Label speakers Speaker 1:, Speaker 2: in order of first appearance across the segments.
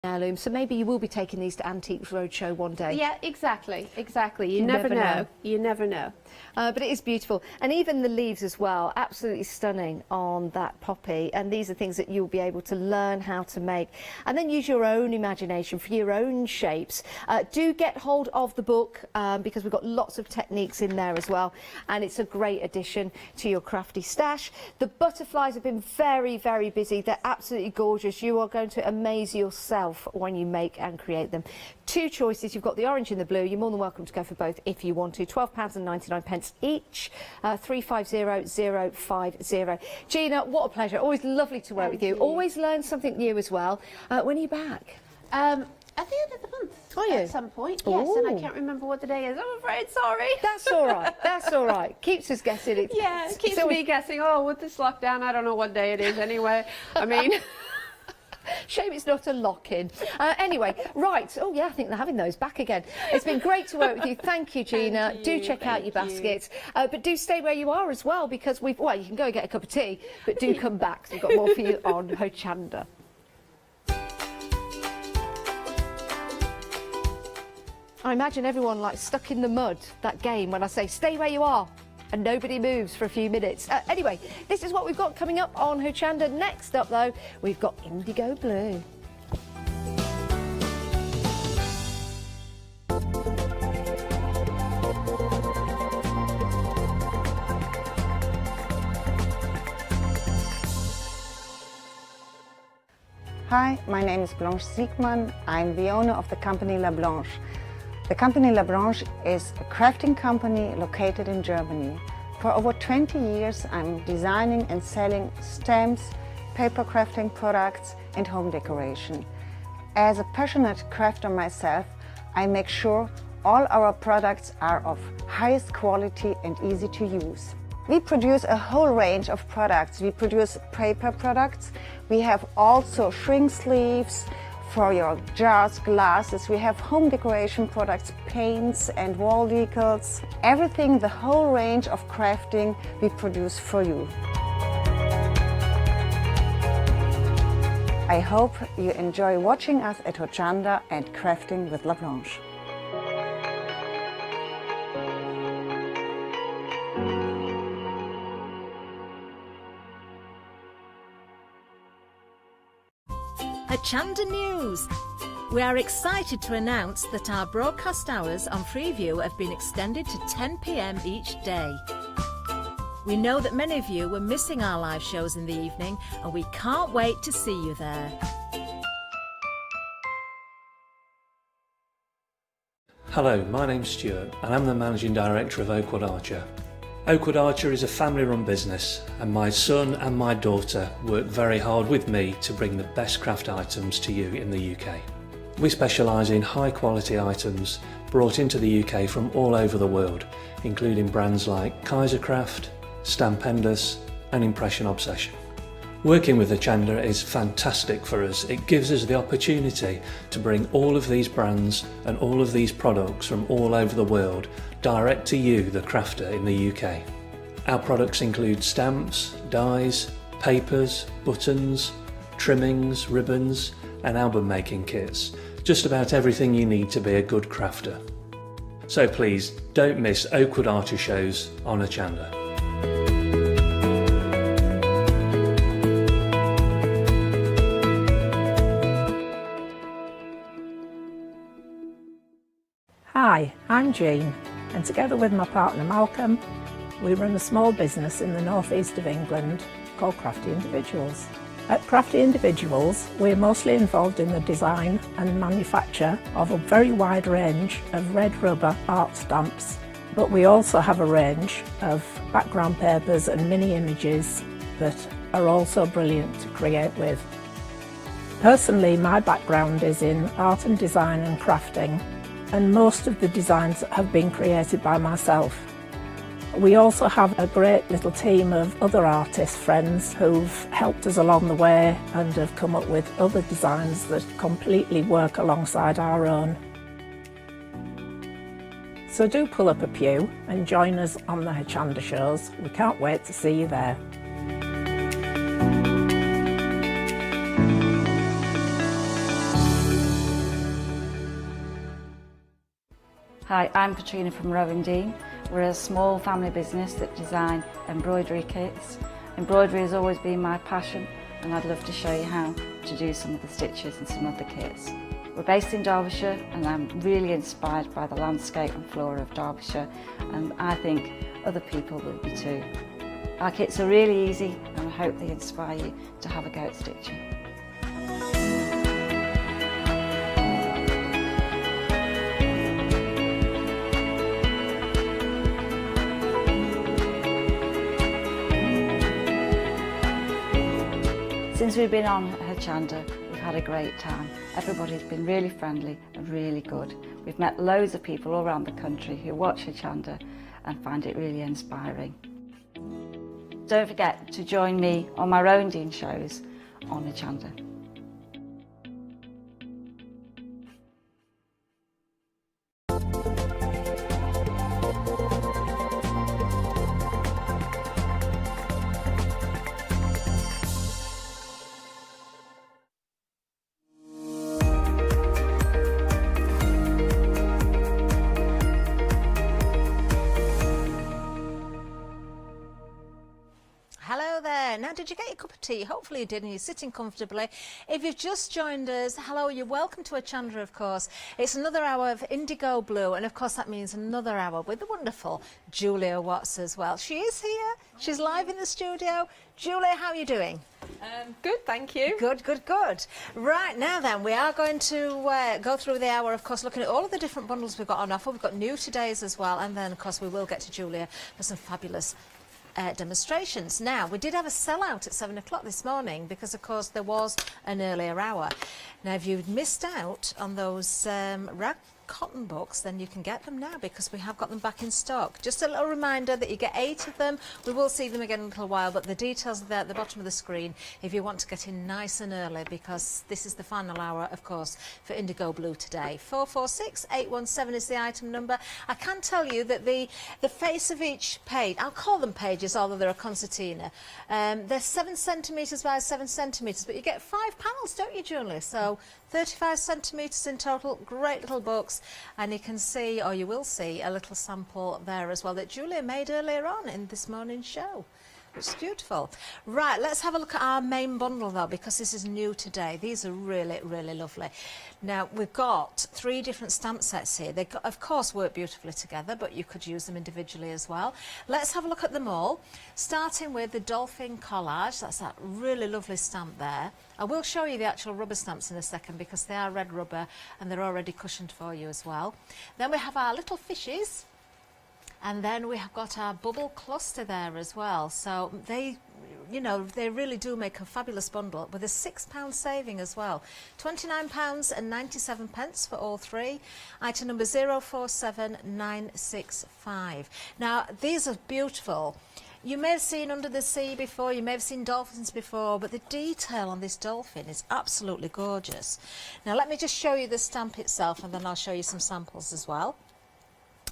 Speaker 1: heirloom, so maybe you will be taking these to Antiques Roadshow one day.
Speaker 2: Yeah, exactly. You never know. You never know.
Speaker 1: But it is beautiful, and even the leaves as well, absolutely stunning on that poppy. And these are things that you'll be able to learn how to make, and then use your own imagination for your own shapes. Do get hold of the book, because we've got lots of techniques in there as well, and it's a great addition to your crafty stash. The butterflies have been very, very busy. They're absolutely gorgeous. You are going to amaze yourself when you make and create them. Two choices. You've got the orange and the blue. You're more than welcome to go for both if you want to. £12.99 each. 350050. Gina, what a pleasure. Always lovely to work with you. Always learn something new as well. When are you back?
Speaker 2: At the end of the month.
Speaker 1: Are you?
Speaker 2: At some point, yes, and I can't remember what the day is. I'm afraid, sorry.
Speaker 1: That's all right. That's all right. Keeps us guessing. It
Speaker 2: keeps me guessing. Oh, with this lockdown, I don't know what day it is anyway. I mean...
Speaker 1: Shame it's not a lock-in. Anyway, right. Oh, yeah, I think they're having those back again. It's been great to work with you. Thank you, Gina. Do check out your baskets. But do stay where you are as well, because you can go and get a cup of tea, but do come back. So we've got more for you on Hochanda. I imagine everyone like stuck in the mud, that game, when I say stay where you are. And nobody moves for a few minutes. Anyway, this is what we've got coming up on Hochanda. Next up, though, we've got Indigo Blue.
Speaker 3: Hi, my name is Blanche Siegmann. I'm the owner of the company La Blanche. The company La Blanche is a crafting company located in Germany. For over 20 years, I'm designing and selling stamps, paper crafting products, and home decoration. As a passionate crafter myself, I make sure all our products are of highest quality and easy to use. We produce a whole range of products. We produce paper products. We have also shrink sleeves for your jars, glasses. We have home decoration products, paints and wall decals. Everything, the whole range of crafting we produce for you. I hope you enjoy watching us at Hochanda and crafting with La Blanche.
Speaker 4: Hochanda News. We are excited to announce that our broadcast hours on Freeview have been extended to 10 p.m. each day. We know that many of you were missing our live shows in the evening, and we can't wait to see you there.
Speaker 5: Hello, my name's Stuart and I'm the Managing Director of Oakwood Archer. Oakwood Archer is a family-run business, and my son and my daughter work very hard with me to bring the best craft items to you in the UK. We specialise in high-quality items brought into the UK from all over the world, including brands like Kaisercraft, Stampendous and Impression Obsession. Working with Hochanda is fantastic for us. It gives us the opportunity to bring all of these brands and all of these products from all over the world direct to you, the crafter in the UK. Our products include stamps, dies, papers, buttons, trimmings, ribbons and album making kits. Just about everything you need to be a good crafter. So please don't miss Oakwood Archer shows on Hochanda.
Speaker 6: Hi, I'm Jean, and together with my partner Malcolm, we run a small business in the northeast of England called Crafty Individuals. At Crafty Individuals, we're mostly involved in the design and manufacture of a very wide range of red rubber art stamps, but we also have a range of background papers and mini images that are also brilliant to create with. Personally, my background is in art and design and crafting, and most of the designs have been created by myself. We also have a great little team of other artist friends who've helped us along the way and have come up with other designs that completely work alongside our own. So do pull up a pew and join us on the Hochanda shows. We can't wait to see you there.
Speaker 7: Hi, I'm Katrina from Rowan Dean. We're a small family business that design embroidery kits. Embroidery has always been my passion, and I'd love to show you how to do some of the stitches and some of the kits. We're based in Derbyshire, and I'm really inspired by the landscape and flora of Derbyshire, and I think other people will be too. Our kits are really easy, and I hope they inspire you to have a go at stitching. Since we've been on Hochanda, we've had a great time. Everybody's been really friendly and really good. We've met loads of people all around the country who watch Hochanda and find it really inspiring. Don't forget to join me on my Rowan Dean shows on Hochanda.
Speaker 4: Hello there. Now, did you get your cup of tea? Hopefully you did, and you're sitting comfortably. If you've just joined us, hello, you're welcome to Hochanda, of course. It's another hour of indigo blue, and of course that means another hour with the wonderful Julia Watts as well. She is here. She's live in the studio. Julia, how are you doing?
Speaker 2: Good, thank you.
Speaker 4: Good, good, good. Right, now then, we are going to go through the hour, of course, looking at all of the different bundles we've got on offer. We've got new today's as well, and then, of course, we will get to Julia for some fabulous demonstrations. Now, we did have a sellout at 7 o'clock this morning because, of course, there was an earlier hour. Now, if you've missed out on those rag cotton books, then you can get them now because we have got them back in stock. Just a little reminder that you get 8 of them. We will see them again in a little while, but the details are there at the bottom of the screen if you want to get in nice and early, because this is the final hour, of course, for Indigo Blue today. 446817 is the item number. I can tell you that the face of each page, I'll call them pages, although they're a concertina, they're 7 centimetres by 7 centimetres, but you get 5 panels, don't you, Julie? So 35 centimetres in total. Great little books, and you can see, or you will see, a little sample there as well that Julia made earlier on in this morning's show, which is beautiful. Right, let's have a look at our main bundle though, because this is new today. These are really, really lovely. Now, we've got 3 different stamp sets here. They, of course, work beautifully together, but you could use them individually as well. Let's have a look at them all, starting with the Dolphin Collage. That's that really lovely stamp there. I will show you the actual rubber stamps in a second because they are red rubber and they're already cushioned for you as well. Then we have our little fishes, and then we have got our bubble cluster there as well. So they, you know, they really do make a fabulous bundle with a £6 saving as well. £29.97 for all 3. Item number 047965. Now, these are beautiful. You may have seen Under the Sea before, you may have seen dolphins before, but the detail on this dolphin is absolutely gorgeous. Now, let me just show you the stamp itself, and then I'll show you some samples as well.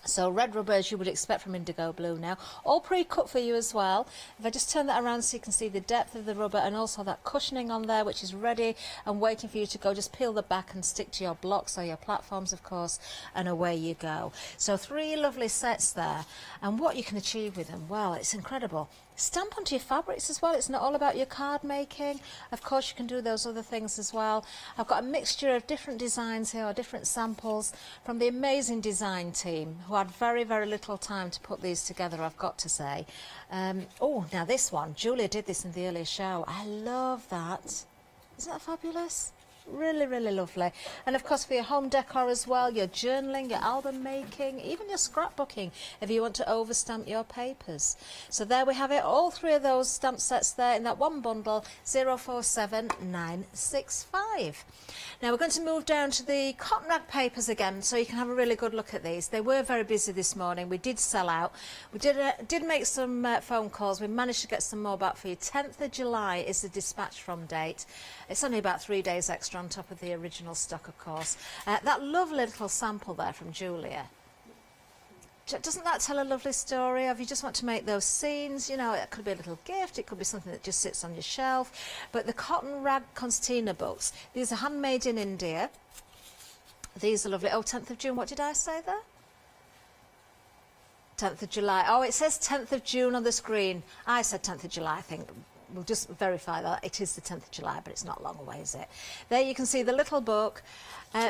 Speaker 4: So red rubber, as you would expect from Indigo Blue now, all pre-cut for you as well. If I just turn that around so you can see the depth of the rubber and also that cushioning on there, which is ready and waiting for you to go. Just peel the back and stick to your blocks or your platforms, of course, and away you go. So 3 lovely sets there, and what you can achieve with them, well, it's incredible. Stamp onto your fabrics as well. It's not all about your card making. Of course, you can do those other things as well. I've got a mixture of different designs here, or different samples from the amazing design team who had very, very little time to put these together, I've got to say. Oh, now this one, Julia did this in the earlier show. I love that. Isn't that fabulous? Really, really lovely. And of course for your home decor as well, your journaling, your album making, even your scrapbooking if you want to overstamp your papers. So there we have it, all 3 of those stamp sets there in that one bundle, 047965. Now we're going to move down to the cotton rag papers again so you can have a really good look at these. They were very busy this morning. We did sell out. We did make some phone calls. We managed to get some more back for you. 10th of July is the dispatch from date. It's only about 3 days extra on top of the original stock, of course. That lovely little sample there from Julia. Doesn't that tell a lovely story? If you just want to make those scenes, you know, it could be a little gift, it could be something that just sits on your shelf. But the cotton rag concertina books, these are handmade in India. These are lovely. Oh, 10th of June, what did I say there? 10th of July. Oh, it says 10th of June on the screen. I said 10th of July, I think. We'll just verify that. It is the 10th of July, but it's not long away, is it? There you can see the little book.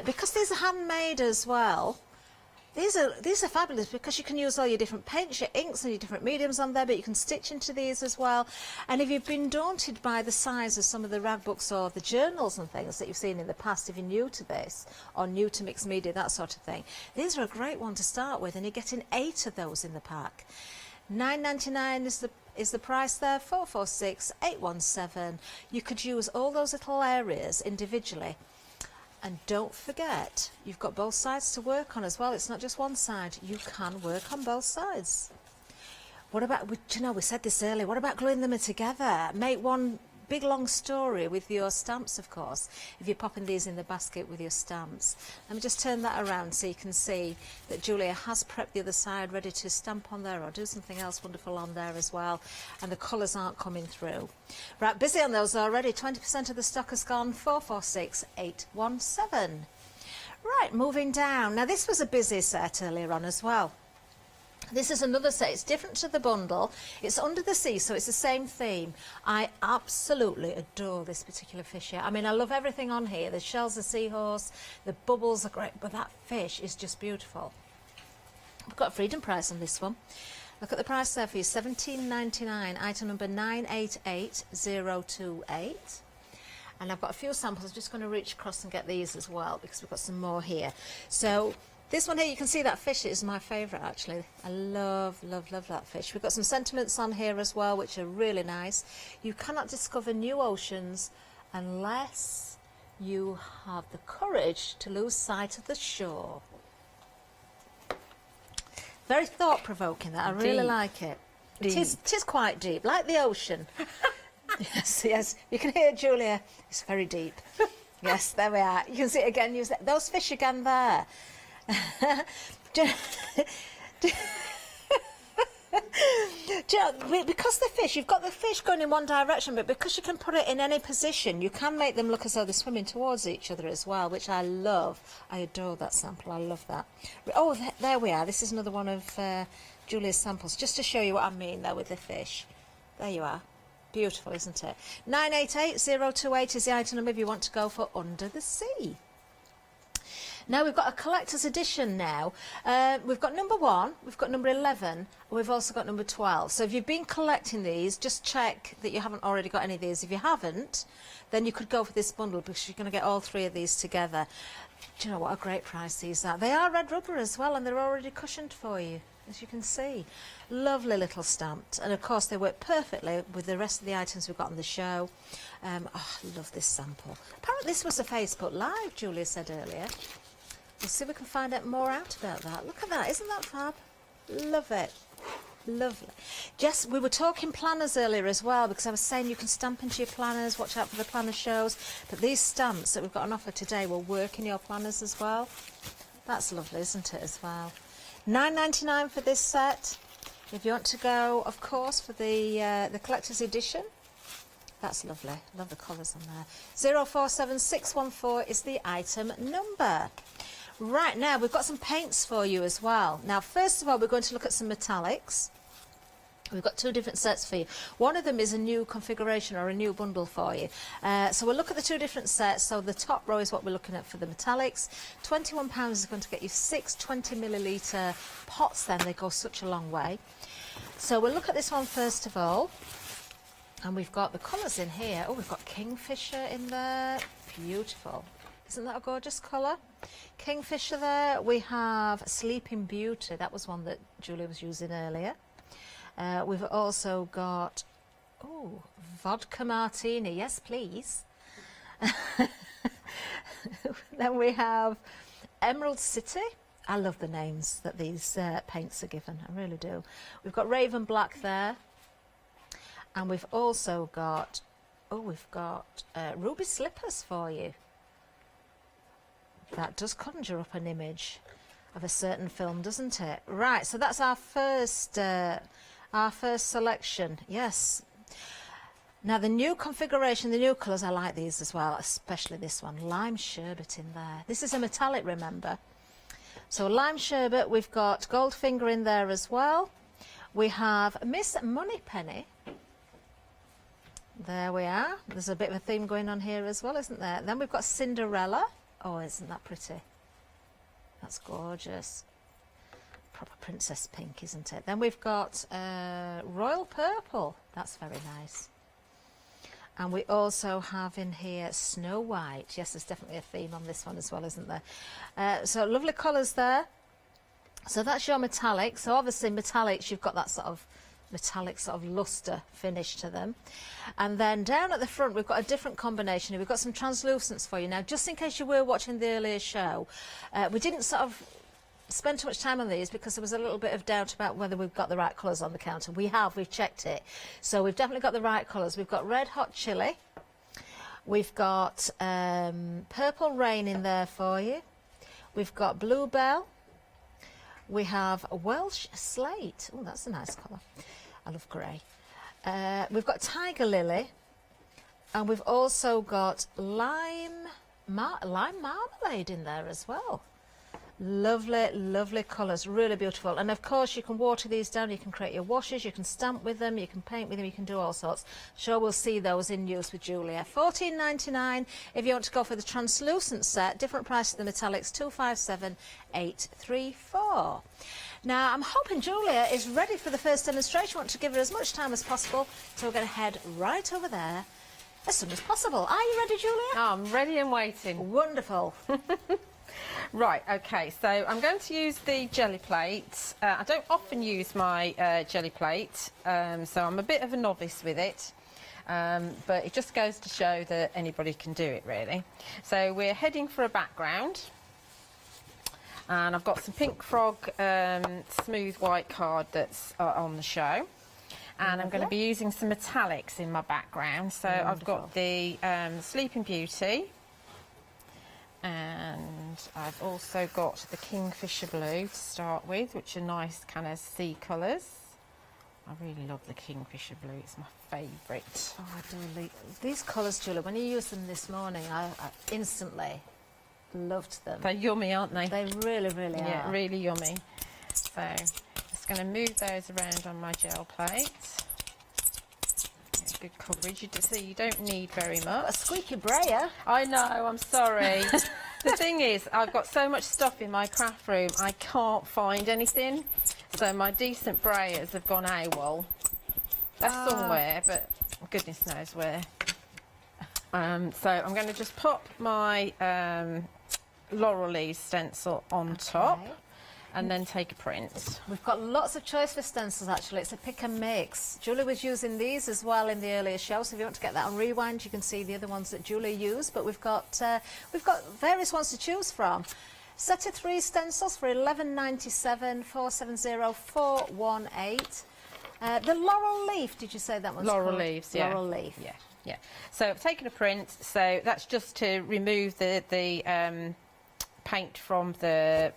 Speaker 4: Because these are handmade as well, these are fabulous because you can use all your different paints, your inks and your different mediums on there, but you can stitch into these as well. And if you've been daunted by the size of some of the rag books or the journals and things that you've seen in the past, if you're new to this or new to mixed media, that sort of thing, these are a great one to start with, and you're getting 8 of those in the pack. £9.99 is the price there, 446 817. You could use all those little areas individually. And don't forget, you've got both sides to work on as well. It's not just one side. You can work on both sides. What about, you know, we said this earlier, what about gluing them together? Make one big long story with your stamps, of course, if you're popping these in the basket with your stamps. Let me just turn that around so you can see that Julia has prepped the other side ready to stamp on there or do something else wonderful on there as well, and the colours aren't coming through. Right, busy on those already. 20% of the stock has gone, 446 817. Right, moving down. Now this was a busy set earlier on as well. This is another set. It's different to the bundle. It's under the sea, so it's the same theme. I absolutely adore this particular fish here. I mean, I love everything on here. The shell's a seahorse, the bubbles are great, but that fish is just beautiful. We've got a freedom price on this one. Look at the price there for you, £17.99, item number 988028. And I've got a few samples. I'm just going to reach across and get these as well because we've got some more here. So this one here, you can see that fish is my favourite actually. I love, love, love that fish. We've got some sentiments on here as well, which are really nice. You cannot discover new oceans unless you have the courage to lose sight of the shore. Very thought-provoking that. I really like it. It is quite deep, like the ocean. Yes, yes. You can hear Julia. It's very deep. Yes, there we are. You can see it again. Use that. Those fish again there. Because the fish, you've got the fish going in one direction, but because you can put it in any position, you can make them look as though they're swimming towards each other as well, which I love. I adore that sample. I love that. Oh, there we are. This is another one of Julia's samples, just to show you what I mean there with the fish. There you are. Beautiful, isn't it? 988028 is the item number if you want to go for Under the Sea. Now we've got a collector's edition now. We've got number 1, we've got number 11, and we've also got number 12. So if you've been collecting these, just check that you haven't already got any of these. If you haven't, then you could go for this bundle because you're going to get all 3 of these together. Do you know what a great price these are? They are red rubber as well, and they're already cushioned for you, as you can see. Lovely little stamped, and of course they work perfectly with the rest of the items we've got on the show. Oh, I love this sample. Apparently this was a Facebook Live, Julia said earlier. We'll see if we can find out more out about that. Look at that, isn't that fab? Love it. Lovely. Jess, we were talking planners earlier as well, because I was saying you can stamp into your planners, watch out for the planner shows, but these stamps that we've got on offer today will work in your planners as well. That's lovely, isn't it, as well? £9.99 for this set. If you want to go, of course, for the collector's edition, that's lovely. Love the colours on there. 047614 is the item number. Right, now we've got some paints for you as well. Now, first of all, we're going to look at some metallics. We've got 2 different sets for you. One of them is a new configuration or a new bundle for you. So we'll look at the 2 different sets. So the top row is what we're looking at for the metallics. £21 is going to get you 6 20ml pots then. They go such a long way. So we'll look at this one first of all. And we've got the colours in here. Oh, we've got Kingfisher in there. Beautiful. Isn't that a gorgeous colour? Kingfisher there. We have Sleeping Beauty. That was one that Julia was using earlier. We've also got, oh, Vodka Martini. Yes, please. Then we have Emerald City. I love the names that these paints are given. I really do. We've got Raven Black there. And we've also got, oh, we've got Ruby Slippers for you. That does conjure up an image of a certain film, doesn't it? Right, so that's our first selection. Yes. Now the new configuration, the new colours, I like these as well, especially this one, Lime Sherbet in there. This is a metallic, remember. So lime sherbet, we've got Goldfinger in there as well. We have Miss Moneypenny. There we are. There's a bit of a theme going on here as well, isn't there? Then we've got Cinderella. Oh, isn't that pretty? That's gorgeous. Proper princess pink, isn't it? Then we've got Royal Purple. That's very nice. And we also have in here Snow White. Yes, there's definitely a theme on this one as well, isn't there? So lovely colours there. So that's your metallic. So obviously metallics, you've got that sort of metallic sort of luster finish to them. And then down at the front we've got a different combination. We've got some translucence for you. Now, just in case you were watching the earlier show, we didn't sort of spend too much time on these because there was a little bit of doubt about whether we've got the right colours on the counter. We've checked it. So we've definitely got the right colours. We've got Red Hot Chili. We've got Purple Rain in there for you. We've got Bluebell. We have Welsh Slate. Oh, that's a nice colour. I love grey. We've got Tiger Lily. And we've also got Lime Marmalade in there as well. Lovely, lovely colours, really beautiful. And of course you can water these down, you can create your washes, you can stamp with them, you can paint with them, you can do all sorts. Sure, we'll see those in use with Julia. $14.99 if you want to go for the translucent set. Different price to the metallics, $257,834. Now I'm hoping Julia is ready for the first demonstration. I want to give her as much time as possible, so we're going to head right over there as soon as possible. Are you ready, Julia?
Speaker 2: Oh, I'm ready and waiting.
Speaker 4: Wonderful.
Speaker 2: Right, okay, so I'm going to use the jelly plate. I don't often use my jelly plate, so I'm a bit of a novice with it, but it just goes to show that anybody can do it, really. So we're heading for a background, and I've got some Pink Frog smooth white card that's on the show, and I'm going to be using some metallics in my background. So I've got the Sleeping Beauty, and I've also got the Kingfisher Blue to start with, which are nice kind of sea colours. I really love the Kingfisher Blue, it's my favourite.
Speaker 4: Oh, I do like these colours, Julia. When you used them this morning, I instantly loved them.
Speaker 2: They're yummy, aren't they?
Speaker 4: They really, really are.
Speaker 2: Yeah, really yummy. So just going to move those around on my gel plate. Good coverage. You see, you don't need very much.
Speaker 4: A squeaky brayer.
Speaker 2: I know, I'm sorry. The thing is, I've got so much stuff in my craft room, I can't find anything. So my decent brayers have gone AWOL. They're somewhere, but goodness knows where. So I'm going to just pop my Laurel Leaves stencil on top, and then take a print.
Speaker 4: We've got lots of choice for stencils, actually. It's a pick and mix. Julie was using these as well in the earlier show, so if you want to get that on rewind, you can see the other ones that Julie used. But we've got various ones to choose from. Set of 3 stencils for $11.97, $470-418. The Laurel Leaf, did you say that one's
Speaker 2: Laurel
Speaker 4: called?
Speaker 2: Leaves, yeah.
Speaker 4: Laurel Leaf.
Speaker 2: Yeah, yeah. So I've taken a print, so that's just to remove the paint from the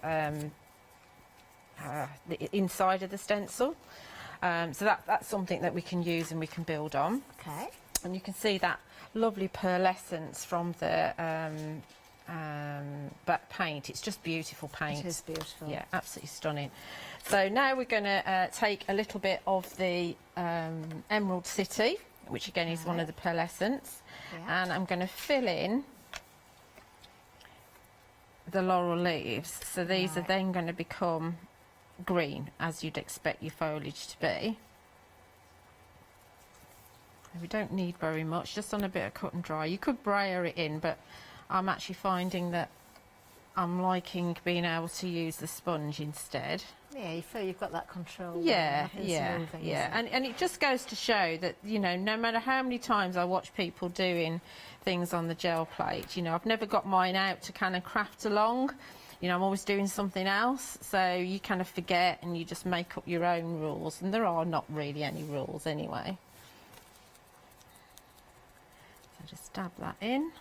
Speaker 2: inside of the stencil. So that's something that we can use and we can build on.
Speaker 4: Okay.
Speaker 2: And you can see that lovely pearlescence from the that paint. It's just beautiful paint.
Speaker 4: It is beautiful.
Speaker 2: Yeah, absolutely stunning. So now we're going to take a little bit of the Emerald City, which again is one of the pearlescence, and I'm going to fill in the Laurel Leaves. So these are then going to become green, as you'd expect your foliage to be. We don't need very much, just on a bit of cut and dry. You could brayer it in, but I'm actually finding that I'm liking being able to use the sponge instead.
Speaker 4: Yeah, you feel you've got that control.
Speaker 2: Yeah, and it just goes to show that, you know, no matter how many times I watch people doing things on the gel plate, you know, I've never got mine out to kind of craft along. You know, I'm always doing something else, so you kind of forget and you just make up your own rules, and there are not really any rules anyway. So just dab that in.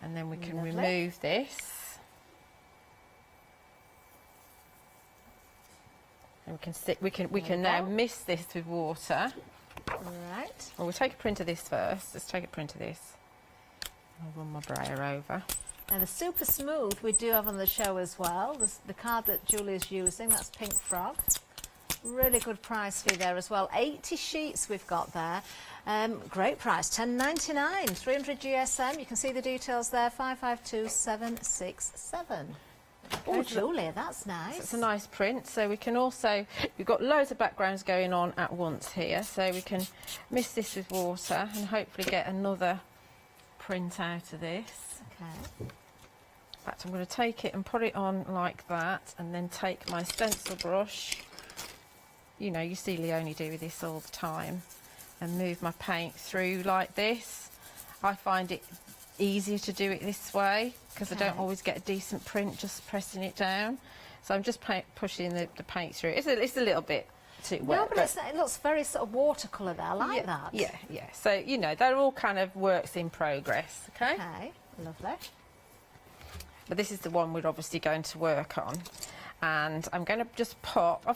Speaker 2: And then we can remove this. And we can now mist this with water.
Speaker 4: Right.
Speaker 2: Well, we'll take a print of this first. Let's take a print of this. I'll run my brayer over.
Speaker 4: Now the super smooth we do have on the show as well. The card that Julie's using, that's Pink Frog. Really good price fee there as well. 80 sheets we've got there. Great price, $10.99, 300 GSM. You can see the details there, 552767. Oh, Julie, that's nice.
Speaker 2: It's a nice print. So we can also, we've got loads of backgrounds going on at once here. So we can mist this with water and hopefully get another print out of this.
Speaker 4: Okay.
Speaker 2: In fact, I'm going to take it and put it on like that, and then take my stencil brush. You know, you see Leonie do with this all the time, and move my paint through like this. I find it easier to do it this way because I don't always get a decent print just pressing it down. So I'm just pushing the paint through. It's a little bit too wet.
Speaker 1: No, but it looks very sort of watercolour there. I like that.
Speaker 2: Yeah, yeah. So, you know, they're all kind of works in progress, okay?
Speaker 1: Okay, lovely.
Speaker 2: But this is the one we're obviously going to work on. And I'm going to just pop, I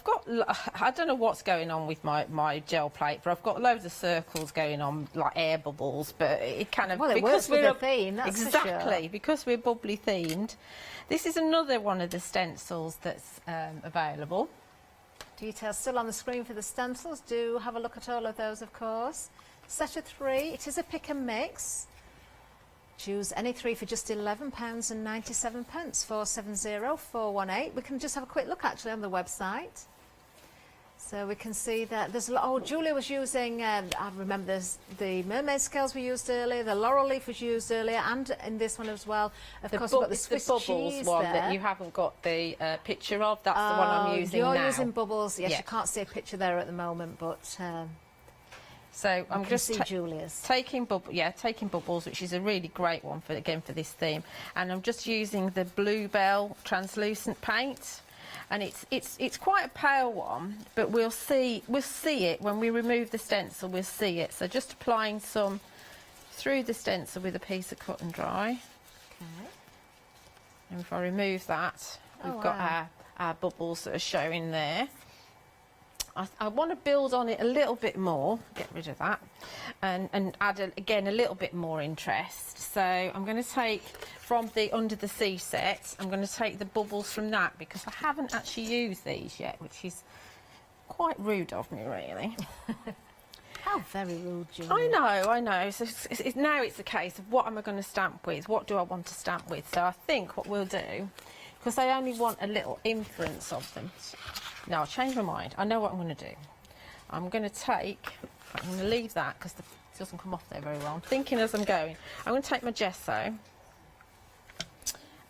Speaker 2: don't know what's going on with my gel plate, but I've got loads of circles going on, like air bubbles, but it kind of...
Speaker 1: Well, it works with the theme, that's
Speaker 2: exactly,
Speaker 1: for sure.
Speaker 2: because we're bubbly themed. This is another one of the stencils that's available.
Speaker 1: Details still on the screen for the stencils. Do have a look at all of those, of course. Set of 3. It is a pick and mix. Choose any 3 for just £11.97, 470418. We can just have a quick look actually on the website. So we can see that there's a lot. Oh, Julia was using, I remember there's the mermaid scales we used earlier, the Laurel Leaf was used earlier, and in this one as well. Of course, we've got the Swiss
Speaker 2: bubbles
Speaker 1: cheese
Speaker 2: one
Speaker 1: there.
Speaker 2: that you haven't got the picture of. That's the one I'm using now.
Speaker 1: You're using bubbles. Yes,
Speaker 2: Yeah.
Speaker 1: you can't see a picture there at the moment, but
Speaker 2: So I'm just
Speaker 1: see Julia's.
Speaker 2: taking bubbles, which is a really great one for this theme, and I'm just using the Bluebell translucent paint, and it's quite a pale one, but we'll see it when we remove the stencil. We'll see it. So just applying some through the stencil with a piece of cut and dry.
Speaker 1: Okay.
Speaker 2: And if I remove that, we've got our bubbles that are showing there. I want to build on it a little bit more, get rid of that, and add, again, a little bit more interest. So I'm going to take from the Under the Sea set, I'm going to take the bubbles from that because I haven't actually used these yet, which is quite rude of me, really.
Speaker 1: How very rude, Julia.
Speaker 2: I know. So now it's a case of what am I going to stamp with? What do I want to stamp with? So I think what we'll do, because I only want a little inference of them. No, I'll change my mind. I know what I'm going to do. I'm going to leave that because it doesn't come off there very well. I'm thinking as I'm going. I'm going to take my gesso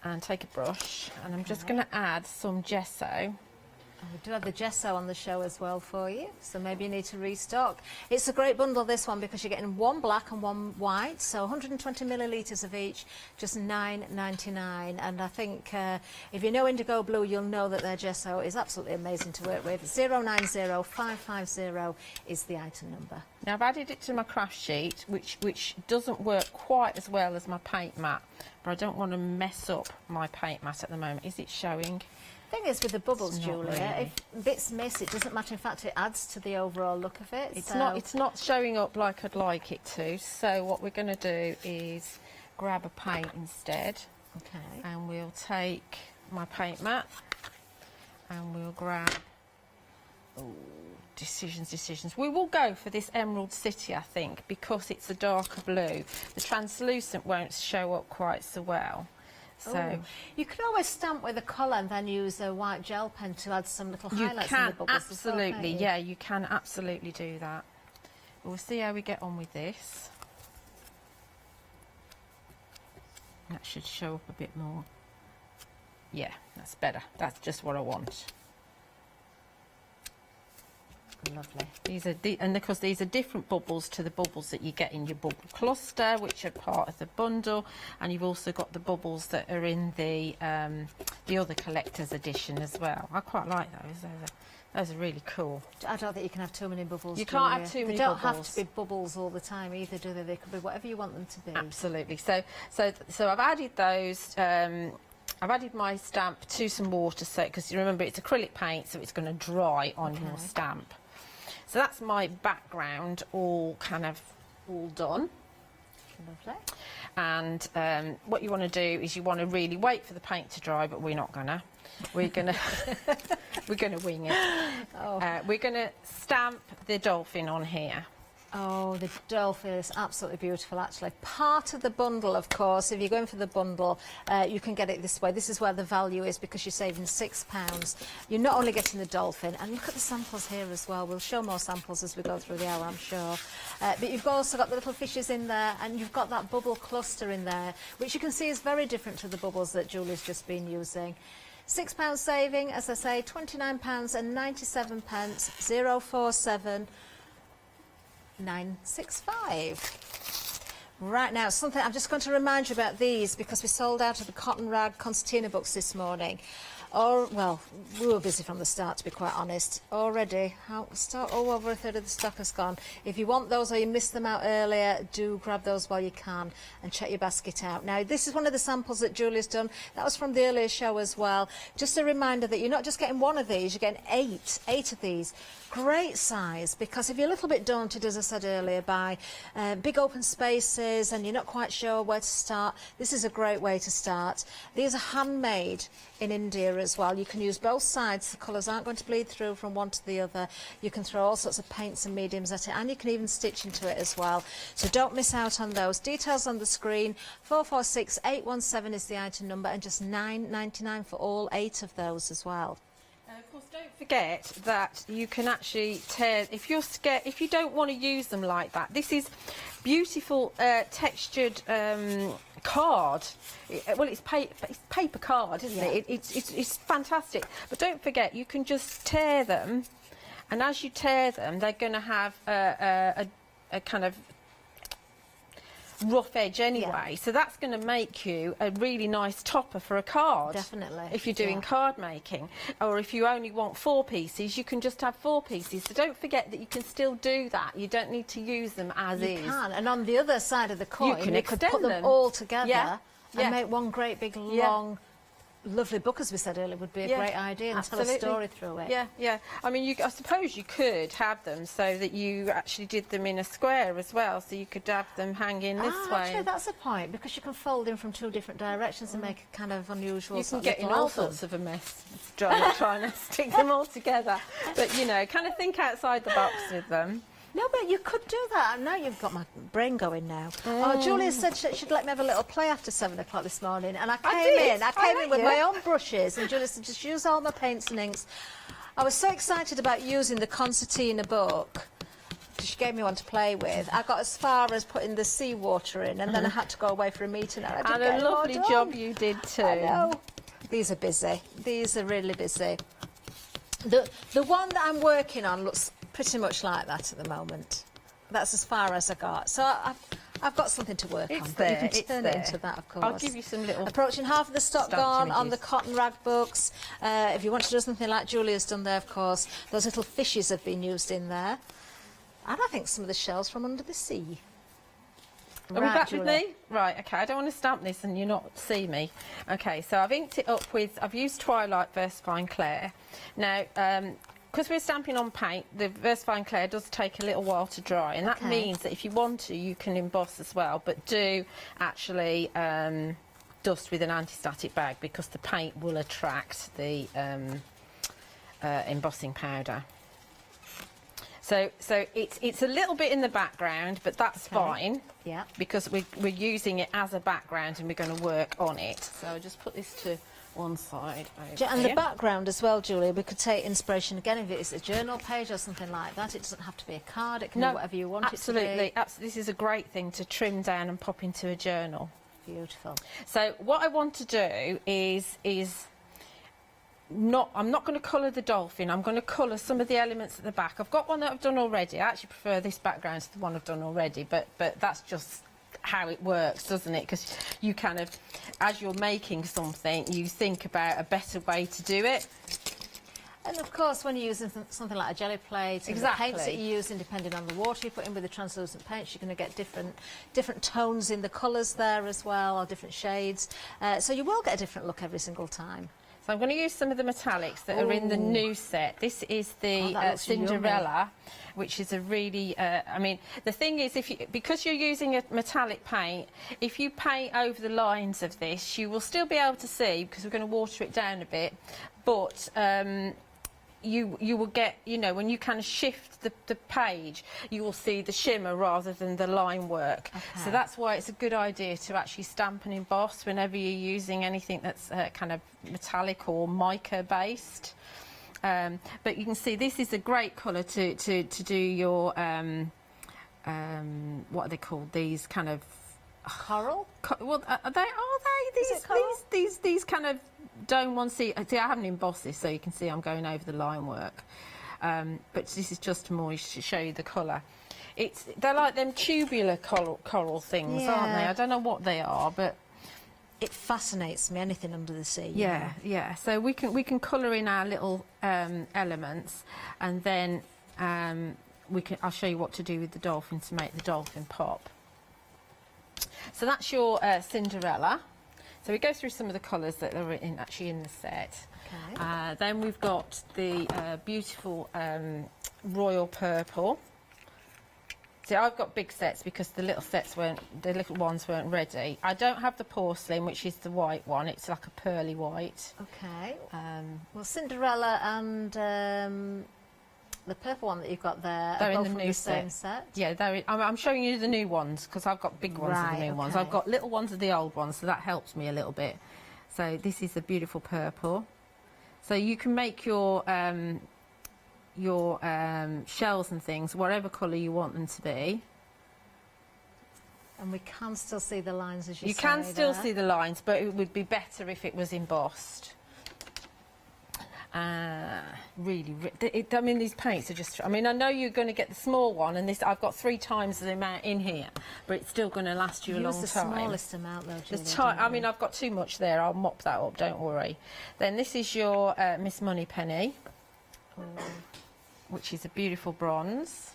Speaker 2: and take a brush, and I'm just going to add some gesso.
Speaker 1: We do have the gesso on the show as well for you, so maybe you need to restock. It's a great bundle, this one, because you're getting one black and one white, so 120 millilitres of each, just $9.99. And I think if you know Indigo Blue, you'll know that their gesso is absolutely amazing to work with. 090550 is the item number.
Speaker 2: Now I've added it to my craft sheet, which doesn't work quite as well as my paint mat, but I don't want to mess up my paint mat at the moment. Is it showing?
Speaker 1: Thing is with the bubbles,
Speaker 2: It's not
Speaker 1: Julia,
Speaker 2: really.
Speaker 1: if bits miss, it doesn't matter. In fact, it adds to the overall look of it.
Speaker 2: It's
Speaker 1: so
Speaker 2: not showing up like I'd like it to. So what we're going to do is grab a paint instead,
Speaker 1: Okay.
Speaker 2: and we'll take my paint mat and we'll grab decisions. We will go for this Emerald City, I think, because it's a darker blue. The translucent won't show up quite so well. So
Speaker 1: you could always stamp with a colour and then use a white gel pen to add some little
Speaker 2: you
Speaker 1: highlights in the
Speaker 2: can
Speaker 1: bubbles as well,
Speaker 2: absolutely,
Speaker 1: can't you?
Speaker 2: yeah, you can absolutely do that. We'll see how we get on with this. That should show up a bit more. Yeah, that's better. That's just what I want.
Speaker 1: Lovely.
Speaker 2: These are and of course these are different bubbles to the bubbles that you get in your bubble cluster, which are part of the bundle, and you've also got the bubbles that are in the other collector's edition as well. I quite like those. Those are really cool.
Speaker 1: I don't think you can have too many bubbles.
Speaker 2: You can't have
Speaker 1: Julia.
Speaker 2: too many
Speaker 1: They don't
Speaker 2: bubbles.
Speaker 1: have to be bubbles all the time either, do they? They could be whatever you want them to be.
Speaker 2: Absolutely. So I've added those. I've added my stamp to some water, so because you remember it's acrylic paint, so it's going to dry on your stamp. So that's my background all done.
Speaker 1: Lovely.
Speaker 2: And what you want to do is you want to really wait for the paint to dry, but we're not gonna. We're gonna we're gonna wing it.
Speaker 1: Oh.
Speaker 2: We're gonna stamp the dolphin on here.
Speaker 4: Oh, the dolphin is absolutely beautiful, actually. Part of the bundle, of course, if you're going for the bundle, you can get it this way. This is where the value is because you're saving £6. You're not only getting the dolphin, and look at the samples here as well. We'll show more samples as we go through the hour, I'm sure. But you've also got the little fishes in there, and you've got that bubble cluster in there, which you can see is very different to the bubbles that Julie's just been using. £6 saving, as I say, £29.97, 047 965. Right now, something I'm just going to remind you about these because we sold out of the cotton rag concertina books this morning. Or, well, we were busy from the start, to be quite honest. Already, over a third of the stock has gone. If you want those or you missed them out earlier, do grab those while you can and check your basket out. Now, this is one of the samples that Julie's done. That was from the earlier show as well. Just a reminder that you're not just getting one of these, you're getting eight of these. Great size, because if you're a little bit daunted, as I said earlier, by big open spaces and you're not quite sure where to start, this is a great way to start. These are handmade in India as well. You can use both sides. The colours aren't going to bleed through from one to the other. You can throw all sorts of paints and mediums at it, and you can even stitch into it as well. So don't miss out on those. Details on the screen. 446817 is the item number, and just £9.99 for all 8 of those as well.
Speaker 2: Of course, don't forget that you can actually tear, if you don't want to use them like that. This is beautiful textured card. Well, it's paper card, isn't it? It's fantastic. But don't forget, you can just tear them, and as you tear them, they're going to have a kind of rough edge anyway, so that's going to make you a really nice topper for a card.
Speaker 4: Definitely.
Speaker 2: If you're doing card making, or if you only want 4 pieces, you can just have 4 pieces. So don't forget that you can still do that. You don't need to use them as is.
Speaker 4: You can, and on the other side of the coin, you could put them all together and make one great big long. Lovely book, as we said earlier, would be a great idea, and tell a story through it.
Speaker 2: Yeah. I mean, I suppose you could have them so that you actually did them in a square as well, so you could have them hanging this way.
Speaker 4: Actually, that's a point, because you can fold in from 2 different directions and make a kind of unusual.
Speaker 2: You can get in all sorts of a mess trying to stick them all together. But, you know, kind of think outside the box with them.
Speaker 4: No, but you could do that. Now you've got my brain going now. Oh, Julia said she'd let me have a little play after 7 o'clock this morning, and I came in with my own brushes, and Julia said just use all my paints and inks. I was so excited about using the Concertina book. She gave me one to play with. I got as far as putting the seawater in, and then I had to go away for a meeting.
Speaker 2: And a lovely job you did too.
Speaker 4: I know. These are busy. These are really busy. The one that I'm working on looks pretty much like that at the moment. That's as far as I got. So I've got something to work on. But you can turn it into that, of course.
Speaker 2: I'll give you some little...
Speaker 4: Approaching half of the stock gone on the cotton rag books. If you want to do something like Julia's done there, of course, those little fishes have been used in there. And I think some of the shells from under the sea.
Speaker 2: Are we back with me? Right, OK, I don't want to stamp this and you not see me. OK, so I've inked it up with... I've used Twilight Versafine Clair. Now, because we're stamping on paint, the Versafine Clair does take a little while to dry, and that means that if you want to, you can emboss as well, but do actually dust with an anti-static bag, because the paint will attract the embossing powder. So it's a little bit in the background, but that's fine.
Speaker 4: Yeah.
Speaker 2: Because we're using it as a background and we're going to work on it. So I'll just put this to one side.
Speaker 4: And the background as well, Julia, we could take inspiration again if it's a journal page or something like that. It doesn't have to be a card, it can be whatever you want it to be.
Speaker 2: Absolutely. This is a great thing to trim down and pop into a journal.
Speaker 4: Beautiful.
Speaker 2: So what I want to do is I'm not going to colour the dolphin. I'm going to colour some of the elements at the back. I've got one that I've done already. I actually prefer this background to the one I've done already, but that's just how it works, doesn't it? Because you kind of, as you're making something, you think about a better way to do it.
Speaker 4: And of course, when you're using something like a jelly plate, and the paints that you're using, depending on the water you put in with the translucent paints, you're going to get different tones in the colours there as well, or different shades. So you will get a different look every single time.
Speaker 2: So I'm going to use some of the metallics that are in the new set. This is the
Speaker 1: that looks
Speaker 2: Cinderella, which is a really, I mean, the thing is, because you're using a metallic paint, if you paint over the lines of this, you will still be able to see, because we're going to water it down a bit, but you will get, you know, when you kind of shift the page, you will see the shimmer rather than the line work.
Speaker 1: Okay.
Speaker 2: So that's why it's a good idea to actually stamp and emboss whenever you're using anything that's kind of metallic or mica based. But you can see this is a great colour to do your what are they called? These kind of
Speaker 1: Coral?
Speaker 2: well, are they these kind of dome ones? See, I haven't embossed this, so you can see I'm going over the line work. But this is just more to show you the colour. They're like them tubular coral things, aren't they? I don't know what they are, but
Speaker 4: It fascinates me, anything under the sea.
Speaker 2: yeah, yeah. So we can colour in our little elements, and then I'll show you what to do with the dolphin to make the dolphin pop. So that's your Cinderella. So we go through some of the colours that are actually in the set.
Speaker 1: Okay.
Speaker 2: Then we've got the beautiful royal purple. See, I've got big sets because the little ones weren't ready. I don't have the porcelain, which is the white one. It's like a pearly white.
Speaker 1: Okay. Well, Cinderella and the purple one that you've got there
Speaker 2: They're
Speaker 1: are
Speaker 2: in
Speaker 1: both
Speaker 2: the
Speaker 1: from
Speaker 2: new
Speaker 1: the same set.
Speaker 2: Yeah, I'm showing you the new ones because I've got big ones of the new ones.
Speaker 1: okay.
Speaker 2: I've got little ones of the old ones, so that helps me a little bit. So this is a beautiful purple. So you can make your shells and things whatever colour you want them to be.
Speaker 1: And we can still see the lines, as
Speaker 2: You can still see the lines, but it would be better if it was embossed. Really, I mean, these paints are just, I mean, I know you're going to get the small one, and this, I've got 3 times the amount in here, but it's still going to last you a long time.
Speaker 1: Use the smallest amount, though, Julia,
Speaker 2: I mean, I've got too much there. I'll mop that up, don't worry. Then this is your Miss Moneypenny, which is a beautiful bronze.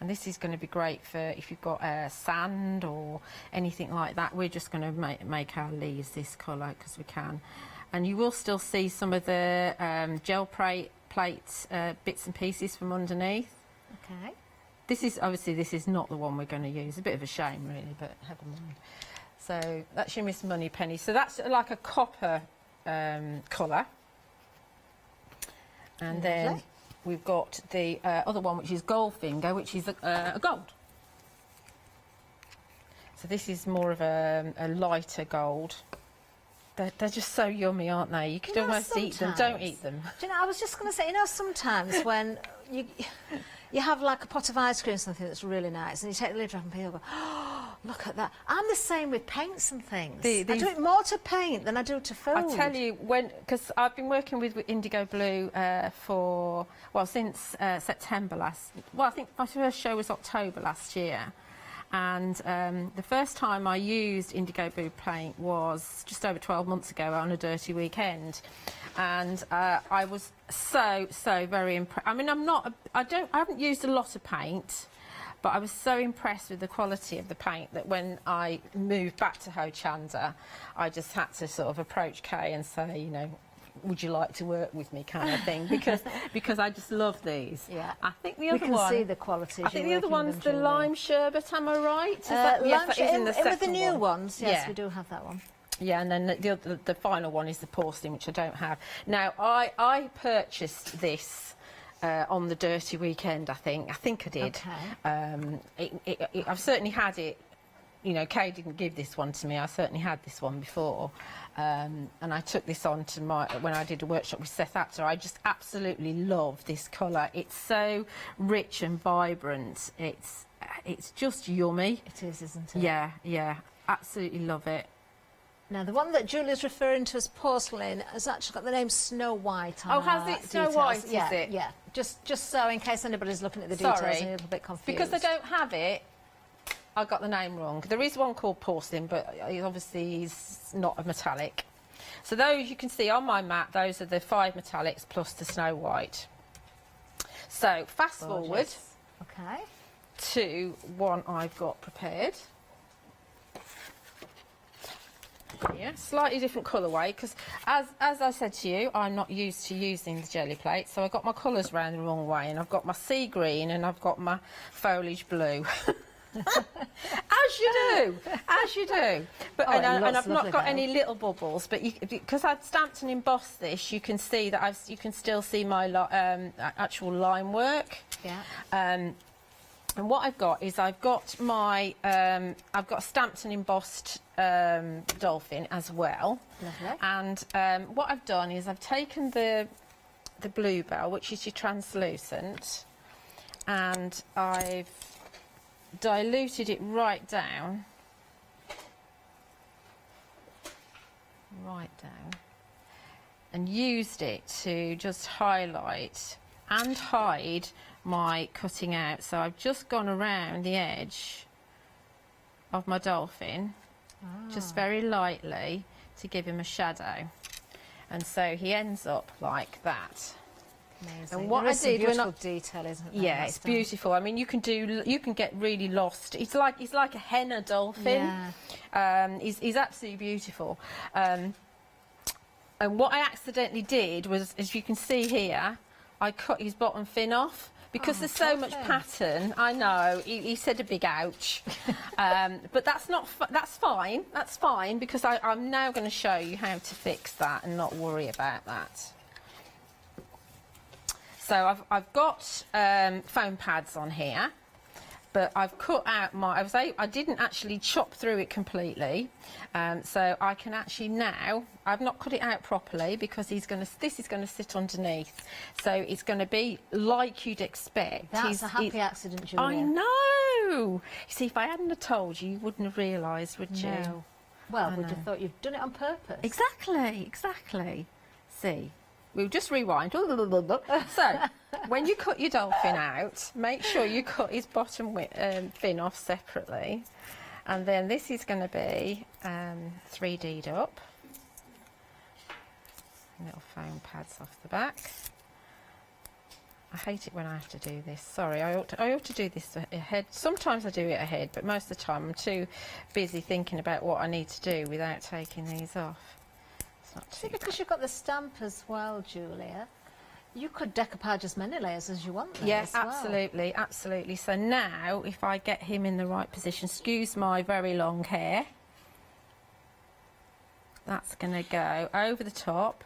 Speaker 2: And this is going to be great for if you've got sand or anything like that. We're just going to make our leaves this colour because we can. And you will still see some of the gel plate bits and pieces from underneath.
Speaker 1: Okay.
Speaker 2: This is not the one we're going to use. A bit of a shame, really, but never mind. So that's your Miss Moneypenny. So that's like a copper colour. And then we've got the other one, which is Goldfinger, which is a gold. So this is more of a lighter gold. They're just so yummy, aren't they? You could almost eat them. Don't eat them.
Speaker 1: Do you know, I was just going to say, you know, sometimes when you have like a pot of ice cream or something that's really nice, and you take the lid off and people go, oh, look at that. I'm the same with paints and things. I do it more to paint than I do to food.
Speaker 2: I tell you, because I've been working with Indigo Blue since September I think my first show was October last year. And the first time I used Indigo Blue paint was just over 12 months ago on a dirty weekend, and I was so very impressed. I mean, I haven't used a lot of paint, but I was so impressed with the quality of the paint that when I moved back to Hochanda, I just had to sort of approach Kay and say, you know, would you like to work with me, kind of thing, because I just love these.
Speaker 1: Yeah.
Speaker 2: I think the other one.
Speaker 1: We can see the quality.
Speaker 2: I think the other one's the lime sherbet. Am I right? Is that,
Speaker 1: yes, that is
Speaker 2: in the second
Speaker 1: with the new
Speaker 2: one.
Speaker 1: ones. Yes, we do have that one.
Speaker 2: Yeah, and then the final one is the porcelain, which I don't have. Now, I purchased this on the dirty weekend. I think I did.
Speaker 1: Okay.
Speaker 2: I've certainly had it. You know, Kay didn't give this one to me. I certainly had this one before, and I took this on to when I did a workshop with Seth Apter. I just absolutely love this colour. It's so rich and vibrant. It's just yummy.
Speaker 1: It is, isn't it?
Speaker 2: Yeah, absolutely love it.
Speaker 1: Now, the one that Julia's referring to as porcelain has actually got the name Snow White on
Speaker 2: has it? Snow White, is it?
Speaker 1: Yeah, just so in case anybody's looking at the details and a little bit confused.
Speaker 2: Because I don't have it, I got the name wrong. There is one called porcelain, but obviously it's not a metallic. So those you can see on my mat, those are the 5 metallics plus the Snow White. So fast forward to one I've got prepared. Yeah, slightly different colourway because, as I said to you, I'm not used to using the jelly plate, so I got my colours round the wrong way, and I've got my sea green and I've got my foliage blue. as you do. But and I've not got any little bubbles, but because I'd stamped and embossed this, you can see that you can still see my actual line work.
Speaker 1: Yeah.
Speaker 2: And what I've got is I've got a stamped and embossed dolphin as well.
Speaker 1: Lovely.
Speaker 2: And what I've done is I've taken the bluebell, which is your translucent, and I've diluted it right down, and used it to just highlight and hide my cutting out. So I've just gone around the edge of my dolphin, just very lightly, to give him a shadow, and so he ends up like that.
Speaker 1: Amazing.
Speaker 2: And what I did,
Speaker 1: beautiful detail, isn't it?
Speaker 2: Yeah, it's beautiful. I mean, you can get really lost. He's like a henna dolphin.
Speaker 1: Yeah.
Speaker 2: He's absolutely beautiful. And what I accidentally did was, as you can see here, I cut his bottom fin off because there's so much pattern. I know. He said a big ouch, but that's fine. That's fine because I'm now going to show you how to fix that and not worry about that. So I've got foam pads on here, but I've cut out I didn't actually chop through it completely, so I can actually now, I've not cut it out properly because this is going to sit underneath, so it's going to be like you'd expect.
Speaker 1: That's a happy accident, Julia.
Speaker 2: I know. You see, if I hadn't have told you, you wouldn't have realised, would you?
Speaker 1: No. Well, we'd have thought you've done it on purpose.
Speaker 2: Exactly. See. We'll just rewind. So, when you cut your dolphin out, make sure you cut his bottom fin off separately. And then this is going to be 3D'd up. Little foam pads off the back. I hate it when I have to do this. Sorry, I ought to do this ahead. Sometimes I do it ahead, but most of the time I'm too busy thinking about what I need to do without taking these off.
Speaker 1: See, because you've got the stamp as well, Julia, you could decoupage as many layers as you want there.
Speaker 2: Yes, absolutely. So now, if I get him in the right position, excuse my very long hair, that's going to go over the top.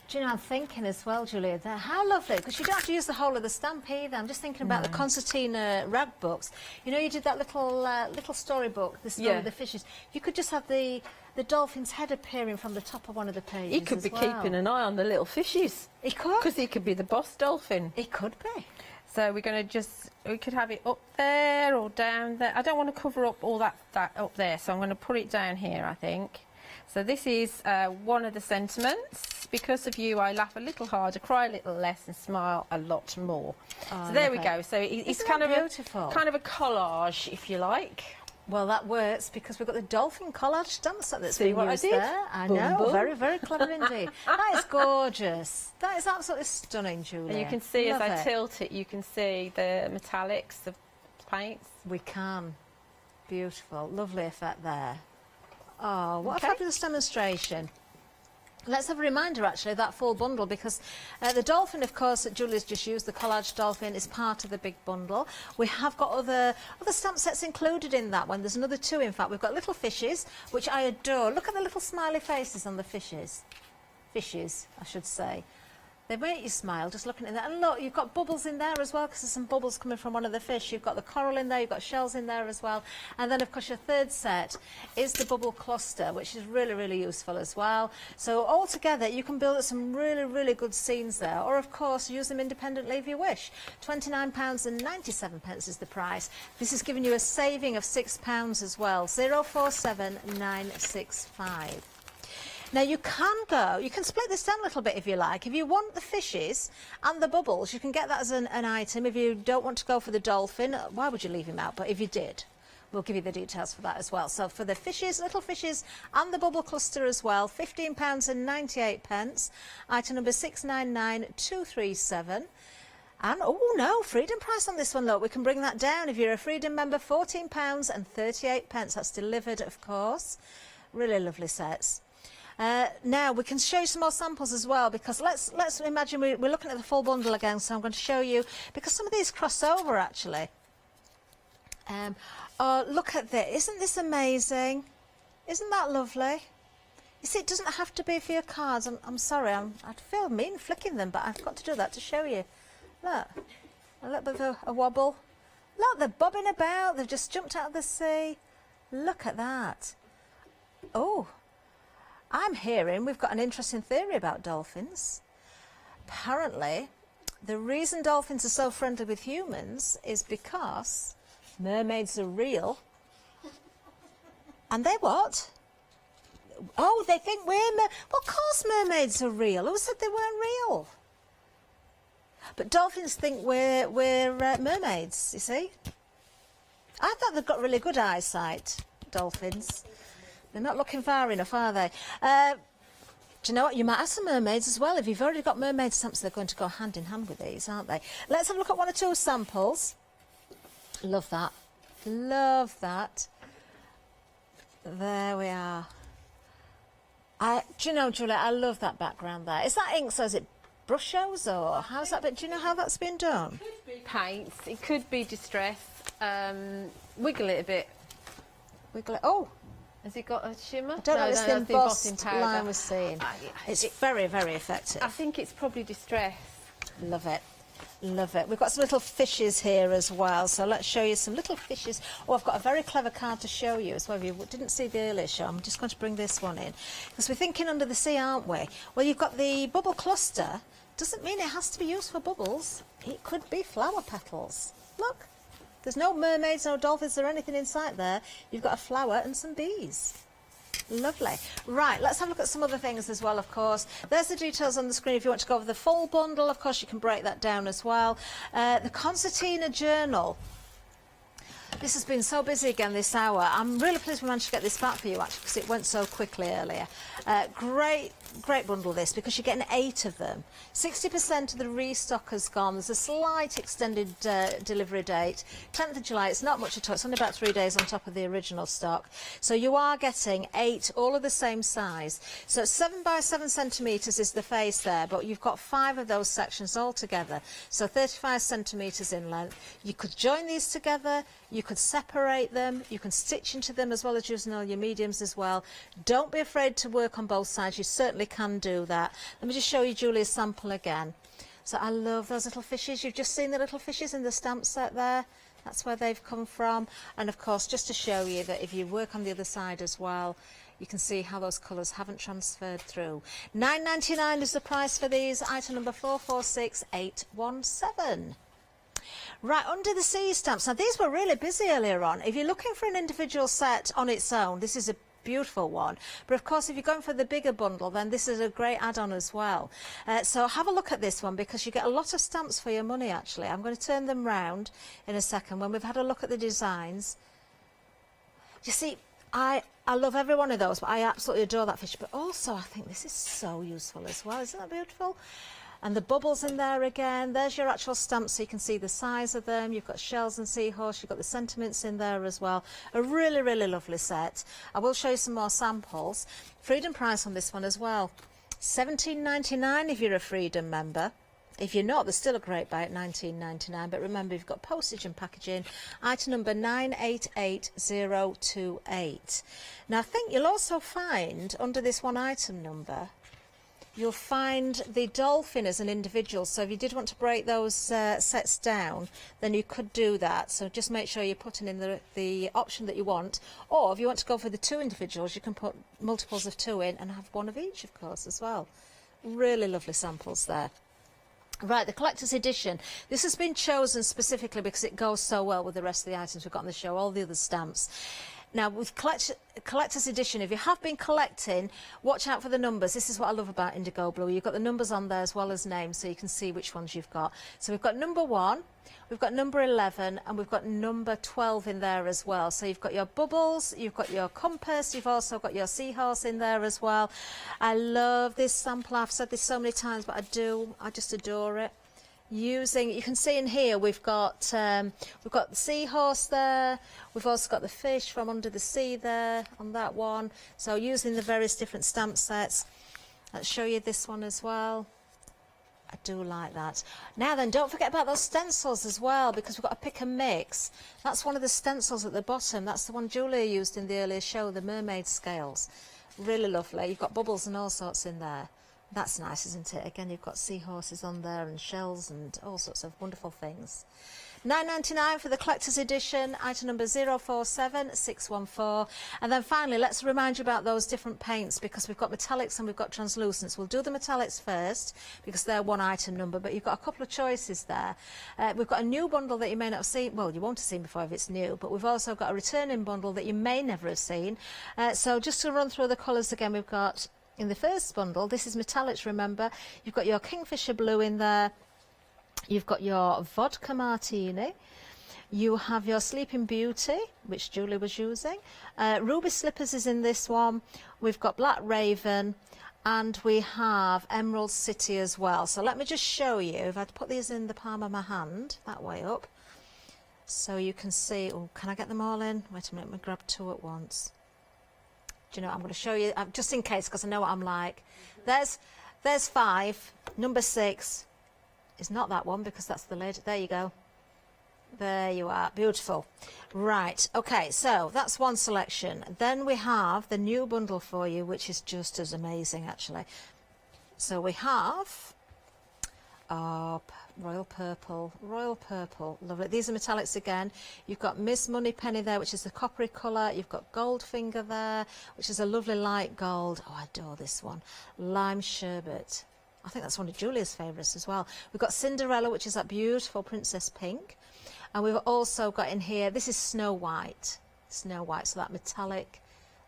Speaker 1: Do you know, I'm thinking as well, Julia, there, how lovely, because you don't have to use the whole of the stamp either. I'm just thinking about the Concertina rag books. You know, you did that little storybook, the story of the fishes. You could just have the dolphin's head appearing from the top of one of the pages.
Speaker 2: He could be keeping an eye on the little fishes.
Speaker 1: He could.
Speaker 2: Because he could be the boss dolphin.
Speaker 1: He could be.
Speaker 2: So we're going to we could have it up there or down there. I don't want to cover up all that up there, so I'm going to put it down here, I think. So this is one of the sentiments. Because of you, I laugh a little harder, cry a little less, and smile a lot more. So there we go. So it's kind of a collage, if you like.
Speaker 1: Well, that works because we've got the dolphin collage stamp set that's
Speaker 2: See
Speaker 1: been
Speaker 2: what
Speaker 1: used
Speaker 2: I did?
Speaker 1: there. I
Speaker 2: Boom,
Speaker 1: know,
Speaker 2: boom.
Speaker 1: very, very clever indeed. That is gorgeous. That is absolutely stunning, Julia.
Speaker 2: And you can see
Speaker 1: Love
Speaker 2: as I
Speaker 1: it.
Speaker 2: tilt it, you can see the metallics of paints.
Speaker 1: We can. Beautiful, lovely effect there. Oh, what
Speaker 2: Okay.
Speaker 1: a fabulous demonstration. Let's have a reminder, actually, of that full bundle, because the dolphin, of course, that Julia's just used, the collage dolphin, is part of the big bundle. We have got other stamp sets included in that one. There's another two, in fact. We've got little fishes, which I adore. Look at the little smiley faces on the fishes. Fishes, I should say. They make you smile just looking at that. And look, you've got bubbles in there as well, because there's some bubbles coming from one of the fish. You've got the coral in there, you've got shells in there as well. And then, of course, your third set is the bubble cluster, which is really, really useful as well. So altogether, you can build some really, really good scenes there. Or, of course, use them independently if you wish. £29.97 is the price. This is giving you a saving of £6 as well. 047965. Now you can split this down a little bit if you like. If you want the fishes and the bubbles, you can get that as an item. If you don't want to go for the dolphin, why would you leave him out? But if you did, we'll give you the details for that as well. So for the fishes, little fishes and the bubble cluster as well, £15.98. Item number 699237. And, oh no, Freedom price on this one, look, we can bring that down. If you're a Freedom member, £14.38. That's delivered, of course. Really lovely sets.
Speaker 4: Now we can show you some more samples as well, because let's imagine we're looking at the full bundle again. So I'm going to show you, because some of these cross over actually. Oh, look at this! Isn't this amazing? Isn't that lovely? You see, it doesn't have to be for your cards. I'm sorry, I feel mean flicking them, but I've got to do that to show you. Look, a little bit of a wobble. Look, they're bobbing about. They've just jumped out of the sea. Look at that. Oh, I'm hearing we've got an interesting theory about dolphins. Apparently, the reason dolphins are so friendly with humans is because mermaids are real. And they what? Oh, they think we're well, of course mermaids are real. Who said they weren't real? But dolphins think we're mermaids, you see. I thought they've got really good eyesight, dolphins. They're not looking far enough, are they? Do you know what? You might have some mermaids as well. If you've already got mermaid stamps, they're going to go hand in hand with these, aren't they? Let's have a look at one or two samples. Love that. Love that. There we are. Do you know, Julia, I love that background there. Is that ink, so is it brushes, or how's that? But do you know how that's been done?
Speaker 2: It could be paints, it could be distress. Wiggle it a bit.
Speaker 4: Wiggle it. Oh,
Speaker 2: has it got a shimmer?
Speaker 4: I don't know, it's the
Speaker 2: that's
Speaker 4: embossed line we're seeing. It's very, very effective.
Speaker 2: I think it's probably distress.
Speaker 4: Love it. Love it. We've got some little fishes here as well, so let's show you some little fishes. Oh, I've got a very clever card to show you as well. If you didn't see the earlier show, I'm just going to bring this one in, because we're thinking under the sea, aren't we? Well, you've got the bubble cluster. Doesn't mean it has to be used for bubbles. It could be flower petals. Look, there's no mermaids, no dolphins or anything in sight there. You've got a flower and some bees. Lovely. Right, let's have a look at some other things as well, of course. There's the details on the screen. If you want to go over the full bundle, of course, you can break that down as well. The Concertina Journal. This has been so busy again this hour. I'm really pleased we managed to get this back for you, actually, because it went so quickly earlier. Great bundle this, because you're getting 8 of them. 60% of the restock has gone. There's a slight extended delivery date. 10th of July, it's not much at all. It's only about 3 days on top of the original stock. So you are getting 8, all of the same size. So 7 by 7 centimetres is the face there, but you've got 5 of those sections all together. So 35 centimetres in length. You could join these together. You could separate them, you can stitch into them as well as using all your mediums as well. Don't be afraid to work on both sides, you certainly can do that. Let me just show you Julia's sample again. So I love those little fishes. You've just seen the little fishes in the stamp set there. That's where they've come from. And of course, just to show you that if you work on the other side as well, you can see how those colours haven't transferred through. £9.99 is the price for these. Item number 446817. Right, under the sea stamps. Now, these were really busy earlier on. If you're looking for an individual set on its own, this is a beautiful one. But of course, if you're going for the bigger bundle, then this is a great add-on as well. So have a look at this one, because you get a lot of stamps for your money, actually. I'm going to turn them round in a second when we've had a look at the designs. You see, I love every one of those, but I absolutely adore that fish. But also, I think this is so useful as well. Isn't that beautiful? And the bubbles in there again. There's your actual stamps, so you can see the size of them. You've got shells and seahorse. You've got the sentiments in there as well. A really, really lovely set. I will show you some more samples. Freedom price on this one as well. £17.99 if you're a Freedom member. If you're not, there's still a great buy at £19.99. But remember, you've got postage and packaging. Item number 988028. Now, I think you'll also find under this one item number, you'll find the dolphin as an individual. So if you did want to break those sets down, then you could do that. So just make sure you're putting in the option that you want. Or if you want to go for the 2 individuals, you can put multiples of 2 in and have 1 of each, of course, as well. Really lovely samples there. Right, the collector's edition. This has been chosen specifically because it goes so well with the rest of the items we've got on the show, all the other stamps. Now, with collector's edition, if you have been collecting, watch out for the numbers. This is what I love about Indigo Blue. You've got the numbers on there as well as names, so you can see which ones you've got. So we've got number 1, we've got number 11, and we've got number 12 in there as well. So you've got your bubbles, you've got your compass, you've also got your seahorse in there as well. I love this sample. I've said this so many times, but I just adore it. using, you can see in here we've got the seahorse there, we've also got the fish from under the sea there on that one. So using the various different stamp sets. Let's show you this one as well. I do like that. Now then, don't forget about those stencils as well, because we've got a pick and mix. That's one of the stencils at the bottom. That's the one Julia used in the earlier show, the mermaid scales. Really lovely. You've got bubbles and all sorts in there. That's nice, isn't it? Again, you've got seahorses on there and shells and all sorts of wonderful things. £9.99 for the collector's edition, item number 047614. And then finally, let's remind you about those different paints, because we've got metallics and we've got translucents. We'll do the metallics first because they're one item number, but you've got a couple of choices there. We've got a new bundle that you may not have seen. Well, you won't have seen before if it's new, but we've also got a returning bundle that you may never have seen. So just to run through the colours again, we've got in the first bundle, this is metallics, remember. You've got your Kingfisher blue in there. You've got your vodka martini, you have your Sleeping Beauty, which Julie was using, Ruby Slippers is in this one, we've got Black Raven, and we have Emerald City as well. So let me just show you, if I'd put these in the palm of my hand, that way up, so you can see. Oh, can I get them all in? Wait a minute, let me grab two at once. Do you know, I'm going to show you, just in case, because I know what I'm like. There's 5, number 6, is not that one because that's the lid. There you go. There you are. Beautiful. Right. Okay. So that's one selection. Then we have the new bundle for you, which is just as amazing, actually. So we have royal purple. Lovely. These are metallics again. You've got Miss Moneypenny there, which is the coppery colour. You've got Goldfinger there, which is a lovely light gold. Oh, I adore this one. Lime Sherbet. I think that's one of Julia's favourites as well. We've got Cinderella, which is that beautiful princess pink. And we've also got in here, this is Snow White. So that metallic,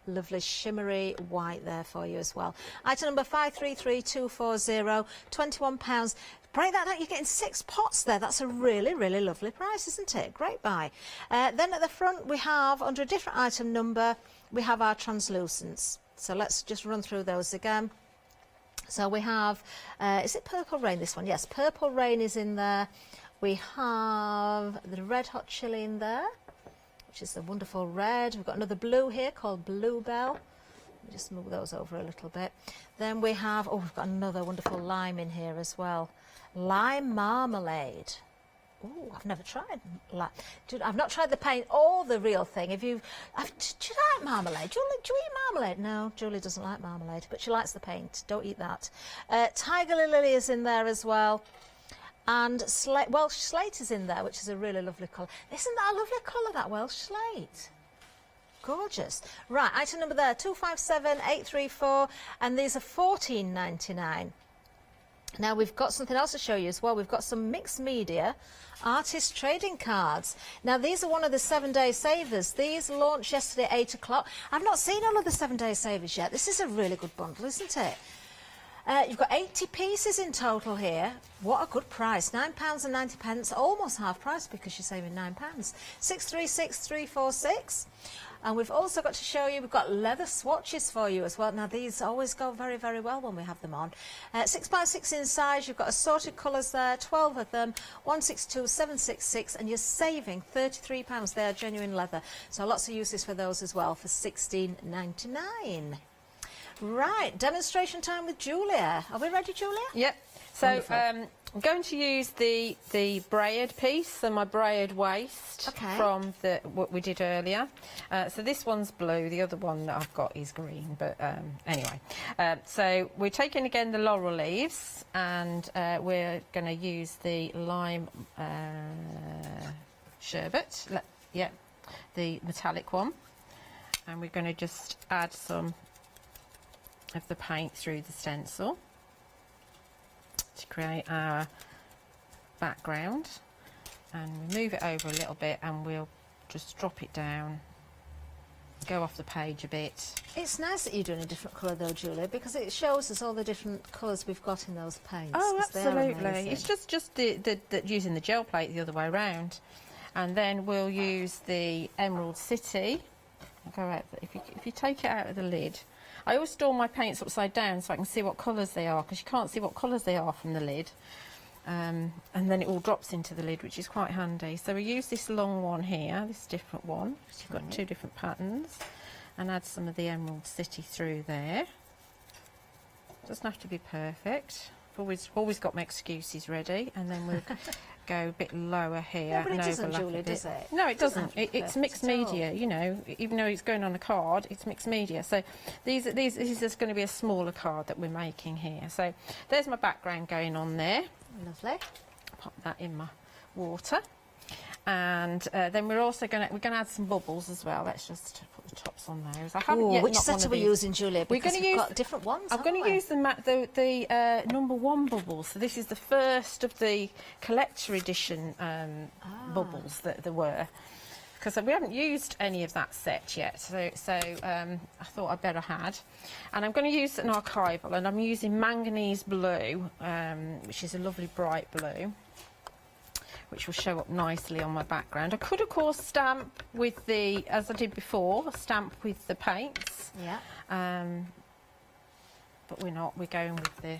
Speaker 4: lovely shimmery white there for you as well. Item number 533240, £21. Break that out, you're getting 6 pots there. That's a really, really lovely price, isn't it? Great buy. Then at the front we have, under a different item number, we have our translucents. So let's just run through those again. So we have, is it Purple Rain, this one? Yes, Purple Rain is in there. We have the Red Hot Chili in there, which is the wonderful red. We've got another blue here called Bluebell. Let me just move those over a little bit. Then we have, we've got another wonderful lime in here as well. Lime Marmalade. Oh, I've never tried. I've not tried the paint or the real thing. Do you like marmalade? Do you eat marmalade? No, Julie doesn't like marmalade, but she likes the paint. Don't eat that. Tiger Lily is in there as well. And Welsh Slate is in there, which is a really lovely colour. Isn't that a lovely colour, that Welsh Slate? Gorgeous. Right, item number there, 257834, and these are £14.99. Now we've got something else to show you as well. We've got some mixed media artist trading cards. Now these are one of the 7-day savers. These launched yesterday at 8 o'clock. I've not seen all of the 7-day savers yet. This is a really good bundle, isn't it? You've got 80 pieces in total here. What a good price. £9.90, almost half price because you're saving £9. 636346. And we've also got to show you, we've got leather swatches for you as well. Now these always go very, very well when we have them on. 6x6 in size, you've got assorted colours there, 12 of them, 162766, and you're saving £33. They are genuine leather. So lots of uses for those as well for £16.99. Right, demonstration time with Julia. Are we ready, Julia?
Speaker 2: Yep. So I'm going to use the braid piece and my braid waist from what we did earlier. So this one's blue, the other one that I've got is green, but anyway. So we're taking again the Laurel Leaves, and we're going to use the lime sherbet, the metallic one, and we're going to just add some of the paint through the stencil to create our background, and we move it over a little bit and we'll just drop it down, go off the page a bit.
Speaker 4: It's nice that you're doing a different colour though, Julia, because it shows us all the different colours we've got in those paints.
Speaker 2: Oh, absolutely. It's just the using the gel plate the other way around. And then we'll use the Emerald City. Go out, if you take it out of the lid, I always store my paints upside down so I can see what colours they are, because you can't see what colours they are from the lid. and then it all drops into the lid, which is quite handy. So we use this long one here, this different one. You've got two different patterns, and add some of the Emerald City through there. Doesn't have to be perfect. Always got my excuses ready, and then we'll go a bit lower here.
Speaker 4: No, but
Speaker 2: and
Speaker 4: it doesn't,
Speaker 2: overlap
Speaker 4: Julie,
Speaker 2: a bit.
Speaker 4: does it?
Speaker 2: No, it doesn't.
Speaker 4: Doesn't have to be
Speaker 2: It's
Speaker 4: perfect
Speaker 2: mixed
Speaker 4: at all.
Speaker 2: media, you know. Even though it's going on a card, it's mixed media. So this is just going to be a smaller card that we're making here. So there's my background going on there.
Speaker 4: Lovely.
Speaker 2: Pop that in my water, and then we're also going to add some bubbles as well. Let's just put the tops on those. I haven't yet
Speaker 4: Which
Speaker 2: not
Speaker 4: set
Speaker 2: one
Speaker 4: are
Speaker 2: of
Speaker 4: we
Speaker 2: these.
Speaker 4: using, Julia?
Speaker 2: We're
Speaker 4: Because
Speaker 2: gonna
Speaker 4: we've
Speaker 2: use-
Speaker 4: got different ones.
Speaker 2: I'm going to use the number 1 bubbles. So this is the first of the collector edition bubbles that there were, because we haven't used any of that set yet. So I thought I'd better had. And I'm going to use an archival, and I'm using manganese blue, which is a lovely bright blue, which will show up nicely on my background. I could, of course, stamp with the, as I did before, stamp with the paints.
Speaker 4: Yeah.
Speaker 2: But we're not. We're going with the.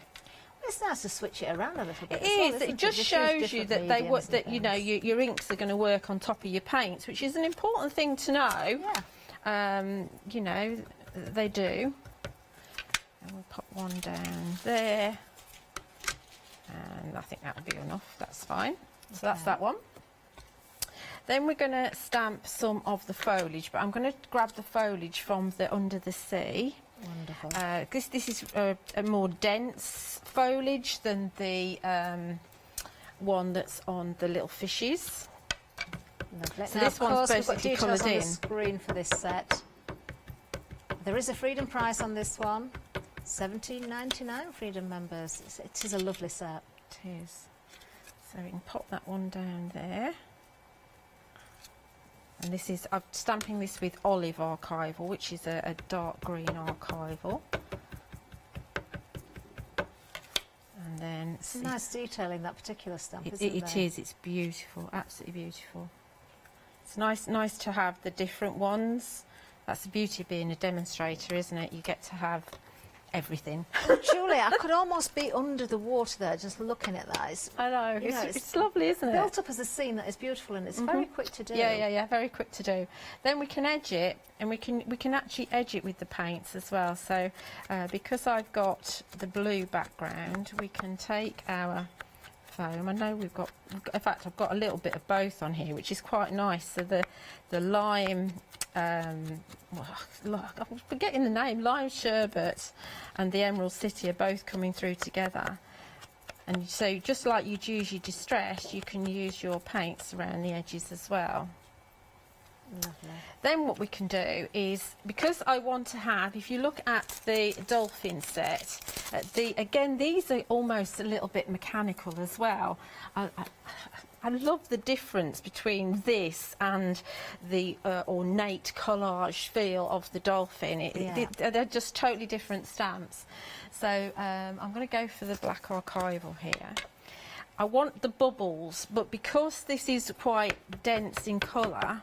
Speaker 4: It's nice to switch it around a little bit.
Speaker 2: It
Speaker 4: as well,
Speaker 2: is.
Speaker 4: isn't
Speaker 2: It just
Speaker 4: use
Speaker 2: shows you
Speaker 4: different
Speaker 2: that
Speaker 4: mediums and
Speaker 2: that you know
Speaker 4: things.
Speaker 2: your inks are going to work on top of your paints, which is an important thing to know.
Speaker 4: Yeah.
Speaker 2: You know, they do. And we'll pop one down there, and I think that'll be enough. That's fine. So that's that one. Then we're going to stamp some of the foliage, but I'm going to grab the foliage from the Under the Sea.
Speaker 4: Wonderful.
Speaker 2: This is a more dense foliage than the one that's on the little fishes.
Speaker 4: Lovely.
Speaker 2: So
Speaker 4: Now,
Speaker 2: this
Speaker 4: of
Speaker 2: one's
Speaker 4: course, we've got
Speaker 2: basically
Speaker 4: details
Speaker 2: coloured
Speaker 4: on
Speaker 2: in.
Speaker 4: the screen for this set. There is a freedom price on this one. £17.99, freedom members. It is a lovely set.
Speaker 2: It is. So we can pop that one down there. And this is, I'm stamping this with Olive Archival, which is a dark green archival. And then
Speaker 4: It's nice detailing, that particular stamp, isn't
Speaker 2: it
Speaker 4: there?
Speaker 2: is, it's beautiful, absolutely beautiful. It's nice to have the different ones. That's the beauty of being a demonstrator, isn't it? You get to have everything.
Speaker 4: Well, Julie, I could almost be under the water there just looking at that. It's
Speaker 2: I know,
Speaker 4: You know,
Speaker 2: it's lovely, isn't it?
Speaker 4: built up as a scene that is beautiful, and it's very quick to do.
Speaker 2: Yeah, very quick to do. Then we can edge it, and we can actually edge it with the paints as well. So because I've got the blue background, we can take our foam. I know we've got, in fact, I've got a little bit of both on here, which is quite nice. So the lime, I'm forgetting the name, lime sherbet and the Emerald City are both coming through together. And so just like you'd use your distress, you can use your paints around the edges as well.
Speaker 4: Lovely.
Speaker 2: Then what we can do is, because I want to have, if you look at the dolphin set, again, these are almost a little bit mechanical as well. I love the difference between this and the ornate collage feel of the dolphin. They're just totally different stamps. So I'm going to go for the black archival here. I want the bubbles, but because this is quite dense in colour,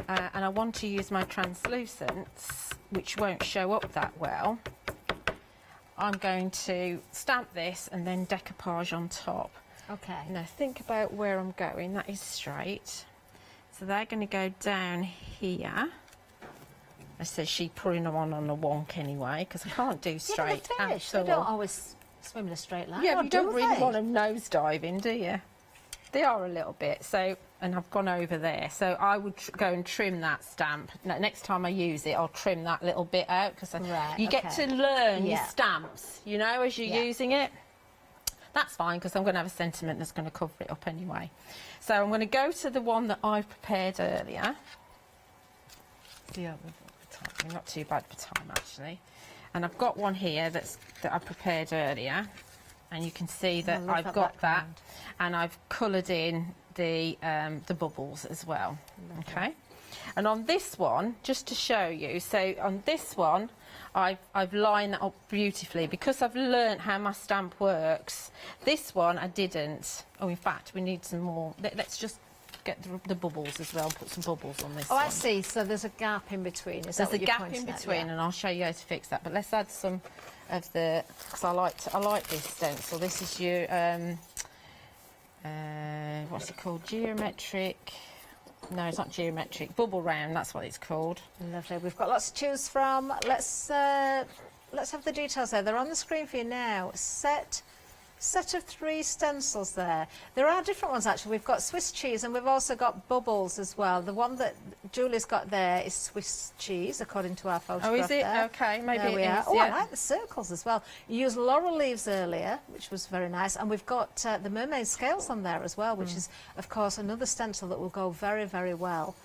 Speaker 2: and I want to use my Translucence, which won't show up that well, I'm going to stamp this and then decoupage on top.
Speaker 4: Okay.
Speaker 2: Now think about where I'm going. That is straight. So they're going to go down here. I said she putting them on a wonk anyway, because I can't do straight.
Speaker 4: Yeah, the fish, they don't always swim in a straight line.
Speaker 2: Yeah,
Speaker 4: or
Speaker 2: but you don't
Speaker 4: do
Speaker 2: really
Speaker 4: they?
Speaker 2: want them nose diving, do you? They are a little bit. So, and I've gone over there. So I would go and trim that stamp. Now, next time I use it, I'll trim that little bit out, because
Speaker 4: Right,
Speaker 2: you get
Speaker 4: okay.
Speaker 2: to learn your
Speaker 4: Yeah.
Speaker 2: stamps, you know, as you're using it. That's fine, because I'm going to have a sentiment that's going to cover it up anyway. So I'm going to go to the one that I've prepared earlier. Yeah, we're not too bad for time, actually. And I've got one here that I prepared earlier. And you can see that
Speaker 4: love
Speaker 2: I've
Speaker 4: that
Speaker 2: got that.
Speaker 4: background.
Speaker 2: And I've coloured in the bubbles as well. Okay. And on this one, just to show you, so on this one, I've lined that up beautifully because I've learnt how my stamp works. This one I didn't. Oh, in fact, we need some more. Let's just get the bubbles as well. Put some bubbles on this
Speaker 4: Oh,
Speaker 2: one.
Speaker 4: I see. So there's a gap in between. Is
Speaker 2: There's
Speaker 4: that
Speaker 2: a
Speaker 4: what you're
Speaker 2: gap
Speaker 4: pointing
Speaker 2: in
Speaker 4: at?
Speaker 2: between,
Speaker 4: Yeah.
Speaker 2: and I'll show you how to fix that. But let's add some of the, because I like this stencil. This is your what's it called? Geometric. No, it's not geometric. Bubble round. That's what it's called.
Speaker 4: Lovely. We've got lots to choose from. Let's have the details there. They're on the screen for you now. Set of 3 stencils there. There are different ones actually. We've got Swiss cheese and we've also got bubbles as well. The one that Julie's got there is Swiss cheese, according to our photograph.
Speaker 2: Oh, is it?
Speaker 4: There.
Speaker 2: Okay, maybe
Speaker 4: there
Speaker 2: it
Speaker 4: we
Speaker 2: is.
Speaker 4: are. Oh,
Speaker 2: Yeah.
Speaker 4: I like the circles as well. You used Laurel Leaves earlier, which was very nice, and we've got the mermaid scales on there as well, which is, of course, another stencil that will go very, very well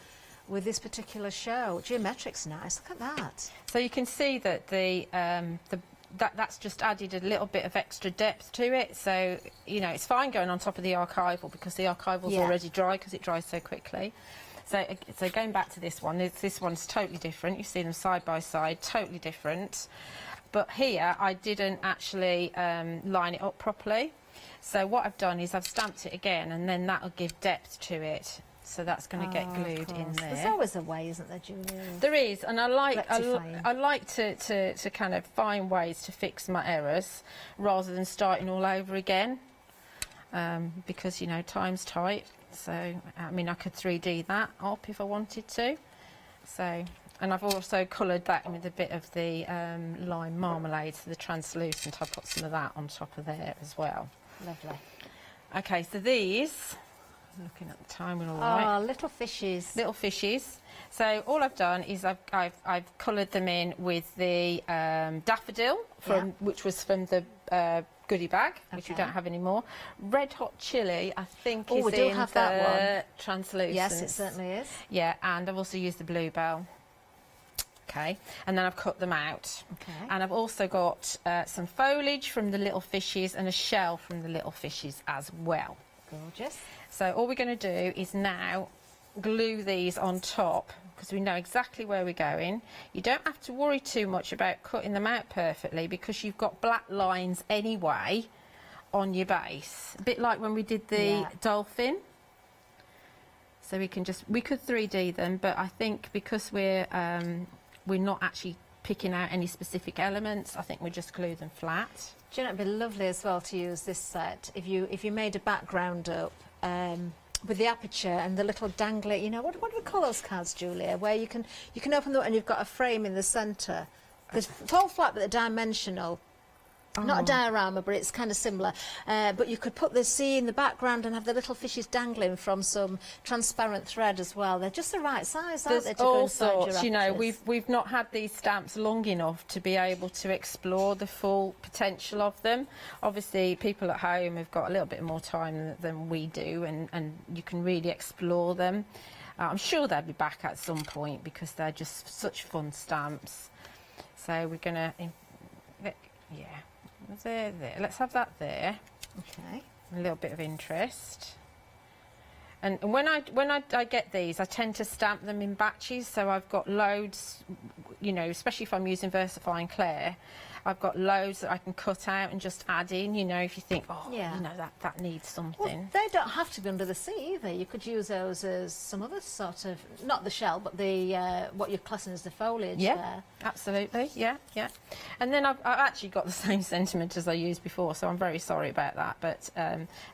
Speaker 4: with this particular show. Geometric's nice. Look at that.
Speaker 2: So you can see that that's just added a little bit of extra depth to it. So, you know, it's fine going on top of the archival because the archival's already dry because it dries so quickly. So going back to this one, this one's totally different. You see them side by side, totally different. But here, I didn't actually line it up properly. So what I've done is I've stamped it again, and then that'll give depth to it. So that's going to get glued in there.
Speaker 4: There's always a way, isn't there, Julia?
Speaker 2: There is, and I like to kind of find ways to fix my errors rather than starting all over again, because, you know, time's tight. So I mean, I could 3D that up if I wanted to. So, and I've also coloured that with a bit of the lime marmalade, so the translucent. I put some of that on top of there as well.
Speaker 4: Lovely.
Speaker 2: Okay, so these. Looking at the time, we're all right.
Speaker 4: Oh, little fishes.
Speaker 2: Little fishes. So all I've done is I've coloured them in with the daffodil, which was from the goodie bag, which we don't have anymore. Red hot chili, I think, is
Speaker 4: we do
Speaker 2: in
Speaker 4: have
Speaker 2: the
Speaker 4: that one.
Speaker 2: Translucence.
Speaker 4: Yes, it certainly is.
Speaker 2: Yeah, and I've also used the bluebell. Okay, and then I've cut them out.
Speaker 4: Okay.
Speaker 2: And I've also got some foliage from the little fishes and a shell from the little fishes as well.
Speaker 4: Gorgeous.
Speaker 2: So all we're going to do is now glue these on top because we know exactly where we're going. You don't have to worry too much about cutting them out perfectly because you've got black lines anyway on your base. A bit like when we did the dolphin. So we could 3D them, but I think because we're not actually picking out any specific elements, I think we just glue them flat.
Speaker 4: Do you know, it'd be lovely as well to use this set if you made a background up with the aperture and the little dangly, you know, what do we call those cards, Julia, where you can open them and you've got a frame in the centre. It's all flat but they're dimensional. Not a diorama, but it's kind of similar. But you could put the sea in the background and have the little fishes dangling from some transparent thread as well. They're just the right size, aren't they, to go inside your
Speaker 2: sorts, you know,
Speaker 4: apertures?
Speaker 2: we've not had these stamps long enough to be able to explore the full potential of them. Obviously, people at home have got a little bit more time than we do, and you can really explore them. I'm sure they'll be back at some point because they're just such fun stamps. So we're going to... There. Let's have that there.
Speaker 4: Okay.
Speaker 2: A little bit of interest. And when I get these, I tend to stamp them in batches. So I've got loads, you know, especially if I'm using VersaFine Clair, I've got loads that I can cut out and just add in, you know, if you think, you know, that needs something.
Speaker 4: Well, they don't have to be under the sea either. You could use those as some other sort of, not the shell, but the what you're classing as the foliage there.
Speaker 2: Absolutely, yeah. And then I've actually got the same sentiment as I used before, so I'm very sorry about that, but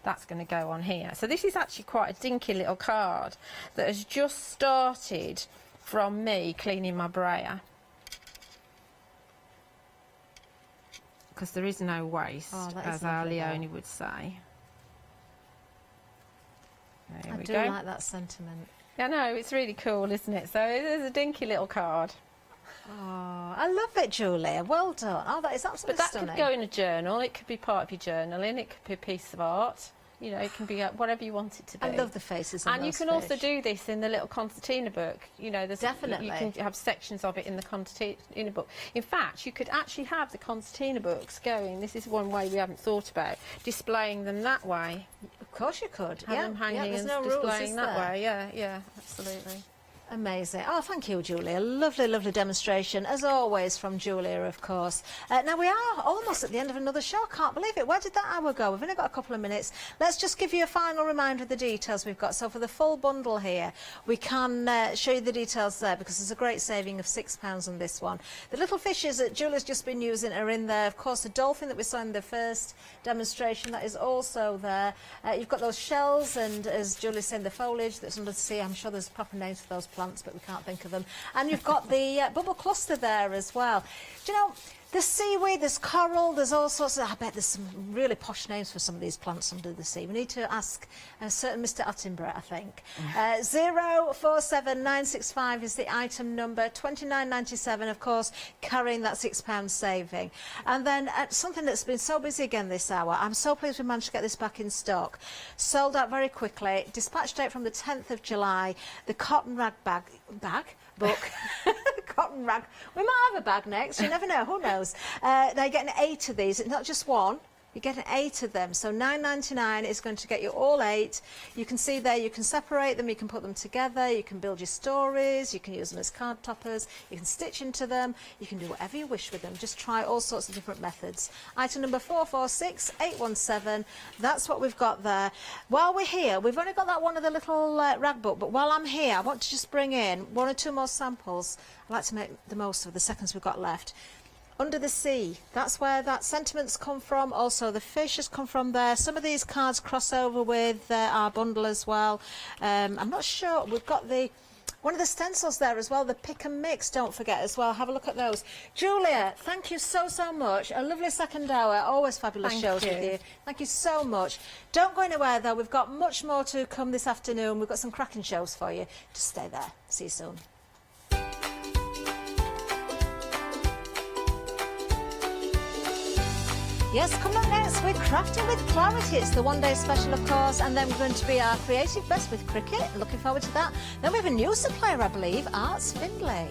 Speaker 2: that's going to go on here. So this is actually quite a dinky little card that has just started from me cleaning my brayer. Because there is no waste, as our Leonie would say. There we go.
Speaker 4: I do like that sentiment.
Speaker 2: Yeah, no, it's really cool, isn't it? So there's a dinky little card.
Speaker 4: Oh, I love it, Julia. Well done. Oh, that is absolutely stunning.
Speaker 2: But that could go in a journal. It could be part of your journaling. It could be a piece of art. You know, it can be whatever you want it to be.
Speaker 4: I love the faces on
Speaker 2: and you
Speaker 4: those
Speaker 2: can
Speaker 4: fish.
Speaker 2: also do this in the little Concertina book. You know, there's
Speaker 4: Definitely.
Speaker 2: You can have sections of it in the Concertina book. In fact, you could actually have the Concertina books going. This is one way we haven't thought about displaying them that way.
Speaker 4: Of course you could.
Speaker 2: Have them hanging and
Speaker 4: no
Speaker 2: displaying
Speaker 4: rules,
Speaker 2: that way. Yeah, absolutely.
Speaker 4: Amazing. Oh, thank you, Julia. Lovely, lovely demonstration, as always, from Julia, of course. Now, we are almost at the end of another show. I can't believe it. Where did that hour go? We've only got a couple of minutes. Let's just give you a final reminder of the details we've got. So for the full bundle here, we can show you the details there, because there's a great saving of £6 on this one. The little fishes that Julia's just been using are in there. Of course, the dolphin that we saw in the first demonstration, that is also there. You've got those shells, and as Julia's saying, the foliage that's under the sea. I'm sure there's proper names for those plants, but we can't think of them. And you've got the bubble cluster there as well. Do you know, there's seaweed, there's coral, there's all sorts of... I bet there's some really posh names for some of these plants under the sea. We need to ask a certain Mr Attenborough, I think. 047965 is the item number, £29.97, of course, carrying that £6 saving. And then something that's been so busy again this hour, I'm so pleased we managed to get this back in stock. Sold out very quickly. Dispatch date from the 10th of July. The cotton rag book. Cotton rag. We might have a bag next, you never know, who knows. They're getting 8 of these, it's not just one. You're getting 8 of them, so £9.99 is going to get you all 8. You can see there, you can separate them, you can put them together, you can build your stories, you can use them as card toppers, you can stitch into them, you can do whatever you wish with them. Just try all sorts of different methods. Item number 446817, that's what we've got there. While we're here, we've only got that one of the little rag book, but while I'm here, I want to just bring in 1 or 2 more samples. I'd like to make the most of the seconds we've got left. Under the Sea, that's where that sentiment's come from. Also, the fish has come from there. Some of these cards cross over with our bundle as well. I'm not sure. We've got one of the stencils there as well, the pick and mix, don't forget as well. Have a look at those. Julia, thank you so much. A lovely second hour. Always fabulous shows with you. Thank you so much. Don't go anywhere, though. We've got much more to come this afternoon. We've got some cracking shows for you. Just stay there. See you soon. Yes, coming up next, we're Crafting with Clarity. It's the one-day special, of course, and then we're going to be our Creative Best with Cricket. Looking forward to that. Then we have a new supplier, I believe, Arts Findlay.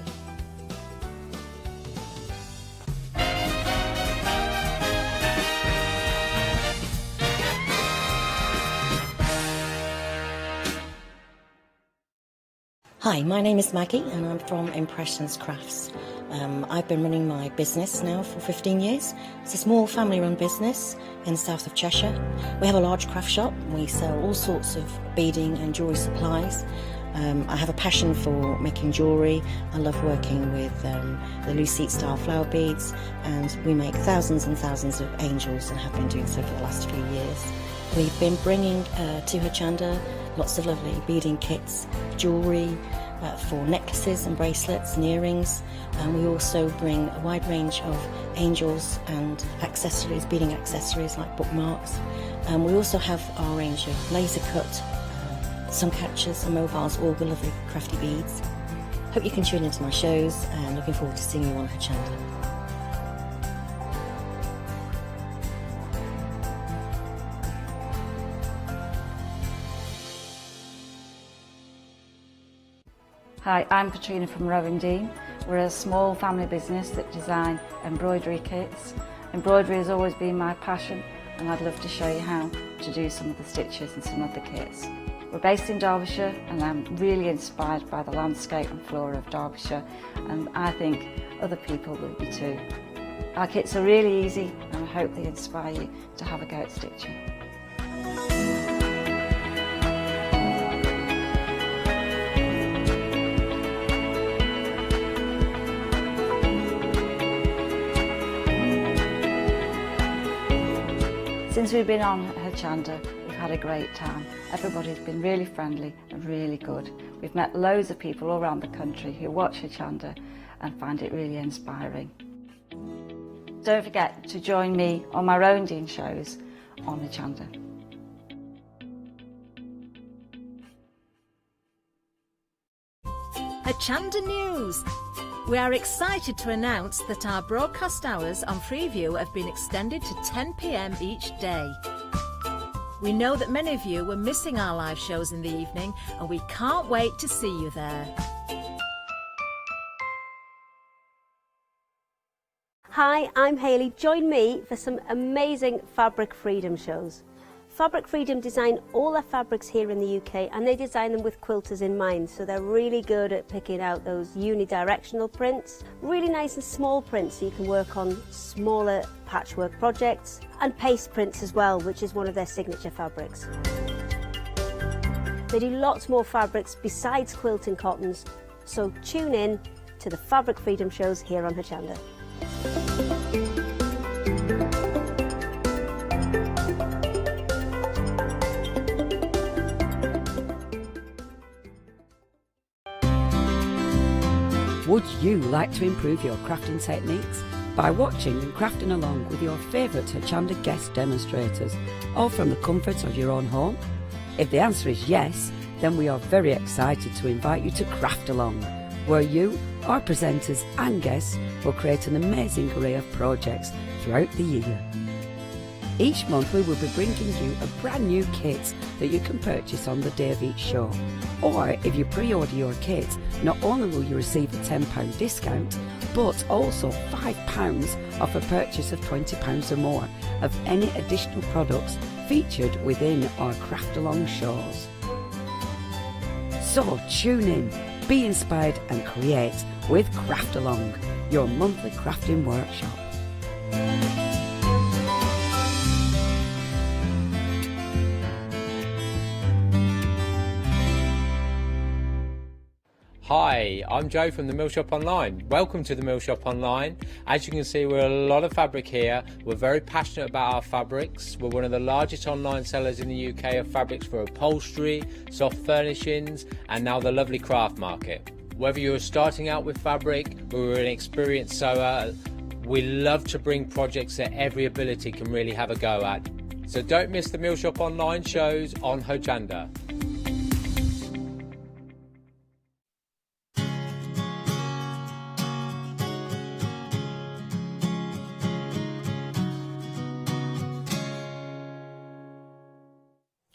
Speaker 8: Hi, my name is Maggie and I'm from Impressions Crafts. I've been running my business now for 15 years. It's a small family-run business in the south of Cheshire. We have a large craft shop. We sell all sorts of beading and jewellery supplies. I have a passion for making jewellery. I love working with the Lucite style flower beads, and we make thousands and thousands of angels and have been doing so for the last few years. We've been bringing to Hochanda lots of lovely beading kits, jewellery, for necklaces and bracelets and earrings, and we also bring a wide range of angels and accessories, beading accessories like bookmarks. We also have our range of laser cut sun catchers and mobiles, all the lovely crafty beads. Hope you can tune into my shows, and looking forward to seeing you on Hochanda.
Speaker 7: Hi, I'm Katrina from Rowendine. We're a small family business that design embroidery kits. Embroidery has always been my passion, and I'd love to show you how to do some of the stitches and some of the kits. We're based in Derbyshire, and I'm really inspired by the landscape and flora of Derbyshire, and I think other people will be too. Our kits are really easy, and I hope they inspire you to have a go at stitching. Since we've been on Hochanda, we've had a great time. Everybody's been really friendly and really good. We've met loads of people all around the country who watch Hochanda and find it really inspiring. Don't forget to join me on my Rowendine shows on Hochanda.
Speaker 4: Hochanda News. We are excited to announce that our broadcast hours on Freeview have been extended to 10 p.m. each day. We know that many of you were missing our live shows in the evening, and we can't wait to see you there.
Speaker 9: Hi, I'm Hayley. Join me for some amazing fabric freedom shows. Fabric Freedom design all their fabrics here in the UK, and they design them with quilters in mind, so they're really good at picking out those unidirectional prints, really nice and small prints so you can work on smaller patchwork projects, and paste prints as well, which is one of their signature fabrics. They do lots more fabrics besides quilt and cottons, so tune in to the Fabric Freedom shows here on Hochanda.
Speaker 10: Would you like to improve your crafting techniques by watching and crafting along with your favourite Hochanda guest demonstrators, all from the comfort of your own home? If the answer is yes, then we are very excited to invite you to Craft Along, where you, our presenters and guests, will create an amazing array of projects throughout the year. Each month we will be bringing you a brand new kit that you can purchase on the day of each show. Or if you pre-order your kit, not only will you receive a £10 discount, but also £5 off a purchase of £20 or more of any additional products featured within our Craft Along shows. So tune in, be inspired and create with Craft Along, your monthly crafting workshop.
Speaker 11: Hi, I'm Joe from the Mill Shop Online. Welcome to the Mill Shop Online. As you can see, we're a lot of fabric here. We're very passionate about our fabrics. We're one of the largest online sellers in the UK of fabrics for upholstery, soft furnishings, and now the lovely craft market. Whether you're starting out with fabric or you're an experienced sewer, we love to bring projects that every ability can really have a go at. So don't miss the Mill Shop Online shows on Hochanda.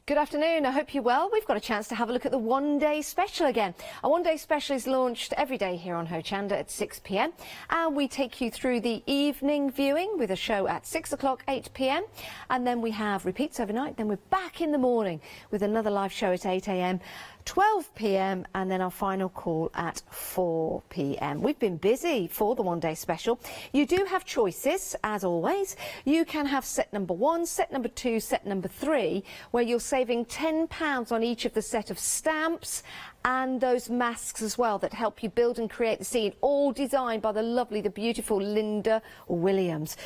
Speaker 1: Good afternoon, I hope you're well. We've got a chance to have a look at the one-day special again. Our one-day special is launched every day here on Hochanda at 6 p.m. and we take you through the evening viewing with a show at 6 o'clock, 8 p.m. and then we have repeats overnight. Then we're back in the morning with another live show at 8 a.m. 12 p.m. and then our final call at 4 p.m. We've been busy for the one-day special. You do have choices, as always. You can have set number 1, set number 2, set number 3, where you're saving £10 on each of the set of stamps and those masks as well that help you build and create the scene, all designed by the lovely, the beautiful Linda Williams.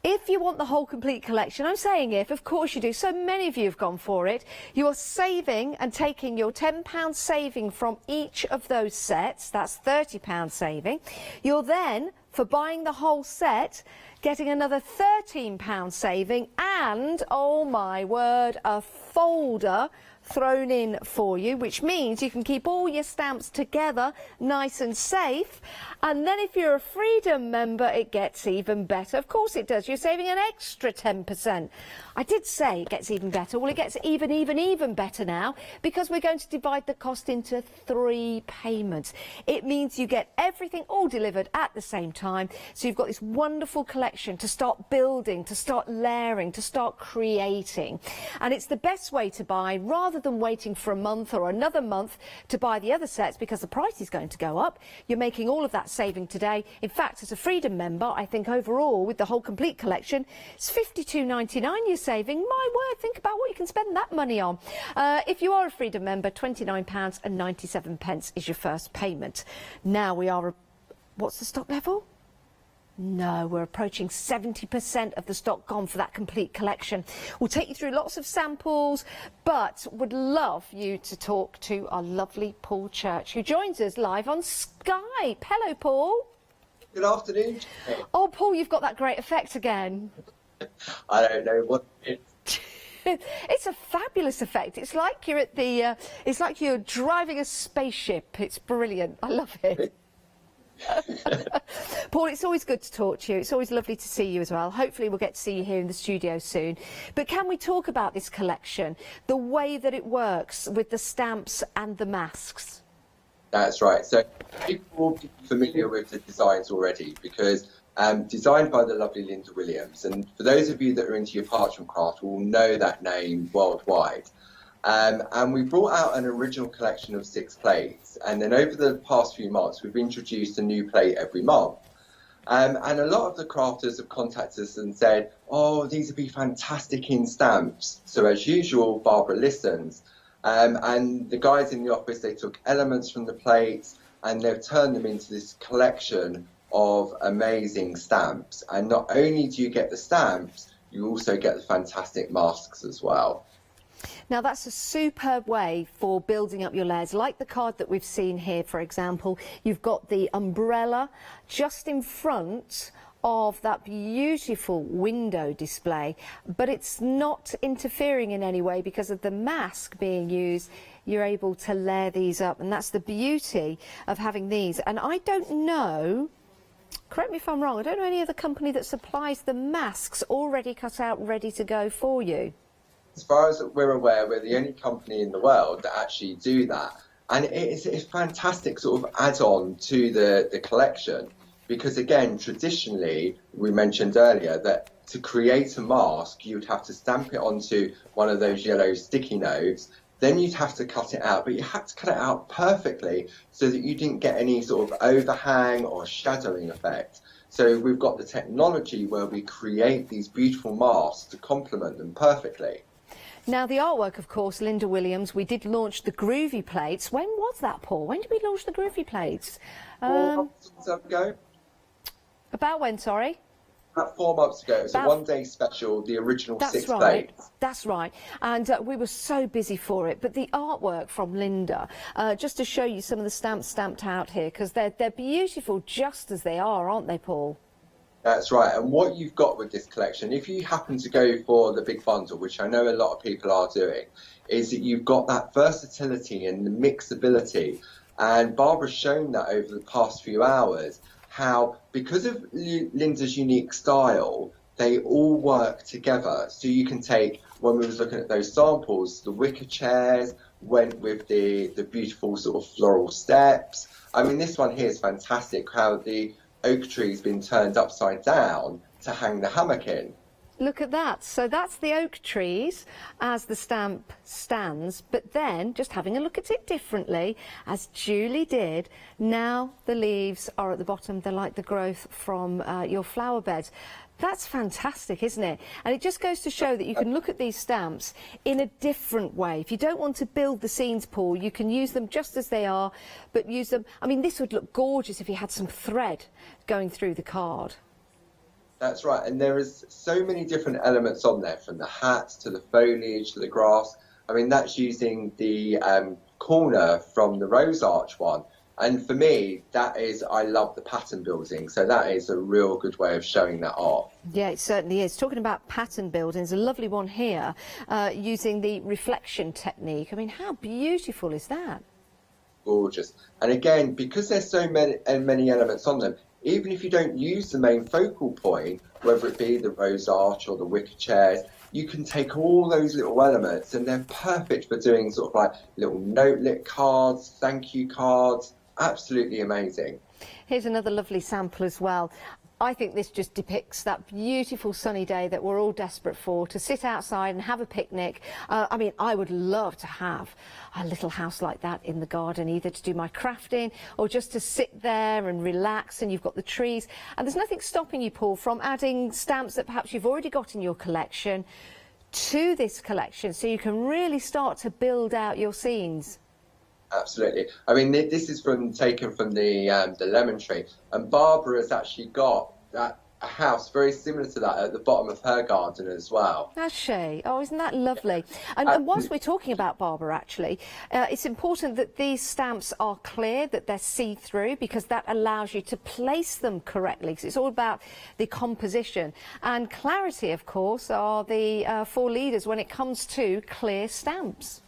Speaker 1: If you want the whole complete collection, I'm saying if, of course you do, so many of you have gone for it, you are saving and taking your £10 saving from each of those sets, that's £30 saving. You're then, for buying the whole set, getting another £13 saving and, oh my word, a folder thrown in for you, which means you can keep all your stamps together nice and safe. And then if you're a Freedom member, it gets even better. Of course it does. You're saving an extra 10%. I did say it gets even better. Well, it gets even better now because we're going to divide the cost into 3 payments. It means you get everything all delivered at the same time. So you've got this wonderful collection to start building, to start layering, to start creating. And it's the best way to buy rather than waiting for a month or another month to buy the other sets because the price is going to go up. You're making all of that saving today. In fact, as a Freedom member, I think overall with the whole complete collection, it's £52.99 you're saving. My word, think about what you can spend that money on. If you are a Freedom member, £29.97 is your first payment. Now we are, what's the stock level? No, we're approaching 70% of the stock gone for that complete collection. We'll take you through lots of samples, but would love you to talk to our lovely Paul Church, who joins us live on Skype. Hello, Paul.
Speaker 12: Good afternoon.
Speaker 1: Oh, Paul, you've got that great effect again.
Speaker 12: I don't know what it is.
Speaker 1: It's a fabulous effect. It's like you're at the, it's like you're driving a spaceship. It's brilliant. I love it. Paul, it's always good to talk to you. It's always lovely to see you as well. Hopefully we'll get to see you here in the studio soon. But can we talk about this collection, the way that it works with the stamps and the masks?
Speaker 12: That's right. So people will be familiar with the designs already because designed by the lovely Linda Williams. And for those of you that are into your parchment craft will know that name worldwide. And we brought out an original collection of 6 plates. And then over the past few months, we've introduced a new plate every month. And a lot of the crafters have contacted us and said, oh, these would be fantastic in stamps. So as usual, Barbara listens. And the guys in the office, they took elements from the plates and they've turned them into this collection of amazing stamps. And not only do you get the stamps, you also get the fantastic masks as well.
Speaker 1: Now that's a superb way for building up your layers. Like the card that we've seen here, for example, you've got the umbrella just in front of that beautiful window display, but it's not interfering in any way because of the mask being used. You're able to layer these up, and that's the beauty of having these. And I don't know, correct me if I'm wrong, I don't know any other company that supplies the masks already cut out, ready to go for you.
Speaker 12: As far as we're aware, we're the only company in the world that actually do that. And it's a fantastic sort of add-on to the collection. Because again, traditionally, we mentioned earlier that to create a mask, you'd have to stamp it onto one of those yellow sticky notes, then you'd have to cut it out, but you had to cut it out perfectly so that you didn't get any sort of overhang or shadowing effect. So we've got the technology where we create these beautiful masks to complement them perfectly.
Speaker 1: Now the artwork, of course, Linda Williams, we did launch the Groovy plates. When was that, Paul? When did we launch the Groovy plates?
Speaker 12: 4 months ago.
Speaker 1: About when, sorry?
Speaker 12: About 4 months ago. It was a one-day special, the original 6
Speaker 1: right.
Speaker 12: plates.
Speaker 1: That's right. And we were so busy for it. But the artwork from Linda, just to show you some of the stamps stamped out here, because they're beautiful just as they are, aren't they, Paul?
Speaker 12: That's right. And what you've got with this collection, if you happen to go for the big bundle, which I know a lot of people are doing, is that you've got that versatility and the mixability. And Barbara's shown that over the past few hours, how because of Linda's unique style, they all work together. So you can take, when we was looking at those samples, the wicker chairs went with the beautiful sort of floral steps. I mean, this one here is fantastic, how the oak tree's been turned upside down to hang the hammock in.
Speaker 1: Look at that. So that's the oak trees as the stamp stands, but then just having a look at it differently, as Julie did, now the leaves are at the bottom. They're like the growth from your flower beds. That's fantastic, isn't it? And it just goes to show that you can look at these stamps in a different way. If you don't want to build the scenes, Paul, you can use them just as they are, but use them. I mean, this would look gorgeous if you had some thread going through the card.
Speaker 12: That's right, and there is so many different elements on there, from the hats to the foliage to the grass. I mean, that's using the corner from the rose arch one. And for me, that is, I love the pattern building, so that is a real good way of showing that off.
Speaker 1: Yeah, it certainly is. Talking about pattern building, there's a lovely one here using the reflection technique. I mean, how beautiful is that?
Speaker 12: Gorgeous. And again, because there's so many elements on them, even if you don't use the main focal point, whether it be the rose arch or the wicker chairs, you can take all those little elements and they're perfect for doing sort of like little notelet cards, thank you cards. Absolutely amazing.
Speaker 1: Here's another lovely sample as well. I think this just depicts that beautiful sunny day that we're all desperate for, to sit outside and have a picnic. I mean, I would love to have a little house like that in the garden, either to do my crafting or just to sit there and relax, and you've got the trees. And there's nothing stopping you, Paul, from adding stamps that perhaps you've already got in your collection to this collection, so you can really start to build out your scenes.
Speaker 12: Absolutely. I mean, this is taken from the lemon tree, and Barbara has actually got a house very similar to that at the bottom of her garden as well.
Speaker 1: Has she? Oh, isn't that lovely? And whilst we're talking about Barbara, actually, it's important that these stamps are clear, that they're see-through, because that allows you to place them correctly. Because it's all about the composition. And clarity, of course, are the 4 leaders when it comes to clear stamps.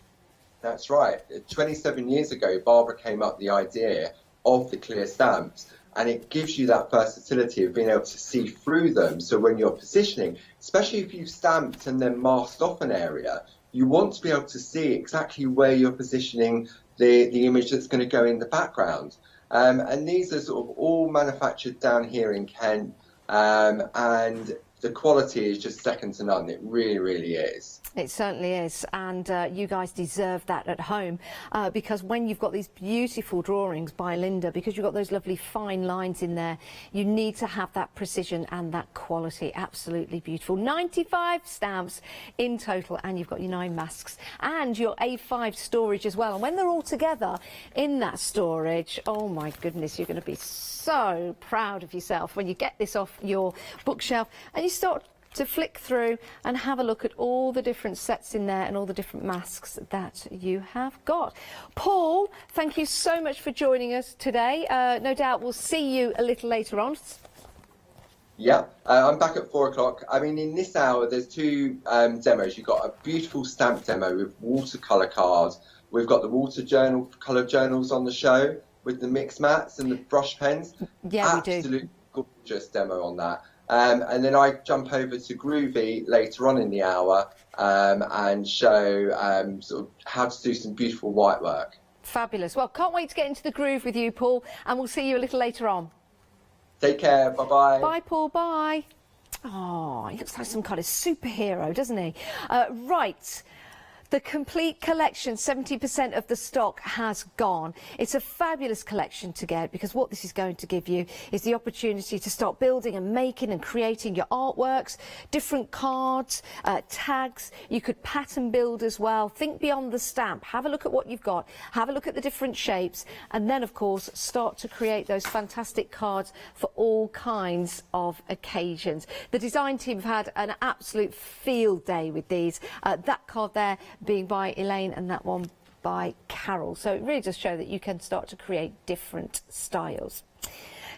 Speaker 12: That's right. 27 years ago, Barbara came up with the idea of the clear stamps, and it gives you that versatility of being able to see through them. So when you're positioning, especially if you've stamped and then masked off an area, you want to be able to see exactly where you're positioning the image that's going to go in the background. And these are sort of all manufactured down here in Kent, and the quality is just second to none. It really, really is.
Speaker 1: It certainly is, and you guys deserve that at home, because when you've got these beautiful drawings by Linda, because you've got those lovely fine lines in there, you need to have that precision and that quality. Absolutely beautiful. 95 stamps in total, and you've got your 9 masks and your A5 storage as well. And when they're all together in that storage, oh my goodness, you're going to be so proud of yourself when you get this off your bookshelf and you start to flick through and have a look at all the different sets in there and all the different masks that you have got. Paul, thank you so much for joining us today. No doubt we'll see you a little later on.
Speaker 12: Yeah, I'm back at 4 o'clock. I mean, in this hour, there's 2 demos. You've got a beautiful stamp demo with watercolour cards. We've got the watercolor journals on the show with the mix mats and the brush pens.
Speaker 1: Yeah, we do.
Speaker 12: Absolutely gorgeous demo on that. And then I jump over to Groovy later on in the hour and show sort of how to do some beautiful white work.
Speaker 1: Fabulous. Well, can't wait to get into the groove with you, Paul, and we'll see you a little later on.
Speaker 12: Take care. Bye-bye.
Speaker 1: Bye, Paul. Bye. Oh, he looks like some kind of superhero, doesn't he? Right. The complete collection, 70% of the stock has gone. It's a fabulous collection to get, because what this is going to give you is the opportunity to start building and making and creating your artworks, different cards, tags. You could pattern build as well. Think beyond the stamp. Have a look at what you've got. Have a look at the different shapes. And then, of course, start to create those fantastic cards for all kinds of occasions. The design team have had an absolute field day with these. That card there being by Elaine and that one by Carol. So it really does show that you can start to create different styles.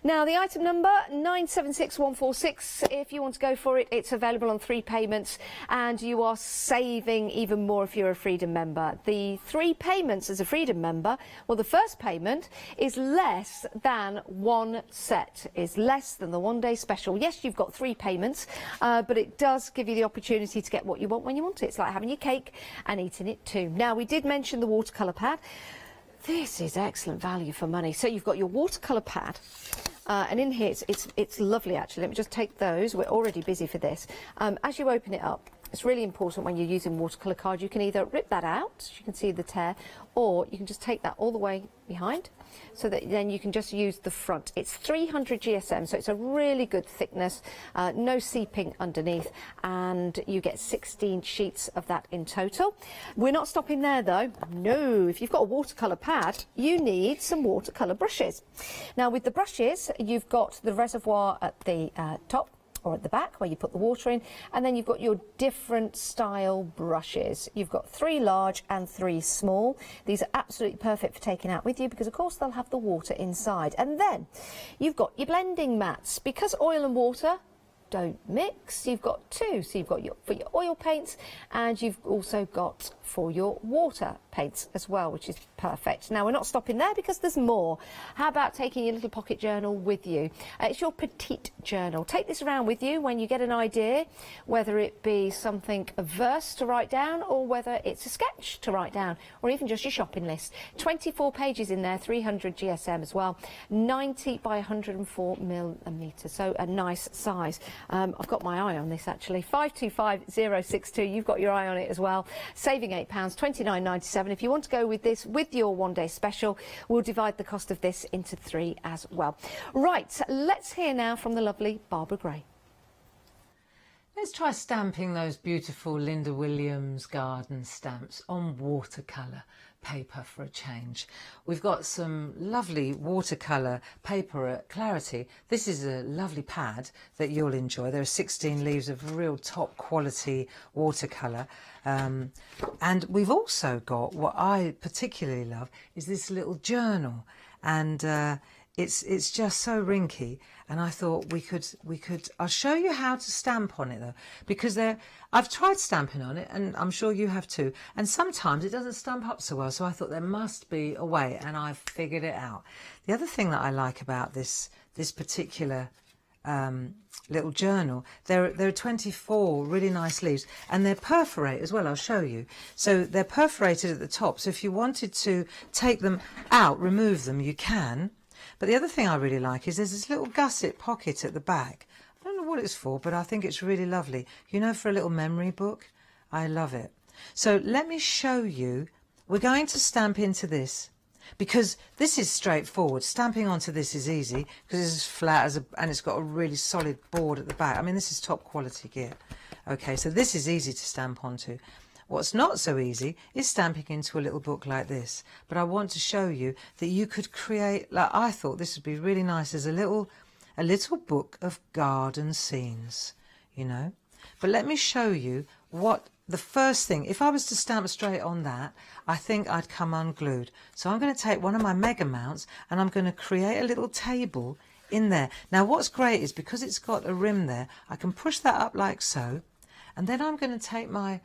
Speaker 1: Now, the item number 976146, if you want to go for it, it's available on 3 payments, and you are saving even more if you're a Freedom member. The 3 payments as a Freedom member, well, the first payment is less than 1 set, is less than the 1 day special. Yes, you've got 3 payments, but it does give you the opportunity to get what you want when you want it. It's like having your cake and eating it too. Now, we did mention the watercolour pad. This is excellent value for money. So you've got your watercolor pad, and in here it's lovely actually. Let me just take those. We're already busy for this. As you open it up, it's really important when you're using watercolor cards, you can either rip that out, so you can see the tear, or you can just take that all the way behind, so that then you can just use the front. It's 300 GSM, so it's a really good thickness, no seeping underneath, and you get 16 sheets of that in total. We're not stopping there though. No, if you've got a watercolor pad, you need some watercolor brushes. Now, with the brushes, you've got the reservoir at the top, or at the back where you put the water in, and then you've got your different style brushes. You've got 3 large and 3 small. These are absolutely perfect for taking out with you, because of course they'll have the water inside. And then you've got your blending mats. Because oil and water don't mix, you've got 2. So you've got for your oil paints, and you've also got for your water paints as well, which is perfect. Now, we're not stopping there, because there's more. How about taking your little pocket journal with you? It's your Petite Journal. Take this around with you when you get an idea, whether it be something, a verse to write down, or whether it's a sketch to write down, or even just your shopping list. 24 pages in there, 300 GSM as well, 90 by 104 millimetres, so a nice size. I've got my eye on this actually. 525062, you've got your eye on it as well. Saving £8, £29.97. If you want to go with this with your 1 day special, we'll divide the cost of this into 3 as well. Right, let's hear now from the lovely Barbara Gray.
Speaker 13: Let's try stamping those beautiful Linda Williams garden stamps on watercolour paper for a change. We've got some lovely watercolour paper at Clarity. This is a lovely pad that you'll enjoy. There are 16 leaves of real top quality watercolour. And we've also got, what I particularly love, is this little journal. And it's just so rinky, and I thought we could. I'll show you how to stamp on it though, because I've tried stamping on it, and I'm sure you have too. And sometimes it doesn't stamp up so well. So I thought there must be a way, and I've figured it out. The other thing that I like about this particular little journal, there are 24 really nice leaves, and they're perforated as well. I'll show you. So they're perforated at the top, so if you wanted to take them out, remove them, you can. But the other thing I really like is there's this little gusset pocket at the back. I don't know what it's for, but I think it's really lovely. You know, for a little memory book. I love it. So let me show you. We're going to stamp into this, because this is straightforward. Stamping onto this is easy because it's as flat as and it's got a really solid board at the back. I mean, this is top quality gear. Okay, so this is easy to stamp onto. What's not so easy is stamping into a little book like this. But I want to show you that you could create, like I thought this would be really nice as a little book of garden scenes, you know. But let me show you what the first thing, if I was to stamp straight on that, I think I'd come unglued. So I'm going to take one of my mega mounts and I'm going to create a little table in there. Now what's great is because it's got a rim there, I can push that up like so, and then I'm going to take my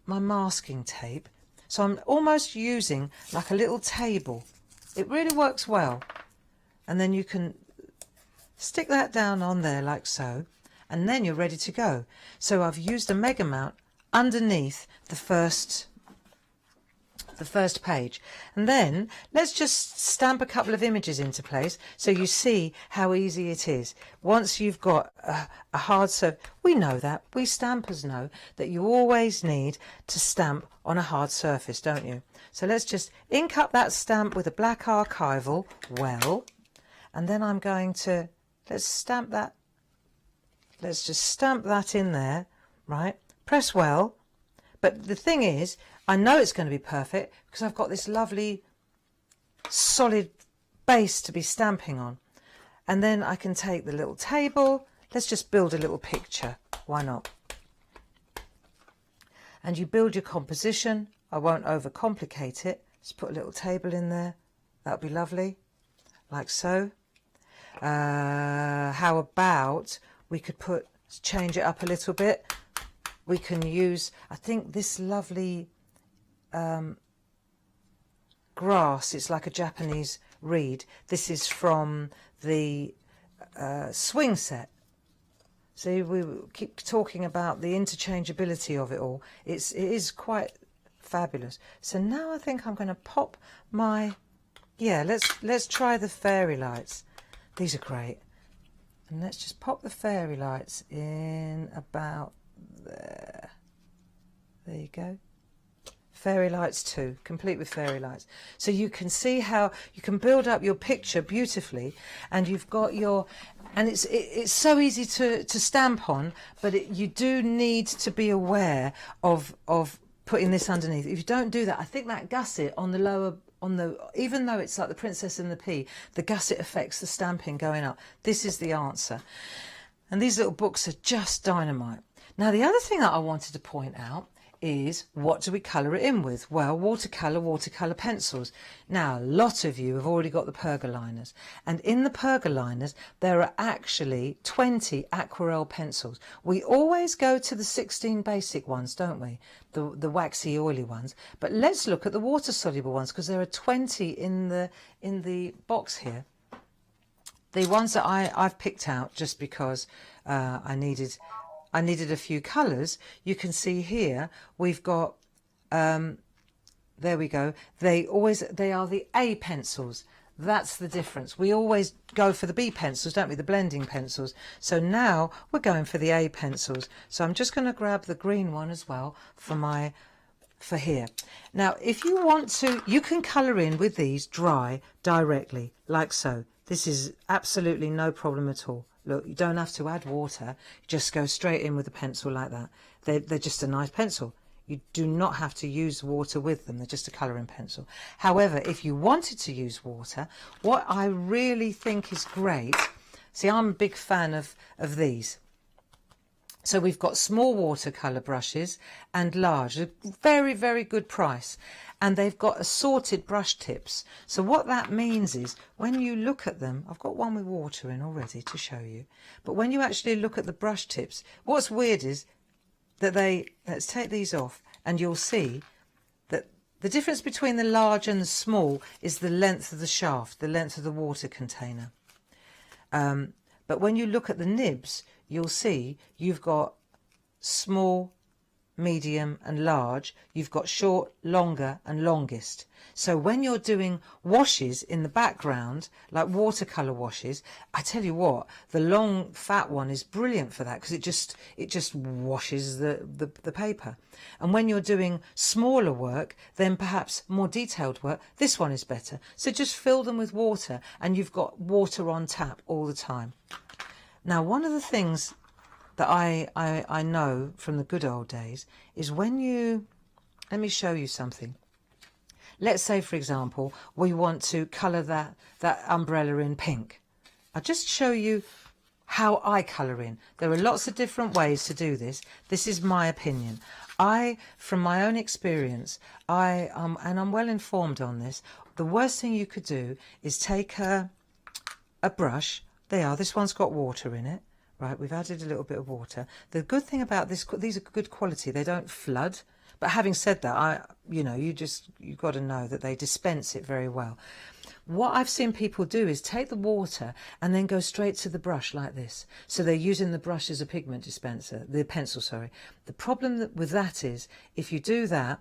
Speaker 13: masking tape. So I'm almost using like a little table. It really works well. And then you can stick that down on there like so, and then you're ready to go. So I've used a mega mount underneath the first page, and then let's just stamp a couple of images into place so you see how easy it is. Once you've got a hard surface, we know that, we stampers know that you always need to stamp on a hard surface, don't you? So let's just ink up that stamp with a black archival well, and then I'm going to, let's stamp that, let's just stamp that in there, right? Press well, but the thing is, I know it's going to be perfect because I've got this lovely solid base to be stamping on. And then I can take the little table, let's just build a little picture, why not? And you build your composition. I won't overcomplicate it, just put a little table in there, that'll be lovely, like so. How about we could change it up a little bit. We can use, I think, this lovely grass. It's like a Japanese reed. This is from the swing set. See, we keep talking about the interchangeability of it all. It is quite fabulous. So now I think I'm going to pop my, yeah, let's try the fairy lights. These are great. And let's just pop the fairy lights in about there. There you go. Fairy lights too, complete with fairy lights. So you can see how you can build up your picture beautifully, and you've got your, and it's so easy to stamp on, but you do need to be aware of putting this underneath. If you don't do that, I think that gusset on the lower, even though it's like the Princess and the Pea, the gusset affects the stamping going up. This is the answer. And these little books are just dynamite. Now the other thing that I wanted to point out is, what do we colour it in with? Well, watercolour pencils. Now, a lot of you have already got the pergoliners, and in the pergoliners there are actually 20 aquarelle pencils. We always go to the 16 basic ones, don't we? The waxy, oily ones. But let's look at the water-soluble ones, because there are 20 in the box here. The ones that I've picked out just because I needed a few colours. You can see here we've got, there we go, they are the A pencils. That's the difference. We always go for the B pencils, don't we, the blending pencils. So now we're going for the A pencils. So I'm just going to grab the green one as well for here. Now if you want to, you can colour in with these dry directly, like so. This is absolutely no problem at all. Look, you don't have to add water, you just go straight in with a pencil like that. They're just a nice pencil. You do not have to use water with them, they're just a colouring pencil. However, if you wanted to use water, what I really think is great, see, I'm a big fan of these. So we've got small watercolour brushes and large, a very, very good price. And they've got assorted brush tips. So what that means is, when you look at them, I've got one with water in already to show you, but when you actually look at the brush tips, what's weird is that let's take these off, and you'll see that the difference between the large and the small is the length of the shaft, the length of the water container. But when you look at the nibs, you'll see you've got small, medium and large. You've got short, longer and longest. So when you're doing washes in the background, like watercolour washes, I tell you what, the long fat one is brilliant for that, because it just washes the paper. And when you're doing smaller work, then perhaps more detailed work, this one is better. So just fill them with water and you've got water on tap all the time. Now, one of the things that I know from the good old days is when you, let me show you something. Let's say, for example, we want to colour that umbrella in pink. I'll just show you how I colour in. There are lots of different ways to do this. This is my opinion. From my own experience, and I'm well informed on this, the worst thing you could do is take a brush. This one's got water in it. Right, we've added a little bit of water. The good thing about these are good quality. They don't flood. But having said that, you've got to know that they dispense it very well. What I've seen people do is take the water and then go straight to the brush like this. So they're using the brush as a pigment dispenser, the pencil, sorry. The problem with that is, if you do that,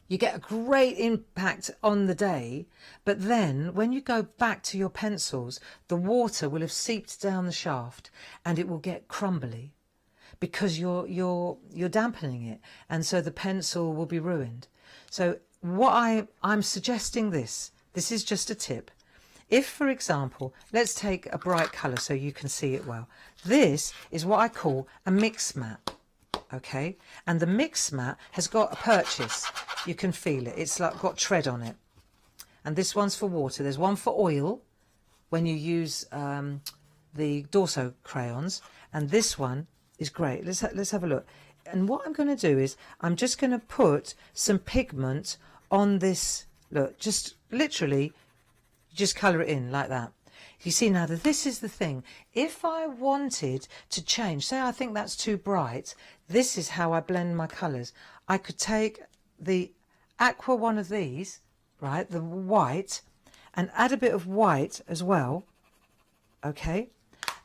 Speaker 13: you get a great impact on the day, but then when you go back to your pencils, the water will have seeped down the shaft and it will get crumbly because you're dampening it, and so the pencil will be ruined. So what I'm suggesting this is just a tip. If, for example, let's take a bright colour so you can see it well. This is what I call a mix mat. Okay, and the mix mat has got a purchase. You can feel it. It's like got tread on it. And this one's for water. There's one for oil when you use the Dorso crayons, and this one is great. Let's have a look. And what I'm going to do is I'm just going to put some pigment on this. Look, just literally, just colour it in like that. You see, now this is the thing. If I wanted to change, say I think that's too bright, this is how I blend my colours. I could take the aqua one of these, right, the white, and add a bit of white as well, okay?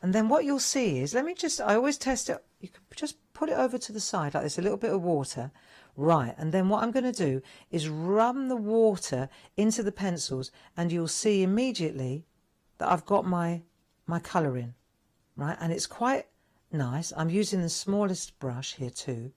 Speaker 13: And then what you'll see is, I always test it, you can just put it over to the side like this, a little bit of water, right, and then what I'm going to do is run the water into the pencils, and you'll see immediately that I've got my colour in, right? And it's quite nice. I'm using the smallest brush here too,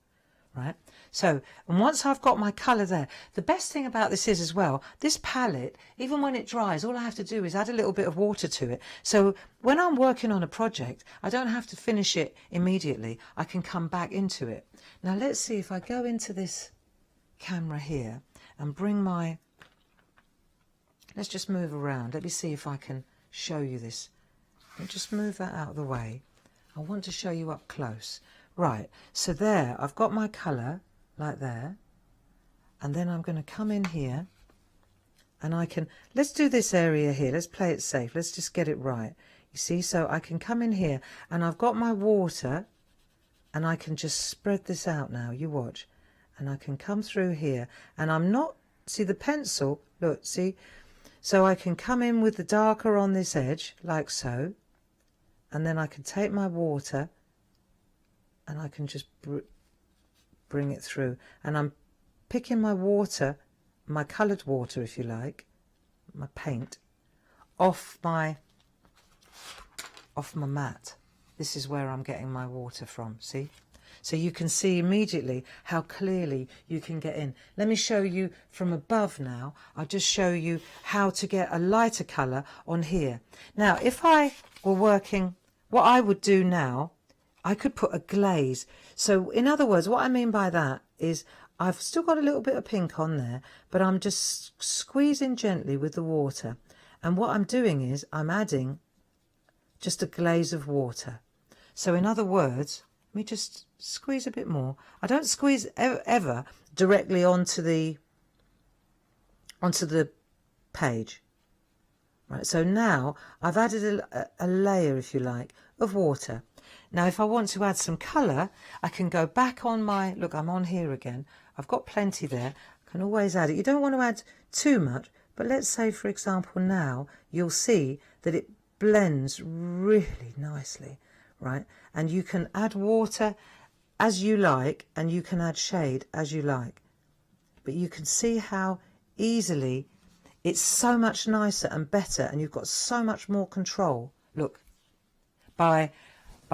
Speaker 13: right? So, and once I've got my colour there, the best thing about this is as well, this palette, even when it dries, all I have to do is add a little bit of water to it. So when I'm working on a project, I don't have to finish it immediately. I can come back into it. Now let's see if I go into this camera here and bring my, let's just move around. Let me see if I can show you this. I'll just move that out of the way. I want to show you up close. Right, so there, I've got my colour, like there, and then I'm going to come in here, and let's do this area here, let's play it safe, let's just get it right. You see, so I can come in here, and I've got my water, and I can just spread this out now, you watch, and I can come through here, and I'm not, see the pencil, look, see, so I can come in with the darker on this edge, like so, and then I can take my water and I can just bring it through. And I'm picking my water, my coloured water if you like, my paint, off my mat. This is where I'm getting my water from, see? So you can see immediately how clearly you can get in. Let me show you from above now. I'll just show you how to get a lighter colour on here. Now, if I were working, what I would do now, I could put a glaze. So in other words, what I mean by that is I've still got a little bit of pink on there, but I'm just squeezing gently with the water. And what I'm doing is I'm adding just a glaze of water. So in other words, let me just squeeze a bit more. I don't squeeze ever directly onto the page. Right, so now I've added a layer, if you like, of water. Now if I want to add some colour, I can go back on my, look, I'm on here again. I've got plenty there. I can always add it. You don't want to add too much, but let's say, for example, now you'll see that it blends really nicely, right? And you can add water as you like, and you can add shade as you like. But you can see how easily it's so much nicer and better, and you've got so much more control. Look, by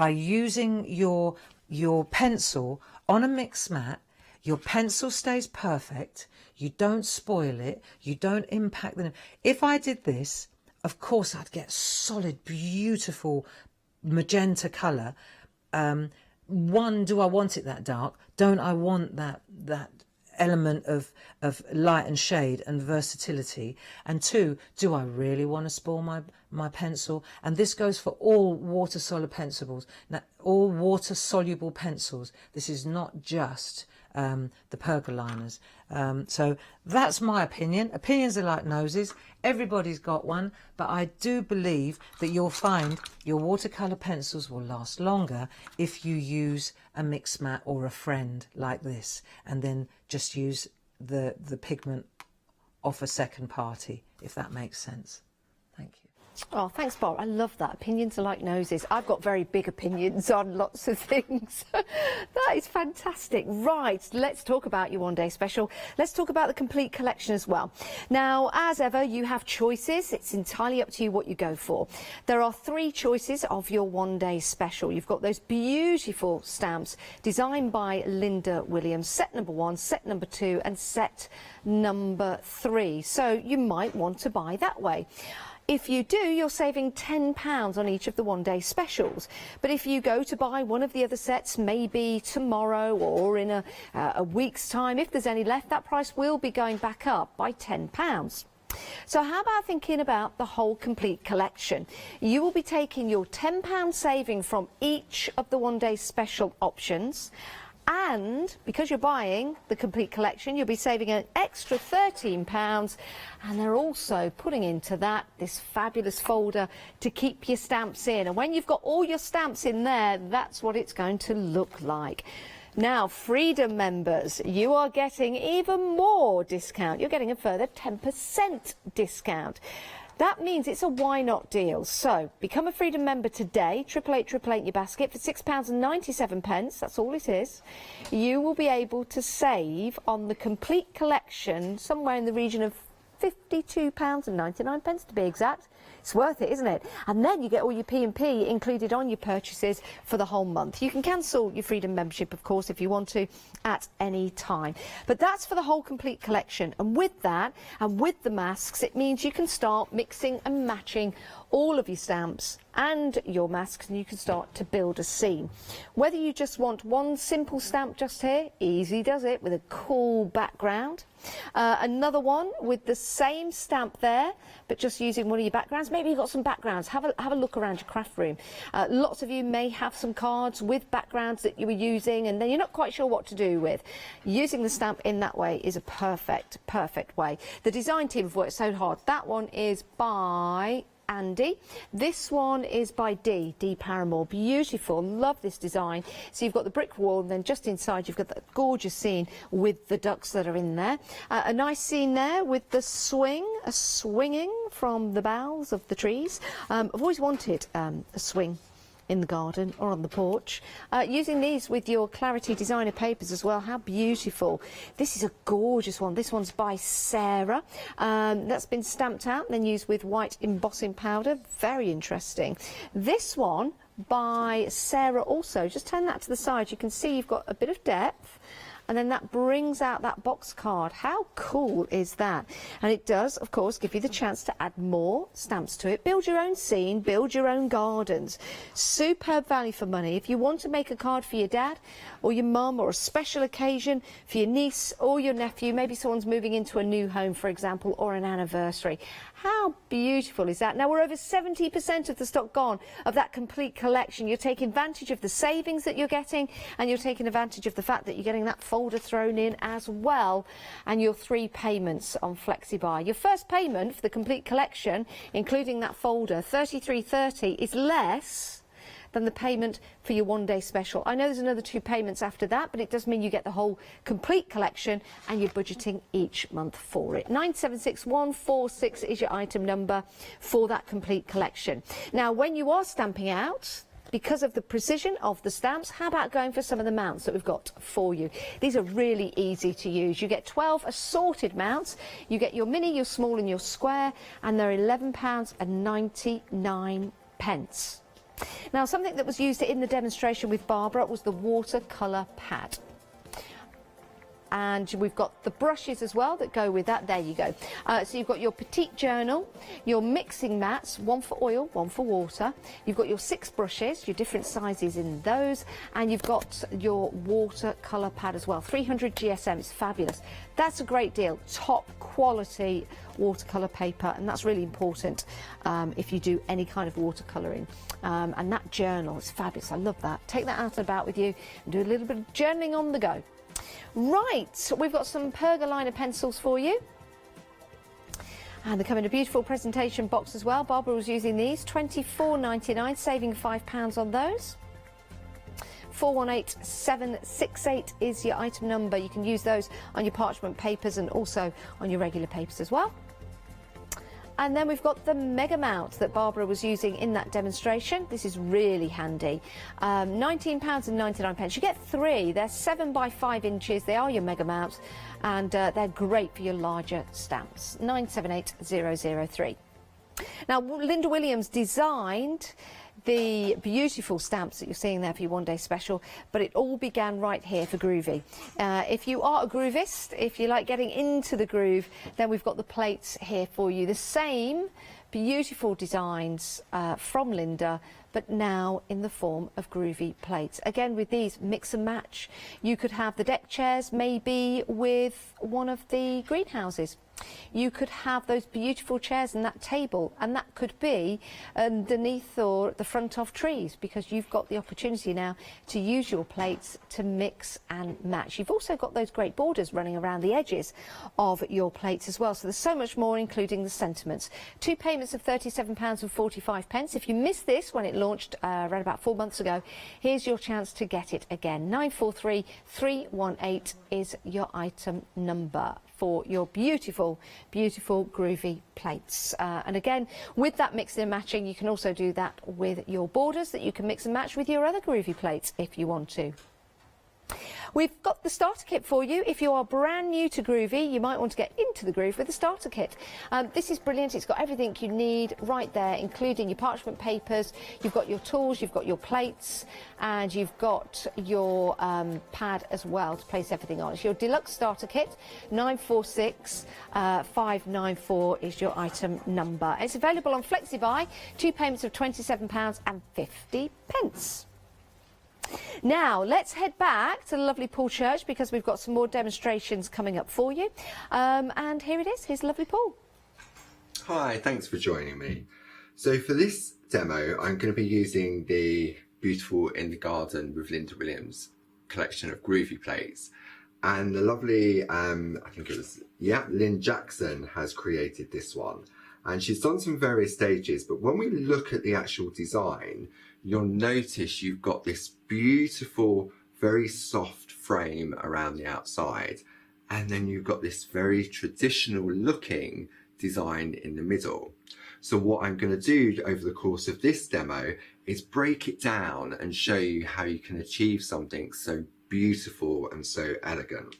Speaker 13: using your pencil on a mix mat, your pencil stays perfect, you don't spoil it, you don't impact the... If I did this, of course I'd get solid, beautiful magenta colour. One, do I want it that dark? Don't I want that element of light and shade and versatility? And two, do I really want to spoil my pencil? And this goes for all water-soluble pencils. Now, all water-soluble pencils. This is not just the pergoliners. So that's my opinion. Opinions are like noses. Everybody's got one, but I do believe that you'll find your watercolour pencils will last longer if you use a mix mat or a friend like this, and then just use the pigment off a second party, if that makes sense. Thank you.
Speaker 1: Oh, thanks, Bob. I love that. Opinions are like noses. I've got very big opinions on lots of things. That is fantastic. Right, let's talk about your one-day special. Let's talk about the complete collection as well. Now, as ever, you have choices. It's entirely up to you what you go for. There are 3 choices of your one-day special. You've got those beautiful stamps designed by Linda Williams, set number 1, set number 2, and set number 3. So you might want to buy that way. If you do, you're saving £10 on each of the one-day specials. But if you go to buy one of the other sets, maybe tomorrow or in a week's time, if there's any left, that price will be going back up by £10. So how about thinking about the whole complete collection? You will be taking your £10 saving from each of the one-day special options, and because you're buying the complete collection, you'll be saving an extra £13, and they're also putting into that this fabulous folder to keep your stamps in. And when you've got all your stamps in there, that's what it's going to look like. Now, Freedom members, you are getting even more discount. You're getting a further 10% discount. That means it's a why not deal. So become a Freedom member today, 888 in your basket for £6.97. That's all it is. You will be able to save on the complete collection somewhere in the region of £52.99 to be exact. It's worth it, isn't it? And then you get all your P&P included on your purchases for the whole month. You can cancel your Freedom membership, of course, if you want to, at any time. But that's for the whole complete collection. And with that, and with the masks, it means you can start mixing and matching all of your stamps and your masks, and you can start to build a scene. Whether you just want one simple stamp just here, easy does it, with a cool background. Another one with the same stamp there, but just using one of your backgrounds. Maybe you've got some backgrounds. Have a look around your craft room. Lots of you may have some cards with backgrounds that you were using, and then you're not quite sure what to do with. Using the stamp in that way is a perfect way. The design team have worked so hard. That one is by Andy. This one is by D Paramore. Beautiful. Love this design. So you've got the brick wall, and then just inside you've got that gorgeous scene with the ducks that are in there. A nice scene there with the swinging from the boughs of the trees. I've always wanted a swing in the garden or on the porch. Using these with your Clarity Designer papers as well. How beautiful. This is a gorgeous one. This one's by Sarah. That's been stamped out and then used with white embossing powder. Very interesting. This one by Sarah also. Just turn that to the side. You can see you've got a bit of depth, and then that brings out that box card. How cool is that? And it does, of course, give you the chance to add more stamps to it. Build your own scene, build your own gardens. Superb value for money. If you want to make a card for your dad or your mum, or a special occasion for your niece or your nephew, maybe someone's moving into a new home, for example, or an anniversary. How beautiful is that? Now, we're over 70% of the stock gone of that complete collection. You're taking advantage of the savings that you're getting, and you're taking advantage of the fact that you're getting that folder thrown in as well, and your 3 payments on FlexiBuy. Your first payment for the complete collection, including that folder, $33.30, is less than the payment for your one-day special. I know there's another 2 payments after that, but it does mean you get the whole complete collection and you're budgeting each month for it. 976146 is your item number for that complete collection. Now, when you are stamping out, because of the precision of the stamps, how about going for some of the mounts that we've got for you? These are really easy to use. You get 12 assorted mounts. You get your mini, your small and your square, and they're £11.99. Now, something that was used in the demonstration with Barbara was the watercolor pad. And we've got the brushes as well that go with that. There you go. So you've got your Petite Journal, your mixing mats, 1 for oil, 1 for water. You've got your 6 brushes, your different sizes in those, and you've got your watercolor pad as well. 300 GSM, it's fabulous. That's a great deal. Top quality watercolor paper, and that's really important if you do any kind of watercoloring. And that journal is fabulous. I love that. Take that out and about with you and do a little bit of journaling on the go. Right, we've got some pergaliner pencils for you. And they come in a beautiful presentation box as well. Barbara was using these, £24.99, saving £5 on those. 418768 is your item number. You can use those on your parchment papers and also on your regular papers as well. And then we've got the mega mount that Barbara was using in that demonstration. This is really handy. £19.99. You get 3. They're 7 by 5 inches. They are your mega mounts, and they're great for your larger stamps. 978003. Now, Linda Williams designed the beautiful stamps that you're seeing there for your one-day special, but it all began right here for Groovy. If you are a groovist, if you like getting into the groove, then we've got the plates here for you. The same beautiful designs from Linda, but now in the form of groovy plates. Again, with these, mix and match. You could have the deck chairs maybe with one of the greenhouses. You could have those beautiful chairs and that table, and that could be underneath or at the front of trees, because you've got the opportunity now to use your plates to mix and match. You've also got those great borders running around the edges of your plates as well, so there's so much more, including the sentiments. 2 payments of £37.45. If you missed this when it launched around about 4 months ago, here's your chance to get it again. 943318 is your item number for your beautiful, beautiful groovy plates. And again, with that mixing and matching, you can also do that with your borders that you can mix and match with your other groovy plates if you want to. We've got the starter kit for you. If you are brand new to Groovy, you might want to get into the groove with the starter kit. This is brilliant. It's got everything you need right there, including your parchment papers. You've got your tools, you've got your plates, and you've got your pad as well to place everything on. It's your deluxe starter kit. 946594 is your item number. It's available on FlexiBuy. 2 payments of £27.50. Now, let's head back to the lovely Paul Church, because we've got some more demonstrations coming up for you. And here it is. Here's lovely Paul.
Speaker 14: Hi, thanks for joining me. So for this demo, I'm going to be using the beautiful In the Garden with Linda Williams collection of groovy plates. And the lovely, I think it was, Lynn Jackson has created this one. And she's done some various stages, but when we look at the actual design, you'll notice you've got this beautiful, very soft frame around the outside. And then you've got this very traditional looking design in the middle. So what I'm going to do over the course of this demo is break it down and show you how you can achieve something so beautiful and so elegant.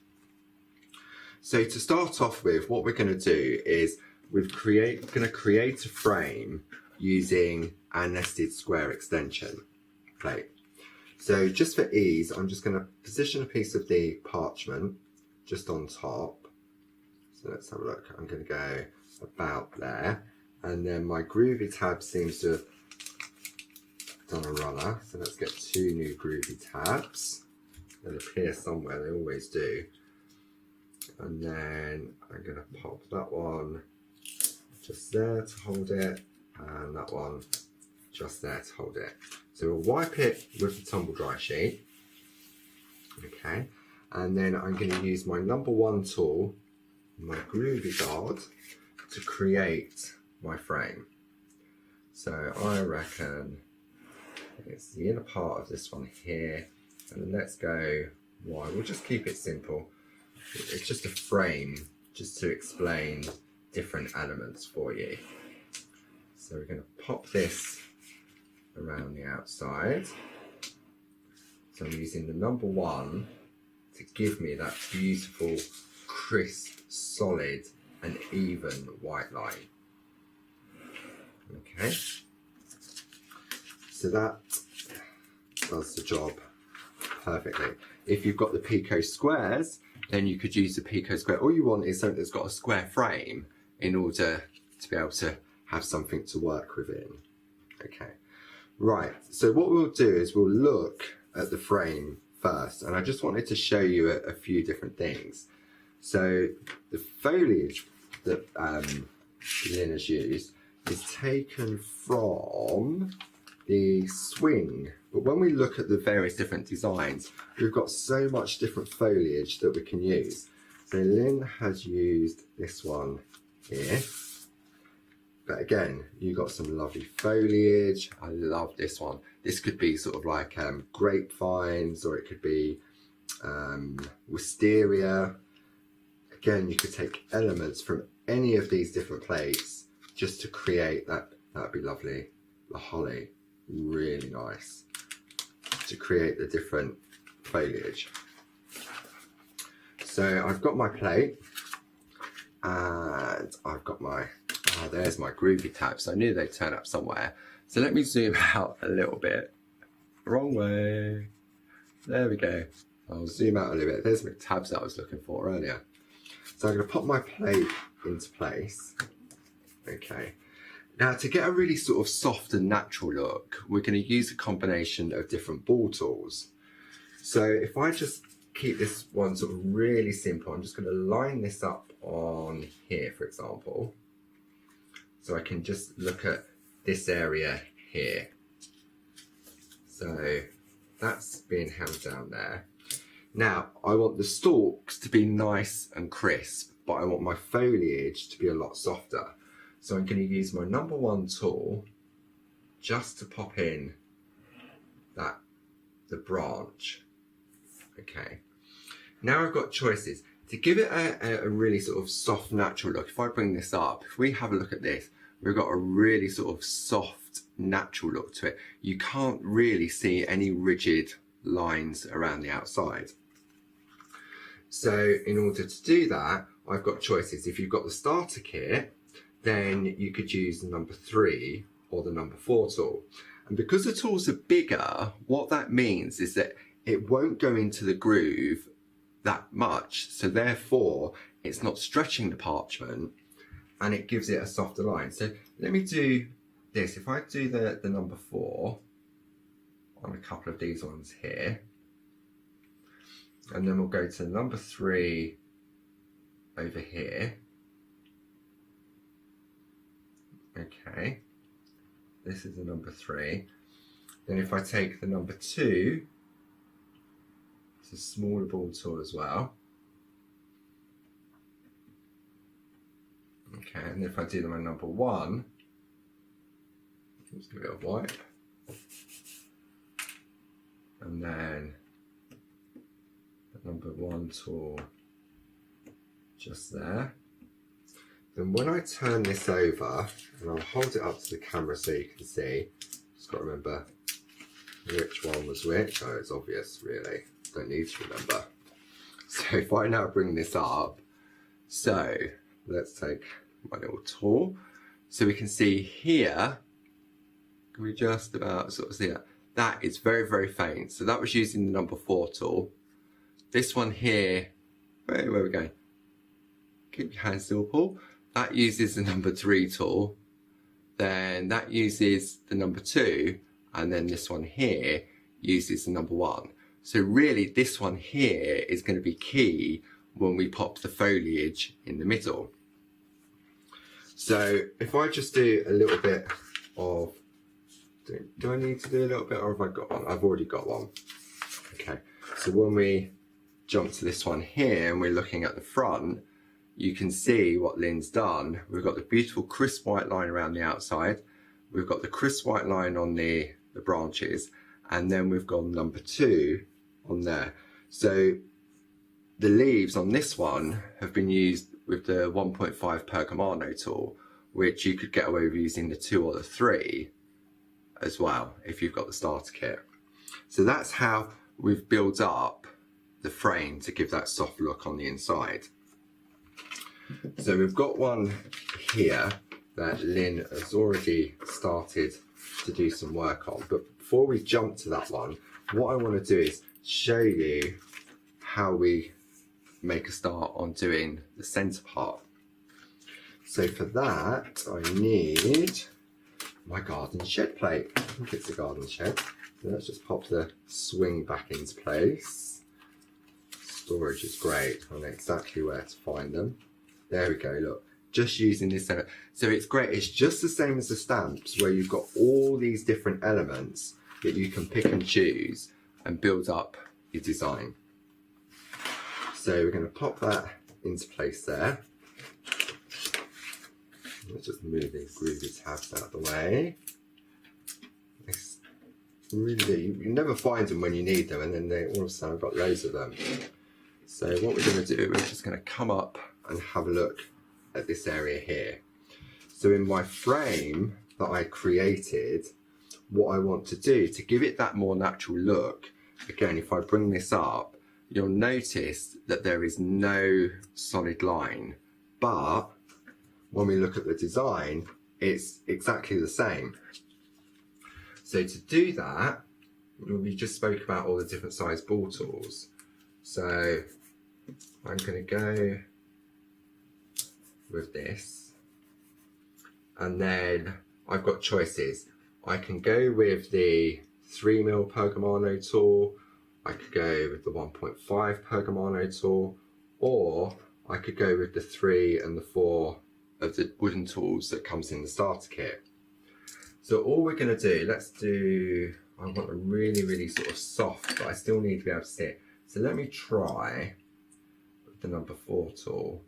Speaker 14: So to start off with, what we're going to do is we're going to create a frame using our nested square extension plate. So just for ease, I'm just going to position a piece of the parchment just on top. So let's have a look. I'm going to go about there, and then my groovy tab seems to have done a runner. So let's get 2 new groovy tabs. They'll appear somewhere, they always do. And then I'm going to pop that one just there to hold it, and that one just there to hold it. So we'll wipe it with the tumble dry sheet. Okay, and then I'm going to use my number 1 tool, my groovy guard, to create my frame. So I reckon It's the inner part of this one here, and let's go wide. We'll just keep it simple. It's just a frame just to explain different elements for you. So we're going to pop this around the outside. So I'm using the number 1 to give me that beautiful, crisp, solid and even white line. Okay, so that does the job perfectly. If you've got the Pico squares, then you could use the Pico square. All you want is something that's got a square frame in order to be able to have something to work within. Okay, right, so what we'll do is we'll look at the frame first, and I just wanted to show you a few different things. So the foliage that Lynn has used is taken from the swing, but when we look at the various different designs, we've got so much different foliage that we can use. So Lynn has used this one here, but again, you got some lovely foliage. I love this one. This could be sort of like grapevines, or it could be wisteria. Again, you could take elements from any of these different plates just to create that. That'd be lovely. The holly, really nice to create the different foliage. So I've got my plate, and I've got my, oh, there's my groovy tabs. I knew they'd turn up somewhere. So let me zoom out a little bit. Wrong way. There we go. I'll zoom out a little bit. There's my tabs that I was looking for earlier. So I'm going to pop my plate into place. Okay. Now, to get a really sort of soft and natural look, we're going to use a combination of different ball tools. So if I just keep this one sort of really simple, I'm just going to line this up on here, for example. So I can just look at this area here. So that's being held down there. Now, I want the stalks to be nice and crisp, but I want my foliage to be a lot softer. So I'm going to use my number 1 tool just to pop in the branch. Okay. Now I've got choices. To give it a really sort of soft, natural look, if I bring this up, if we have a look at this, we've got a really sort of soft, natural look to it. You can't really see any rigid lines around the outside. So in order to do that, I've got choices. If you've got the starter kit, then you could use the number 3 or the number 4 tool. And because the tools are bigger, what that means is that it won't go into the groove that much. So therefore, it's not stretching the parchment, and it gives it a softer line. So let me do this. If I do the number 4 on a couple of these ones here, and then we'll go to number 3 over here. Okay, this is the number 3. Then if I take the number 2, it's a smaller ball tool as well. Okay, and if I do my number 1, let's give it a wipe. And then the number 1 tool just there. Then when I turn this over, and I'll hold it up to the camera so you can see, just got to remember which one was which. Oh, it's obvious really, don't need to remember. So if I now bring this up, so let's take my little tool. So we can see here, can we just about sort of see that? That is very, very faint. So that was using the number 4 tool. This one here, where are we going? Keep your hand still, Paul. That uses the number 3 tool. Then that uses the number 2. And then this one here uses the number 1. So really this one here is going to be key when we pop the foliage in the middle. So if I just do a little bit of, do I need to do a little bit, or have I got one? I've already got one. Okay, so when we jump to this one here and we're looking at the front, you can see what Lynn's done. We've got the beautiful crisp white line around the outside. We've got the crisp white line on the the branches, and then we've gone number 2 on there. So the leaves on this one have been used with the 1.5 Pergamano tool, which you could get away with using the 2 or the 3 as well if you've got the starter kit. So that's how we've built up the frame to give that soft look on the inside. So we've got one here that Lynn has already started to do some work on, but before we jump to that one, what I want to do is show you how we make a start on doing the centre part. So for that I need my garden shed plate. I think it's a garden shed. So let's just pop the swing back into place. Storage is great, I know exactly where to find them. There we go, look, just using this center. So it's great, it's just the same as the stamps where you've got all these different elements that you can pick and choose and build up your design. So we're going to pop that into place there. Let's just move these groovy tabs out of the way. It's really, you never find them when you need them, and then they all of a sudden I've got loads of them. So what we're going to do, we're just going to come up and have a look at this area here. So in my frame that I created, what I want to do to give it that more natural look, again, if I bring this up, you'll notice that there is no solid line, but when we look at the design, it's exactly the same. So to do that, we just spoke about all the different size ball tools. So I'm going to go with this, and then I've got choices. I can go with the 3mm Pergamano tool, I could go with the 1.5 Pergamano tool, or I could go with the 3 and the 4 of the wooden tools that comes in the starter kit. So all we're going to do, let's do, I want a really sort of soft, but I still need to be able to see it. So let me try with the number 4 tool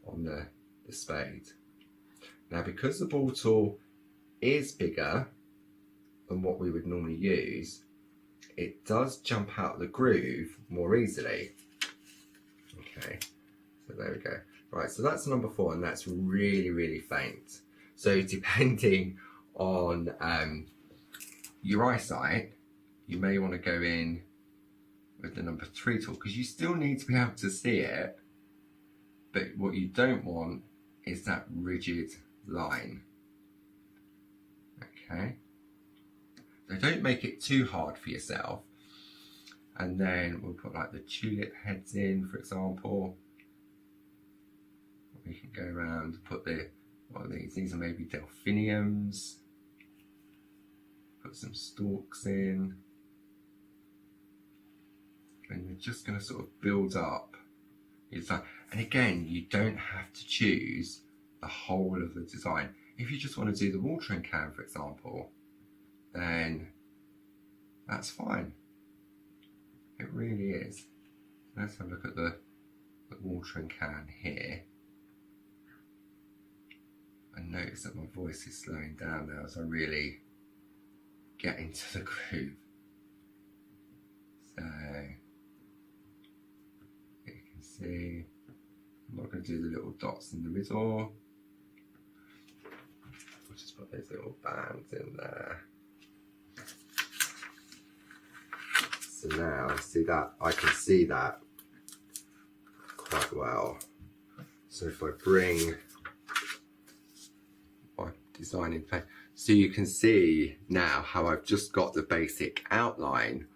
Speaker 14: on the spade. Now because the ball tool is bigger than what we would normally use, it does jump out of the groove more easily. Okay, so there we go. Right, so that's number 4, and that's really faint. So depending on your eyesight, you may want to go in with the number 3 tool, because you still need to be able to see it, but what you don't want is that rigid line. Okay, so don't make it too hard for yourself. And then we'll put like the tulip heads in, for example. We can go around, put the, what are these? These are maybe delphiniums. Put some stalks in. And you're just going to sort of build up. And again, you don't have to choose the whole of the design. If you just want to do the watering can, for example, then that's fine. It really is. Let's have a look at the watering can here. And notice that my voice is slowing down now as I really get into the groove. So you can see I'm not going to do the little dots in the middle. I'll just put those little bands in there. So now, see that, I can see that quite well. So if I bring my design in place, so you can see now how I've just got the basic outline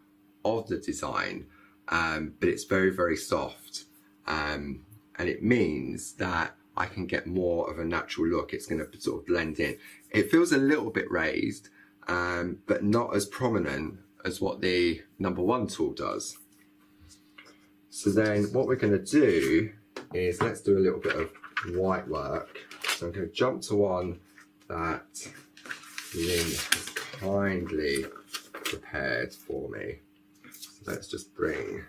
Speaker 14: of the design, but it's very soft, and it means that I can get more of a natural look. It's going to sort of blend in. It feels a little bit raised, but not as prominent as what the number 1 tool does. So then what we're going to do is let's do a little bit of white work. So I'm going to jump to one that Lynn has kindly prepared for me. So let's just bring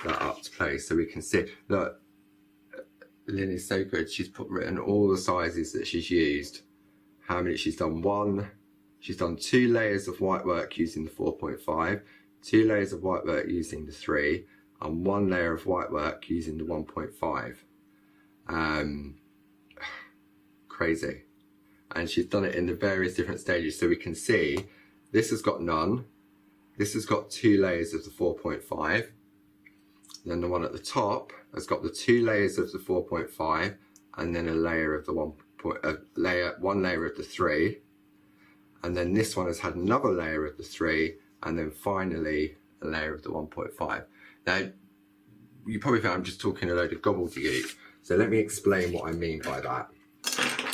Speaker 14: that up to place so we can see. Look, Lynn is so good. She's written all the sizes that she's used, how many she's done, 1, She's done 2 layers of white work using the 4.5, 2 layers of white work using the 3, and 1 layer of white work using the 1.5. Crazy. And she's done it in the various different stages. So we can see this has got none. This has got 2 layers of the 4.5. Then the one at the top has got the 2 layers of the 4.5 and then a layer of the 1 layer of the 3. And then this one has had another layer of the 3 and then finally a layer of the 1.5. Now, you probably think I'm just talking a load of gobbledygook. So let me explain what I mean by that,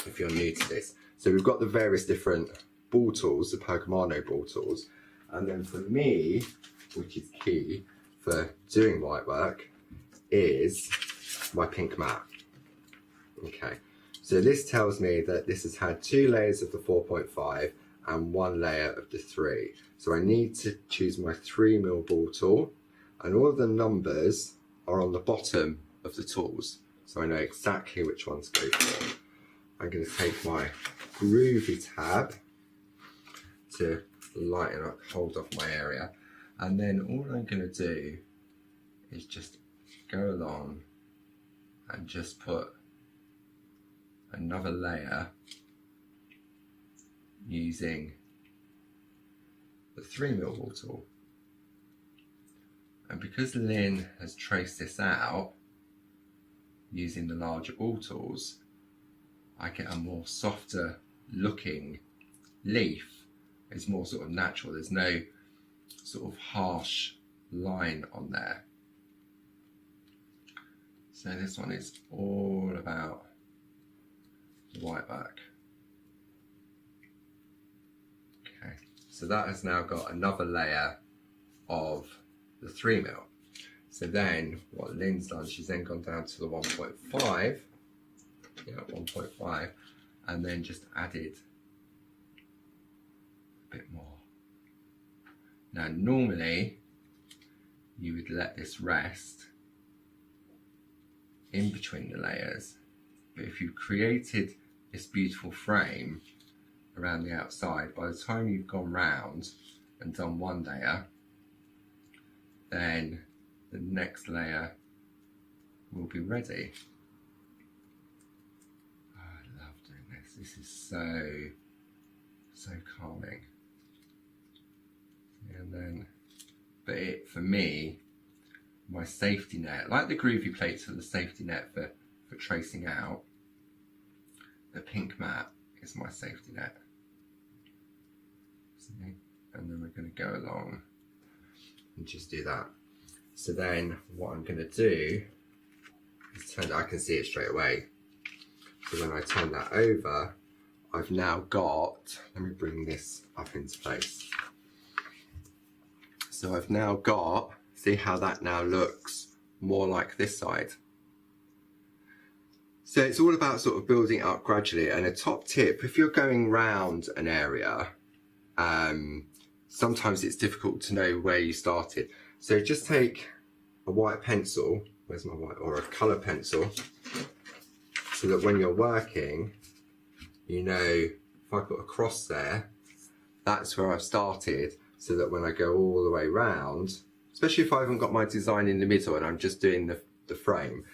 Speaker 14: if you're new to this. So we've got the various different ball tools, the Pergamano ball tools. And then for me, which is key for doing white work, is my pink mat. Okay, so this tells me that this has had 2 layers of the 4.5 and 1 layer of the 3. So I need to choose my 3mm ball tool, and all of the numbers are on the bottom of the tools. So I know exactly which ones to go for. I'm going to take my groovy tab to lighten up, hold off my area, and then all I'm going to do is just go along and just put another layer using the 3mm ball tool. And because Lynn has traced this out using the larger ball tools, I get a more softer looking leaf. It's more sort of natural. There's no sort of harsh line on there. So this one is all about the white work. Okay, so that has now got another layer of the 3mm. So then what Lynn's done, she's then gone down to the 1.5, yeah, 1.5, and then just added a bit more. Now normally you would let this rest in between the layers, but if you've created this beautiful frame around the outside, by the time you've gone round and done 1 layer, then the next layer will be ready. Oh, I love doing this. This is so calming. And then, but it, for me, my safety net, like the groovy plates are the safety net for tracing out, the pink mat is my safety net. See? And then we're going to go along and just do that. So then what I'm going to do is turn, I can see it straight away. So when I turn that over, I've now got, let me bring this up into place. So I've now got, see how that now looks more like this side. So it's all about sort of building it up gradually. And a top tip, if you're going round an area, sometimes it's difficult to know where you started. So just take a white pencil, where's my white, or a colour pencil, so that when you're working, you know, if I put a cross there, that's where I've started, so that when I go all the way round, especially if I haven't got my design in the middle and I'm just doing the frame,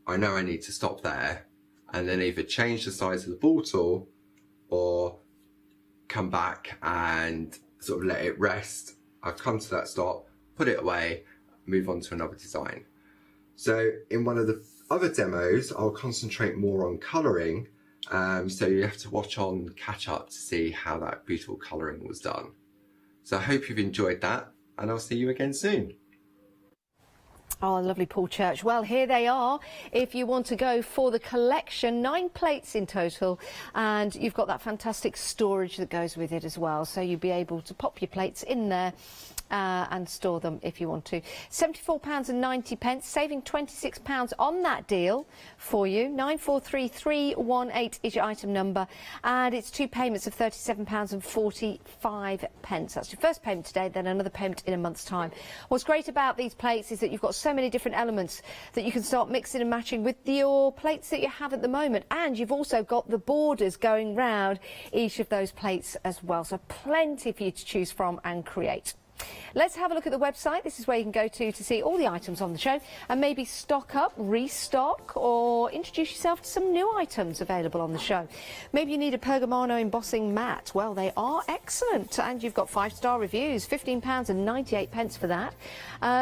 Speaker 14: I know I need to stop there and then either change the size of the ball tool or come back and sort of let it rest. I've come to that stop, put it away, move on to another design. So in one of the other demos, I'll concentrate more on colouring. So you have to watch on catch up to see how that beautiful colouring was done. So I hope you've enjoyed that, and I'll see you again soon.
Speaker 1: Oh, lovely, Paul Church. Well, here they are. If you want to go for the collection, 9 plates in total, and you've got that fantastic storage that goes with it as well. So you'll be able to pop your plates in there and store them if you want to. £74.90, saving £26 on that deal for you. 943318 is your item number, and it's 2 payments of £37.45. That's your first payment today, then another payment in a month's time. What's great about these plates is that you've got so many different elements that you can start mixing and matching with your plates that you have at the moment. And you've also got the borders going round each of those plates as well. So plenty for you to choose from and create. Let's have a look at the website. This is where you can go to see all the items on the show and maybe stock up, restock, or introduce yourself to some new items available on the show. Maybe you need a Pergamano embossing mat. Well, they are excellent, and you've got 5-star reviews, £15.98 for that.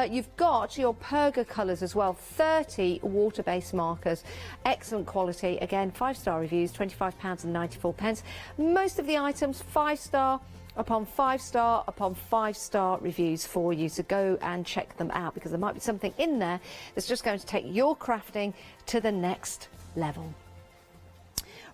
Speaker 1: You've got your Perga colours as well, 30 water-based markers, excellent quality. Again, 5-star reviews, £25.94. Most of the items 5-star upon 5-star upon 5-star reviews for you, so go and check them out, because there might be something in there that's just going to take your crafting to the next level.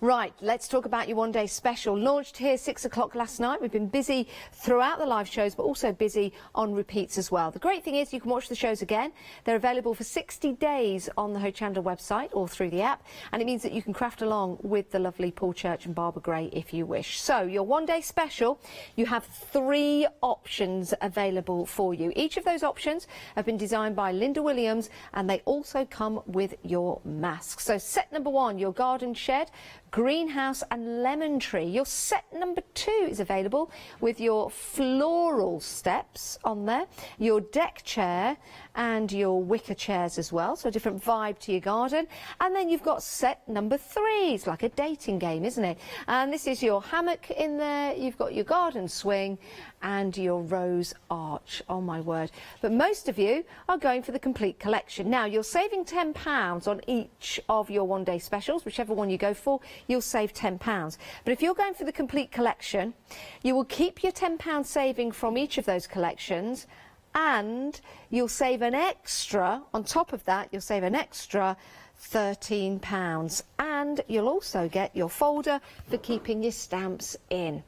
Speaker 1: Right, let's talk about your one-day special. Launched here 6 o'clock last night. We've been busy throughout the live shows, but also busy on repeats as well. The great thing is you can watch the shows again. They're available for 60 days on the Hochanda website or through the app, and it means that you can craft along with the lovely Paul Church and Barbara Gray if you wish. So your one-day special, you have 3 options available for you. Each of those options have been designed by Linda Williams, and they also come with your mask. So set number 1, your garden shed, greenhouse and lemon tree. Your set number 2 is available with your floral steps on there, your deck chair and your wicker chairs as well, so a different vibe to your garden. And then you've got set number 3. It's like a dating game, isn't it? And this is your hammock in there, you've got your garden swing and your rose arch. Oh my word. But most of you are going for the complete collection. Now you're saving £10 on each of your one-day specials, whichever one you go for, you'll save £10. But if you're going for the complete collection, you will keep your £10 saving from each of those collections, and you'll save an extra, on top of that, you'll save an extra £13. And you'll also get your folder for keeping your stamps in.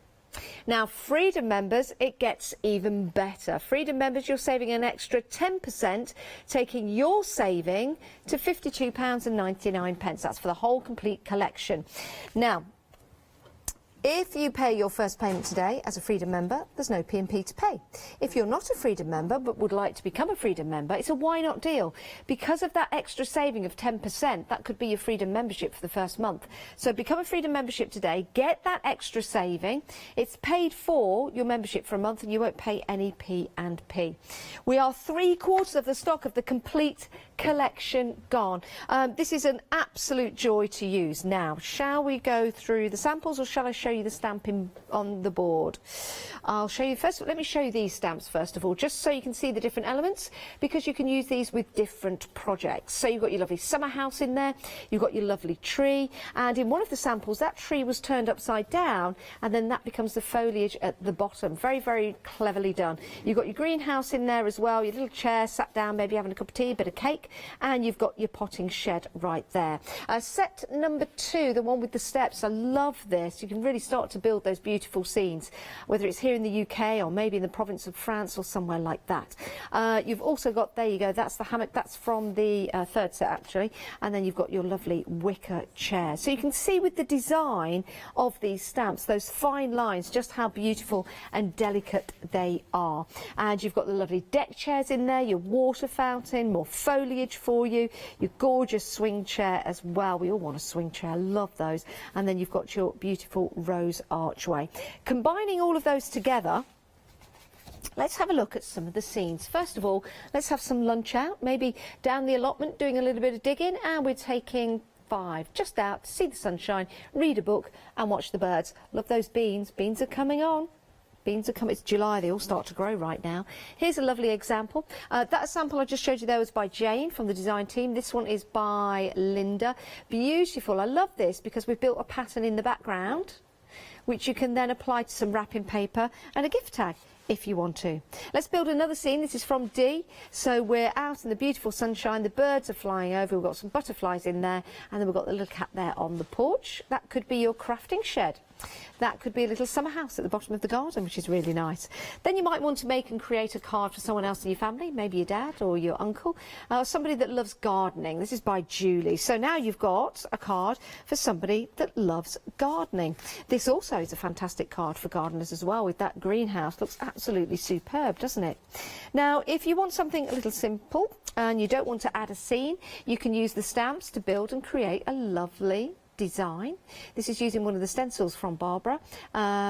Speaker 1: Now, Freedom members, it gets even better. Freedom members, you're saving an extra 10%, taking your saving to £52.99. That's for the whole complete collection. Now, if you pay your first payment today as a Freedom member, there's no P&P to pay. If you're not a Freedom member but would like to become a Freedom member, it's a why not deal. Because of that extra saving of 10%, that could be your Freedom membership for the first month. So become a Freedom membership today, get that extra saving. It's paid for your membership for a month and you won't pay any P&P. We are 3/4 of the stock of the complete collection gone. This is an absolute joy to use. Now, shall we go through the samples, or shall I show you the stamping on the board? I'll show you first. Let me show you these stamps first of all, just so you can see the different elements, because you can use these with different projects. So you've got your lovely summer house in there, you've got your lovely tree, and in one of the samples that tree was turned upside down, and then that becomes the foliage at the bottom. Very, very cleverly done. You've got your greenhouse in there as well, your little chair sat down, maybe having a cup of tea, a bit of cake, and you've got your potting shed right there. Set number 2, the one with the steps, I love this. You can really start to build those beautiful scenes, whether it's here in the UK or maybe in the province of France or somewhere like that. You've also got, there you go, that's the hammock, that's from the 3rd set actually, and then you've got your lovely wicker chair. So you can see with the design of these stamps, those fine lines, just how beautiful and delicate they are. And you've got the lovely deck chairs in there, your water fountain, more foliage for you, your gorgeous swing chair as well. We all want a swing chair, I love those. And then you've got your beautiful rose archway. Combining all of those together, let's have a look at some of the scenes. First of all, let's have some lunch out, maybe down the allotment doing a little bit of digging, and we're taking 5 just out to see the sunshine, read a book and watch the birds. Love those beans. Beans are coming on. Beans are coming. It's July, they all start to grow right now. Here's a lovely example. That sample I just showed you there was by Jane from the design team. This one is by Linda. Beautiful. I love this because we've built a pattern in the background, which you can then apply to some wrapping paper and a gift tag if you want to. Let's build another scene. This is from Dee. So we're out in the beautiful sunshine, the birds are flying over, we've got some butterflies in there, and then we've got the little cat there on the porch. That could be your crafting shed. That could be a little summer house at the bottom of the garden, which is really nice. Then you might want to make and create a card for someone else in your family, maybe your dad or your uncle, somebody that loves gardening. This is by Julie. So now you've got a card for somebody that loves gardening. This also is a fantastic card for gardeners as well, with that greenhouse. Looks absolutely superb, doesn't it? Now, if you want something a little simple and you don't want to add a scene, you can use the stamps to build and create a lovely design. This is using one of the stencils from Barbara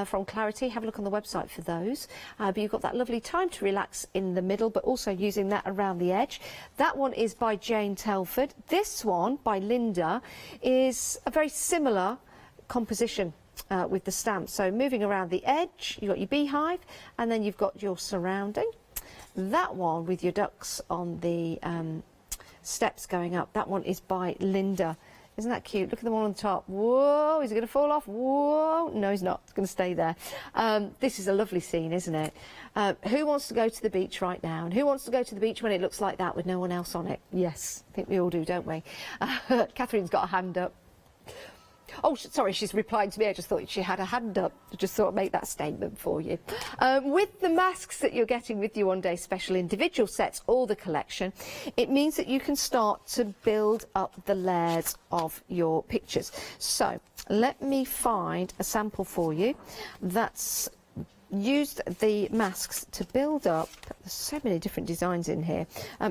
Speaker 1: from Clarity. Have a look on the website for those. But you've got that lovely time to relax in the middle, but also using that around the edge. That one is by Jane Telford. This one by Linda is a very similar composition with the stamp. So moving around the edge, you've got your beehive, and then you've got your surrounding. That one with your ducks on the steps going up, that one is by Linda. Isn't that cute? Look at the one on the top. Whoa, is it going to fall off? Whoa, no, he's not. It's going to stay there. This is a lovely scene, isn't it? Who wants to go to the beach right now? And who wants to go to the beach when it looks like that with no one else on it? Yes, I think we all do, don't we? Catherine's got a hand up. Oh, sorry, she's replying to me. I just thought she had a hand up. I just thought I'd make that statement for you. With the masks that you're getting with your one-day special individual sets or the collection, it means that you can start to build up the layers of your pictures. So let me find a sample for you that's used the masks to build up. There's so many different designs in here.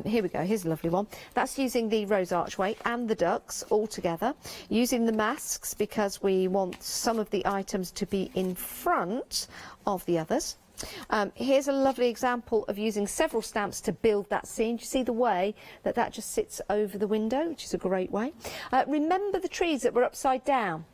Speaker 1: Here we go, here's a lovely one. That's using the rose archway and the ducks all together, using the masks because we want some of the items to be in front of the others. Here's a lovely example of using several stamps to build that scene. Do you see the way that that just sits over the window, which is a great way. Remember the trees that were upside down?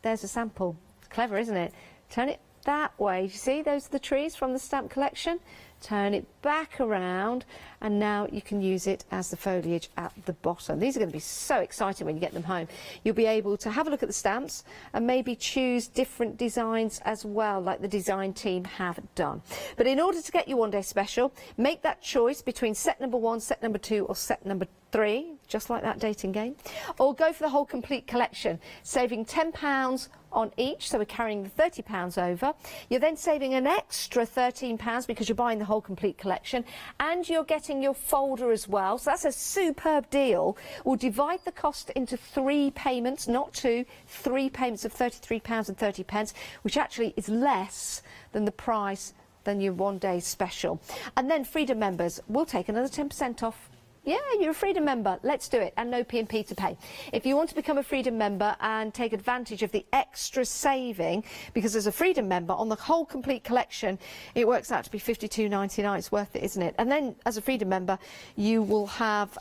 Speaker 1: There's a sample. It's clever, isn't it? Turn it that way. You see, those are the trees from the stamp collection. Turn it back around, and now you can use it as the foliage at the bottom. These are going to be so exciting when you get them home. You'll be able to have a look at the stamps and maybe choose different designs as well, like the design team have done. But in order to get your one-day special, make that choice between set number 1, set number 2 or set number 3, just like that dating game, or go for the whole complete collection, saving £10 on each, so we're carrying the £30 over. You're then saving an extra £13 because you're buying the whole complete collection, and you're getting your folder as well, so that's a superb deal. We'll divide the cost into 3 payments, not 2, 3 payments of £33.30, which actually is less than the price than your one-day special. And then Freedom members will take another 10% off. Yeah, you're a Freedom member. Let's do it. And no P&P to pay. If you want to become a Freedom member and take advantage of the extra saving, because as a Freedom member on the whole complete collection, it works out to be $52.99. It's worth it, isn't it? And then as a Freedom member, you will have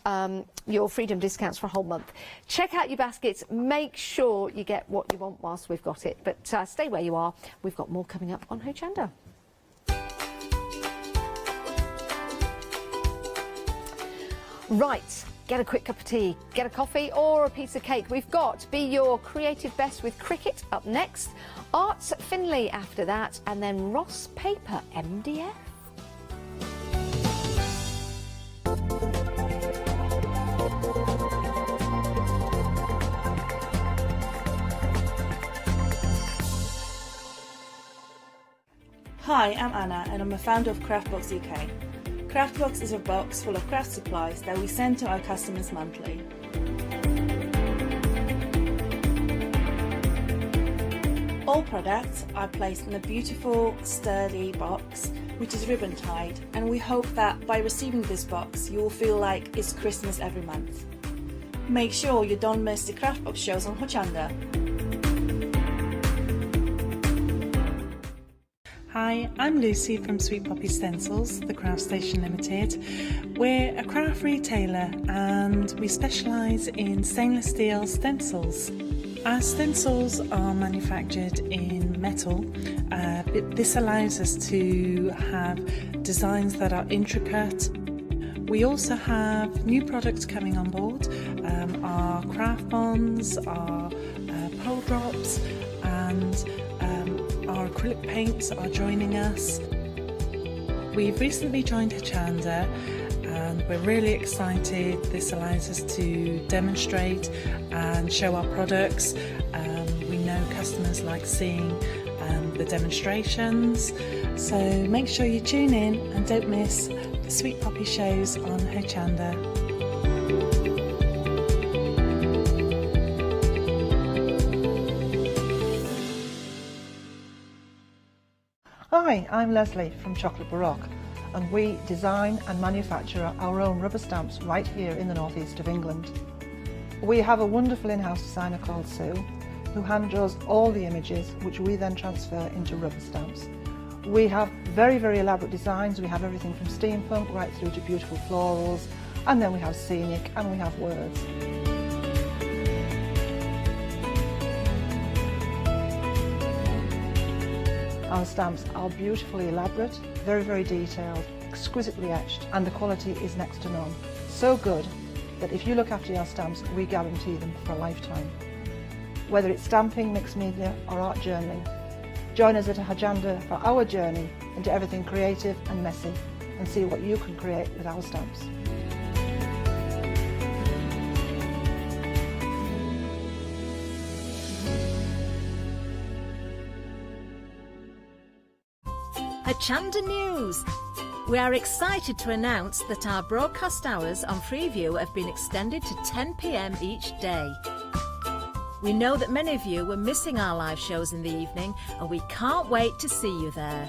Speaker 1: your Freedom discounts for a whole month. Check out your baskets. Make sure you get what you want whilst we've got it. But stay where you are. We've got more coming up on Hochanda. Right, get a quick cup of tea, get a coffee or a piece of cake. We've got Be Your Creative Best with Cricket up next, Arts Finley after that, and then Ross Paper MDF.
Speaker 15: Hi, I'm Anna and I'm a founder of Craftbox UK. Craftbox is a box full of craft supplies that we send to our customers monthly. All products are placed in a beautiful, sturdy box, which is ribbon tied, and we hope that by receiving this box you will feel like it's Christmas every month. Make sure you don't miss the Craftbox shows on Hochanda.
Speaker 16: Hi, I'm Lucy from Sweet Poppy Stencils, the Craft Station Limited. We're a craft retailer and we specialise in stainless steel stencils. Our stencils are manufactured in metal. This allows us to have designs that are intricate. We also have new products coming on board, our craft bonds, our pole drops, and our acrylic paints are joining us. We've recently joined Hochanda and we're really excited. This allows us to demonstrate and show our products. We know customers like seeing the demonstrations. So make sure you tune in and don't miss the Sweet Poppy shows on Hochanda.
Speaker 17: Hi, I'm Leslie from Chocolate Baroque, and we design and manufacture our own rubber stamps right here in the northeast of England. We have a wonderful in-house designer called Sue, who hand draws all the images, which we then transfer into rubber stamps. We have very, very elaborate designs. We have everything from steampunk right through to beautiful florals, and then we have scenic and we have words. Our stamps are beautifully elaborate, very, very detailed, exquisitely etched, and the quality is next to none. So good that if you look after your stamps, we guarantee them for a lifetime. Whether it's stamping, mixed media, or art journaling, join us at Hochanda for our journey into everything creative and messy, and see what you can create with our stamps.
Speaker 4: Hochanda News. We are excited to announce that our broadcast hours on Freeview have been extended to 10 p.m. each day. We know that many of you were missing our live shows in the evening, and we can't wait to see you there.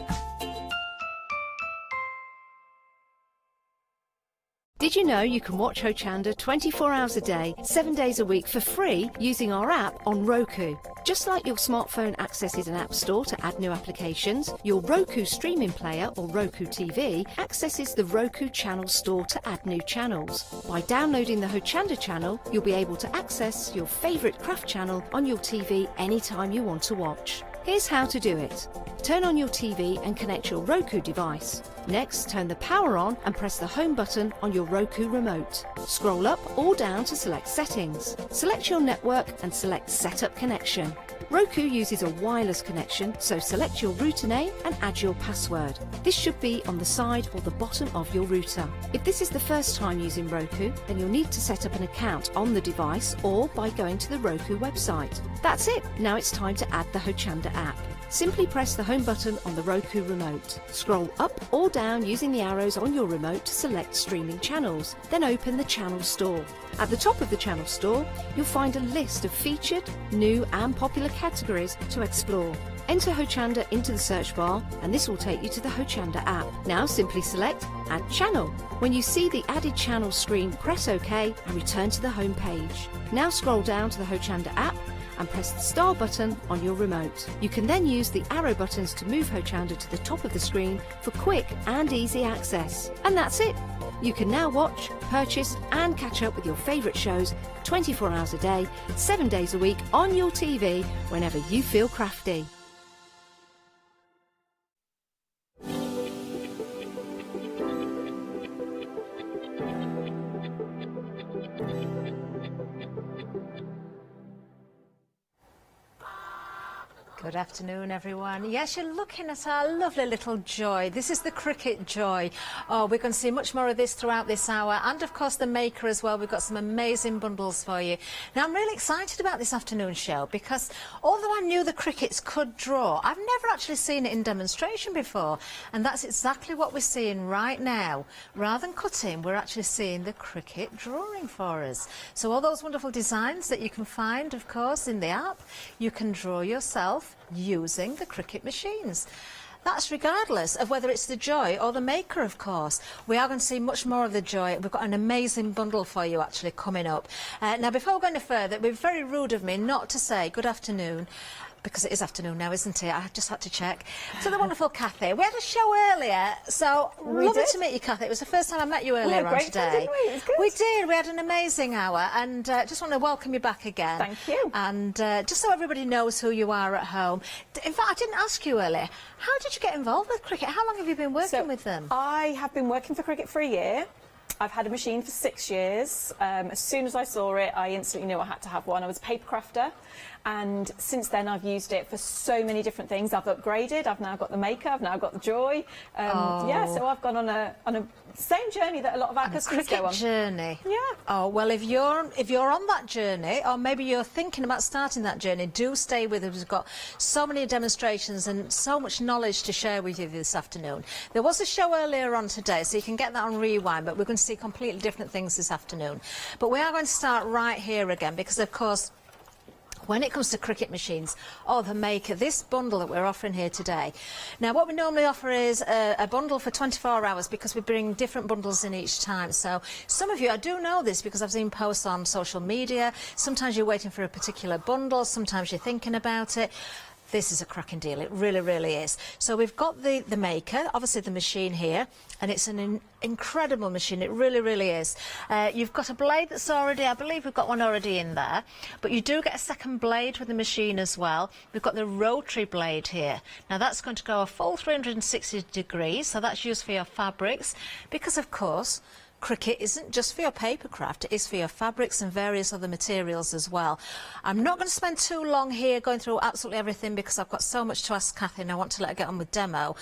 Speaker 1: Did you know you can watch Hochanda 24 hours a day, 7 days a week for free using our app on Roku? Just like your smartphone accesses an app store to add new applications, your Roku streaming player or Roku TV accesses the Roku channel store to add new channels. By downloading the Hochanda channel, you'll be able to access your favourite craft channel on your TV anytime you want to watch. Here's how to do it. Turn on your TV and connect your Roku device. Next, turn the power on and press the home button on your Roku remote. Scroll up or down to select Settings. Select your network and select Setup Connection. Roku uses a wireless connection, so select your router name and add your password. This should be on the side or the bottom of your router. If this is the first time using Roku, then you'll need to set up an account on the device or by going to the Roku website. That's it. Now it's time to add the Hochanda app. Simply press the home button on the Roku remote. Scroll up or down using the arrows on your remote to select streaming channels. Then open the channel store. At the top of the channel store, you'll find a list of featured, new and popular categories to explore. Enter Hochanda into the search bar and this will take you to the Hochanda app. Now simply select Add Channel. When you see the added channel screen, press OK and return to the home page. Now scroll down to the Hochanda app and press the star button on your remote. You can then use the arrow buttons to move Hochanda to the top of the screen for quick and easy access. And that's it. You can now watch, purchase and catch up with your favourite shows 24 hours a day, 7 days a week on your TV whenever you feel crafty.
Speaker 4: Good afternoon, everyone. Yes, you're looking at our lovely little joy. This is the cricket joy. Oh, we're going to see much more of this throughout this hour, and of course the maker as well. We've got some amazing bundles for you. Now, I'm really excited about this afternoon show because although I knew the crickets could draw, I've never actually seen it in demonstration before, and that's exactly what we're seeing right now. Rather than cutting, we're actually seeing the cricket drawing for us. So all those wonderful designs that you can find, of course, in the app, you can draw yourself using the cricket machines. That's regardless of whether it's the joy or the maker, of course. We are going to see much more of the joy. We've got an amazing bundle for you actually coming up. Now, before we go any further, it'd be very rude of me not to say good afternoon, because it is afternoon now, isn't it? I just had to check. To the wonderful Kathy. We had a show earlier, so lovely to meet you, Kathy. It was the first time I met you earlier on today.
Speaker 18: Didn't we? It was good.
Speaker 4: We did. We had an amazing hour, and just want to welcome you back again.
Speaker 18: Thank you.
Speaker 4: And just so everybody knows who you are at home. In fact, I didn't ask you earlier, how did you get involved with cricket? How long have you been working with them?
Speaker 18: I have been working for cricket for a year. I've had a machine for 6 years. As soon as I saw it, I instantly knew I had to have one. I was a paper crafter, And since then I've used it for so many different things. I've upgraded, I've now got the Maker, I've now got the Joy. Yeah, so I've gone on a same journey that a lot of our customers go on.
Speaker 4: Journey.
Speaker 18: Yeah.
Speaker 4: Oh, well, if you're on that journey, or maybe you're thinking about starting that journey, do stay with us. We've got so many demonstrations and so much knowledge to share with you this afternoon. There was a show earlier on today, so you can get that on rewind, but we're going to see completely different things this afternoon. But we are going to start right here again, because of course, when it comes to Cricut machines, the Maker, this bundle that we're offering here today. Now, what we normally offer is a bundle for 24 hours, because we bring different bundles in each time. So some of you, I do know this because I've seen posts on social media. Sometimes you're waiting for a particular bundle, sometimes you're thinking about it. This is a cracking deal, it really, really is. So we've got the Maker, obviously the machine here, and it's an incredible machine, it really, really is. You've got a blade that's already, I believe we've got one already in there, but you do get a second blade with the machine as well. We've got the rotary blade here. Now that's going to go a full 360 degrees, so that's used for your fabrics, because of course, Cricut isn't just for your papercraft, it is for your fabrics and various other materials as well. I'm not going to spend too long here going through absolutely everything, because I've got so much to ask Kathy and I want to let her get on with demo.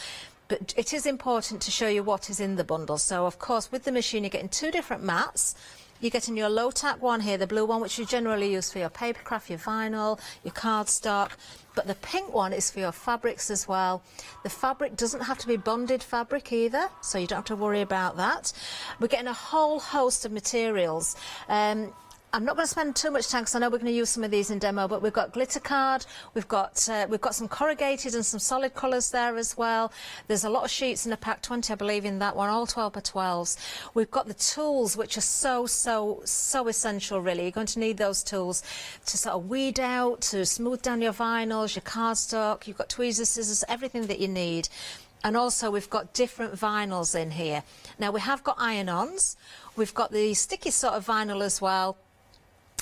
Speaker 4: But it is important to show you what is in the bundle. So of course with the machine you're getting two different mats. You're getting your low-tack one here, the blue one, which you generally use for your papercraft, your vinyl, your cardstock. But the pink one is for your fabrics as well. The fabric doesn't have to be bonded fabric either, so you don't have to worry about that. We're getting a whole host of materials. I'm not going to spend too much time because I know we're going to use some of these in demo, but we've got glitter card, we've got some corrugated and some solid colours there as well. There's a lot of sheets in a pack, 20 I believe in that one, all 12 by 12s. We've got the tools, which are so essential really. You're going to need those tools to sort of weed out, to smooth down your vinyls, your cardstock, you've got tweezers, scissors, everything that you need. And also we've got different vinyls in here. Now we have got iron-ons, we've got the sticky sort of vinyl as well,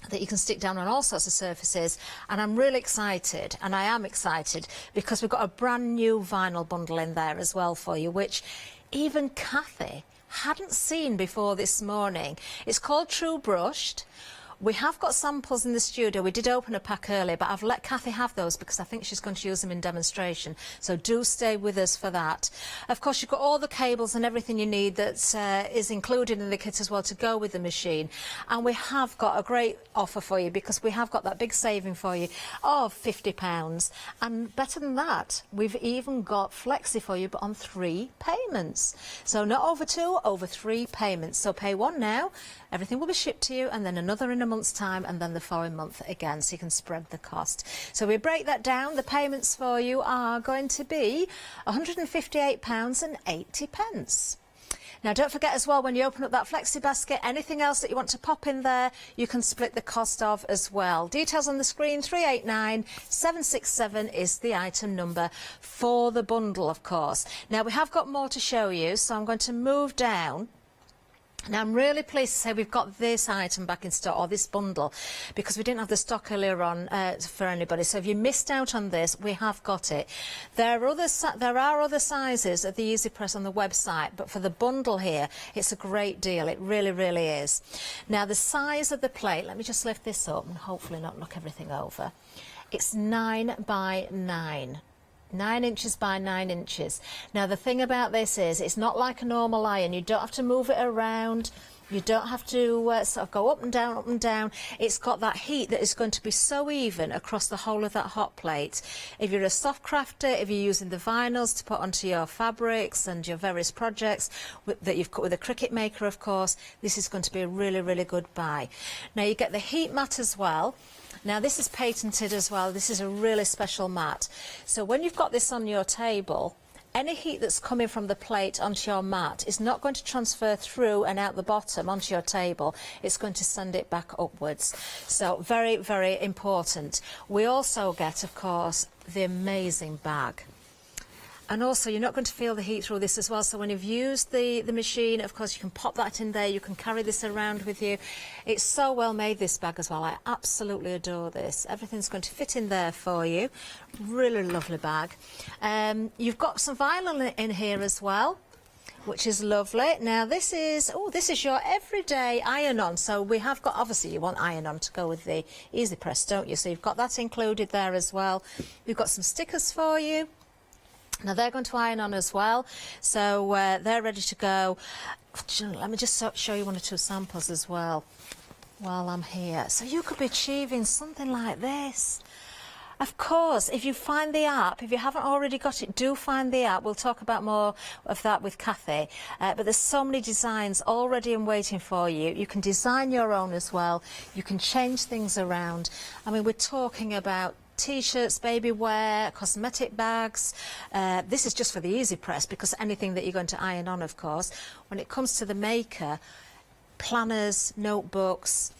Speaker 4: that you can stick down on all sorts of surfaces, and I'm really excited, and I am excited because we've got a brand new vinyl bundle in there as well for you, which even Kathy hadn't seen before this morning. It's called True Brushed. We have got samples in the studio. We did open a pack earlier, but I've let Kathy have those because I think she's going to use them in demonstration. So do stay with us for that. Of course, you've got all the cables and everything you need that is included in the kit as well to go with the machine. And we have got a great offer for you because we have got that big saving for you of £50. And better than that, we've even got Flexi for you, but on 3 payments. So not over 2, over 3 payments. So pay one now, everything will be shipped to you, and then another in a month's time, and then the following month again, so you can spread the cost. So we break that down. The payments for you are going to be £158.80. Now don't forget as well, when you open up that flexi basket, anything else that you want to pop in there, you can split the cost of as well. Details on the screen, 389767 is the item number for the bundle, of course. Now we have got more to show you, so I'm going to move down. Now I'm really pleased to say we've got this item back in stock, or this bundle, because we didn't have the stock earlier on for anybody. So if you missed out on this, we have got it. There are other sizes of the Easy Press on the website, but for the bundle here, it's a great deal. It really, really is. Now the size of the plate, let me just lift this up and hopefully not knock everything over. It's 9 by 9. 9 inches by 9 inches. Now the thing about this is it's not like a normal iron. You don't have to move it around. You don't have to sort of go up and down, up and down. It's got that heat that is going to be so even across the whole of that hot plate. If you're a soft crafter, if you're using the vinyls to put onto your fabrics and your various projects that you've cut with a Cricut Maker, of course, this is going to be a really, really good buy. Now you get the heat mat as well. Now this is patented as well. This is a really special mat. So when you've got this on your table, any heat that's coming from the plate onto your mat is not going to transfer through and out the bottom onto your table. It's going to send it back upwards. So very, very important. We also get, of course, the amazing bag. And also, you're not going to feel the heat through this as well. So when you've used the machine, of course, you can pop that in there. You can carry this around with you. It's so well made, this bag as well. I absolutely adore this. Everything's going to fit in there for you. Really lovely bag. You've got some vinyl in here as well. which is lovely. Now this is your everyday iron-on. So we have got, obviously you want iron-on to go with the Easy Press, don't you? So you've got that included there as well. We've got some stickers for you. Now they're going to iron on as well, so they're ready to go. Let me just show you one or two samples as well while I'm here. So you could be achieving something like this. Of course, if you find the app, if you haven't already got it, do find the app. We'll talk about more of that with Kathy. But there's so many designs already and waiting for you. You can design your own as well. You can change things around. I mean, we're talking about T-shirts, baby wear, cosmetic bags. This is just for the Easy Press, because anything that you're going to iron on, of course. When it comes to the maker, planners, notebooks,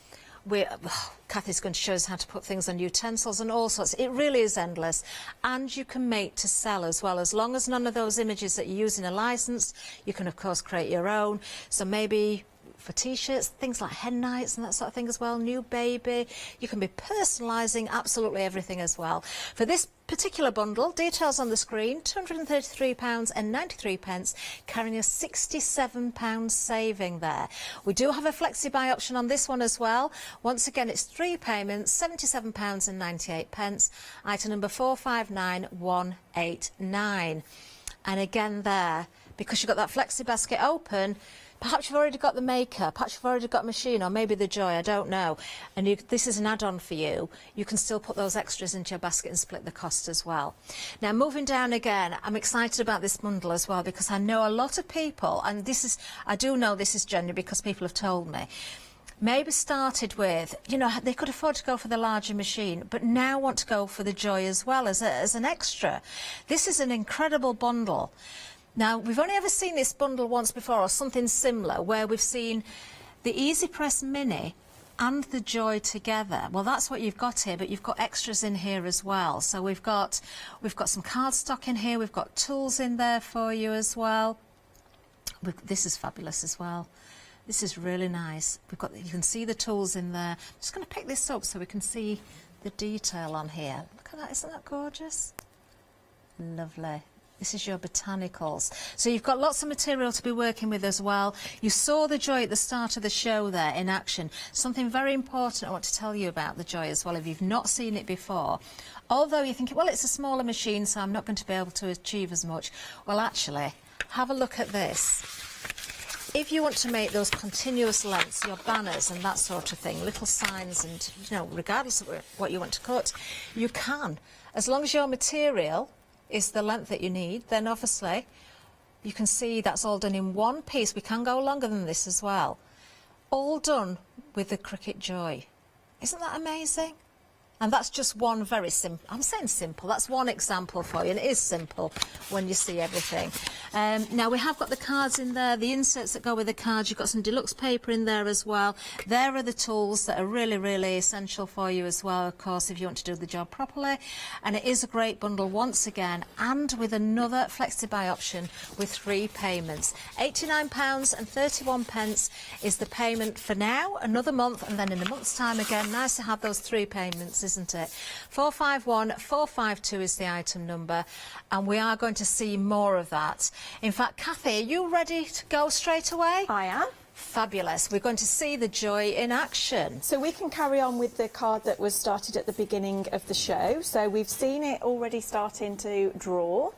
Speaker 4: Kathy's going to show us how to put things on utensils and all sorts. It really is endless. And you can make to sell as well. As long as none of those images that you use in a license, you can of course create your own. So maybe for T-shirts, things like hen nights and that sort of thing as well, new baby. You can be personalising absolutely everything as well. For this particular bundle, details on the screen, £233.93, carrying a £67 saving there. We do have a flexi-buy option on this one as well. Once again, it's 3 payments, £77.98, item number 459189. And again there, because you've got that flexi basket open, perhaps you've already got the maker, perhaps you've already got a machine, or maybe the Joy, I don't know. And this is an add-on for you. You can still put those extras into your basket and split the cost as well. Now, moving down again, I'm excited about this bundle as well, because I know a lot of people, and I do know this is genuine because people have told me, maybe started with, you know, they could afford to go for the larger machine, but now want to go for the Joy as well as an extra. This is an incredible bundle. Now, we've only ever seen this bundle once before, or something similar, where we've seen the Easy Press Mini and the Joy together. Well, that's what you've got here, but you've got extras in here as well. So we've got some cardstock in here, we've got tools in there for you as well. This is fabulous as well. This is really nice. You can see the tools in there. I'm just going to pick this up so we can see the detail on here. Look at that, isn't that gorgeous? Lovely. This is your botanicals. So you've got lots of material to be working with as well. You saw the Joy at the start of the show there in action. Something very important I want to tell you about the Joy as well, if you've not seen it before. Although you're thinking, well, it's a smaller machine, so I'm not going to be able to achieve as much. Well, actually, have a look at this. If you want to make those continuous lengths, your banners and that sort of thing, little signs and, you know, regardless of what you want to cut, you can. As long as your material is the length that you need, then obviously you can see that's all done in one piece. We can go longer than this as well. All done with the Cricut Joy. Isn't that amazing? And that's just one very simple, I'm saying simple, that's one example for you, and it is simple when you see everything. Now we have got the cards in there, the inserts that go with the cards, you've got some deluxe paper in there as well. There are the tools that are really, really essential for you as well, of course, if you want to do the job properly. And it is a great bundle once again, and with another flexi-buy option with 3 payments. £89.31 is the payment for now, another month, and then in a month's time again. Nice to have those 3 payments, isn't it? 451452 is the item number, and we are going to see more of that. In fact, Kathy, are you ready to go straight away?
Speaker 18: I am.
Speaker 4: Fabulous. We're going to see the Joy in action.
Speaker 18: So we can carry on with the card that was started at the beginning of the show. So we've seen it already starting to draw.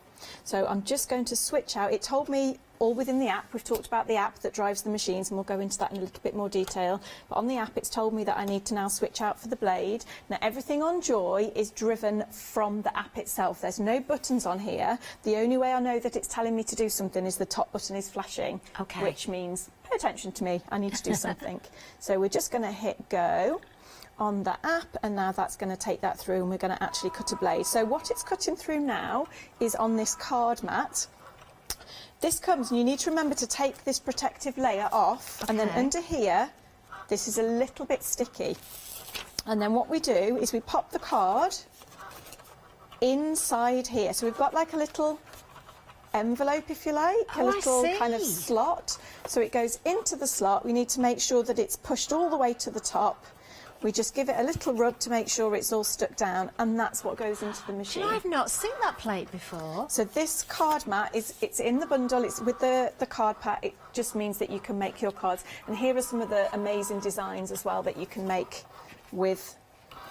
Speaker 18: So I'm just going to switch out. It told me all within the app. We've talked about the app that drives the machines, and we'll go into that in a little bit more detail. But on the app, it's told me that I need to now switch out for the blade. Now, everything on Joy is driven from the app itself. There's no buttons on here. The only way I know that it's telling me to do something is the top button is flashing, which means pay attention to me. I need to do something. So we're just going to hit go on the app, and now that's going to take that through, and we're going to actually cut a blade. So what it's cutting through now is on this card mat. This comes, and you need to remember to take this protective layer off, and then under here, this is a little bit sticky. And then what we do is we pop the card inside here. So we've got like a little envelope, if you like, a little kind of slot. So it goes into the slot. We need to make sure that it's pushed all the way to the top. We just give it a little rub to make sure it's all stuck down, and that's what goes into the machine.
Speaker 4: I've not seen that plate before.
Speaker 18: So this card mat it's in the bundle. It's with the card pack. It just means that you can make your cards. And here are some of the amazing designs as well that you can make with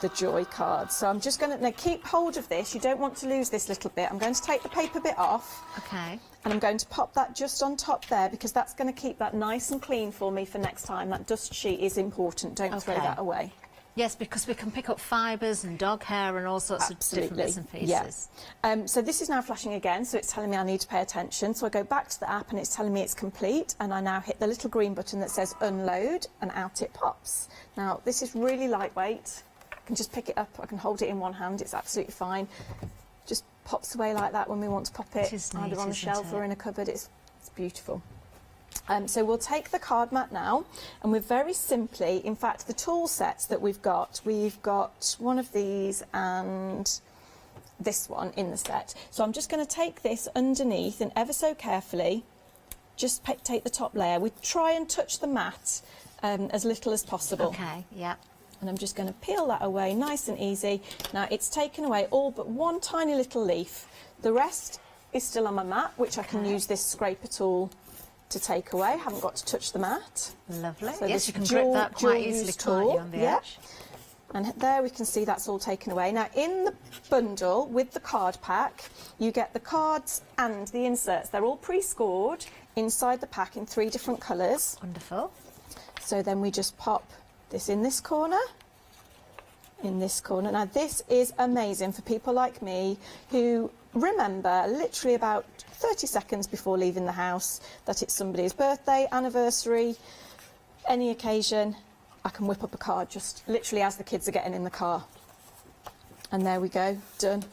Speaker 18: the Joy cards. So I'm just going to keep hold of this. You don't want to lose this little bit. I'm going to take the paper bit off.
Speaker 4: Okay.
Speaker 18: And I'm going to pop that just on top there, because that's going to keep that nice and clean for me for next time. That dust sheet is important. Don't throw that away.
Speaker 4: Yes, because we can pick up fibres and dog hair and all sorts of different bits and pieces.
Speaker 18: Yeah. So this is now flashing again, so it's telling me I need to pay attention. So I go back to the app and it's telling me it's complete, and I now hit the little green button that says unload, and out it pops. Now this is really lightweight. I can just pick it up, I can hold it in one hand, it's absolutely fine. Just pops away like that when we want to pop it, either on a shelf or in a cupboard. It's beautiful. So we'll take the card mat now, and we're very simply, in fact, the tool sets that we've got one of these and this one in the set. So I'm just going to take this underneath and ever so carefully just take the top layer. We try and touch the mat as little as possible.
Speaker 4: Okay, yeah.
Speaker 18: And I'm just going to peel that away nice and easy. Now it's taken away all but one tiny little leaf. The rest is still on my mat, which I can use this scraper tool to take away. I haven't got to touch the mat.
Speaker 4: Lovely.
Speaker 18: So
Speaker 4: yes, you can grip that quite easily, can't you, on the edge?
Speaker 18: And there we can see that's all taken away. Now in the bundle with the card pack, you get the cards and the inserts. They're all pre-scored inside the pack in 3 different colours.
Speaker 4: Wonderful.
Speaker 18: So then we just pop this in this corner, in this corner. Now this is amazing for people like me who remember literally about 30 seconds before leaving the house that it's somebody's birthday, anniversary, any occasion. I can whip up a card just literally as the kids are getting in the car. And there we go, done.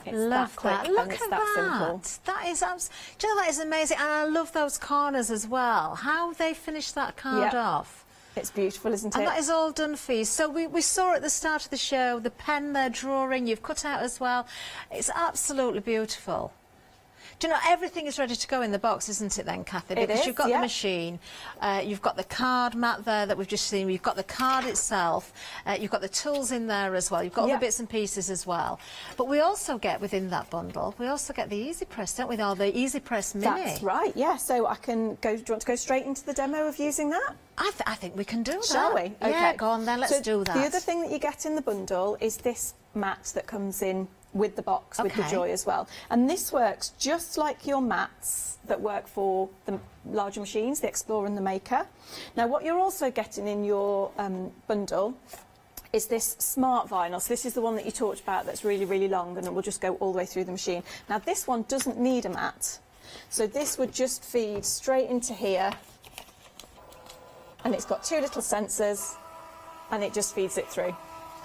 Speaker 18: It's
Speaker 4: love
Speaker 18: that quick
Speaker 4: that. Look
Speaker 18: and it's
Speaker 4: at
Speaker 18: that simple.
Speaker 4: That is, do you know, that is amazing. And I love those corners as well. How they finish that card off.
Speaker 18: It's beautiful, isn't it?
Speaker 4: And that is all done for you. So we saw at the start of the show the pen they're drawing, you've cut out as well. It's absolutely beautiful. Do you know, everything is ready to go in the box, isn't it then, Kathy? Because you've got the machine, you've got the card mat there that we've just seen, you've got the card itself, you've got the tools in there as well, you've got all the bits and pieces as well. But we also get, within that bundle, we also get the Easy Press, don't we, or the Easy Press Mini?
Speaker 18: That's right, yeah. So I can go, do you want to go straight into the demo of using that?
Speaker 4: I think we can do that.
Speaker 18: Shall we? Okay.
Speaker 4: Yeah, go on then, let's do that.
Speaker 18: The other thing that you get in the bundle is this mat that comes in with the box, with the Joy as well. And this works just like your mats that work for the larger machines, the Explorer and the Maker. Now what you're also getting in your bundle is this smart vinyl. So this is the one that you talked about that's really, really long, and it will just go all the way through the machine. Now this one doesn't need a mat. So this would just feed straight into here, and it's got 2 little sensors, and it just feeds it through.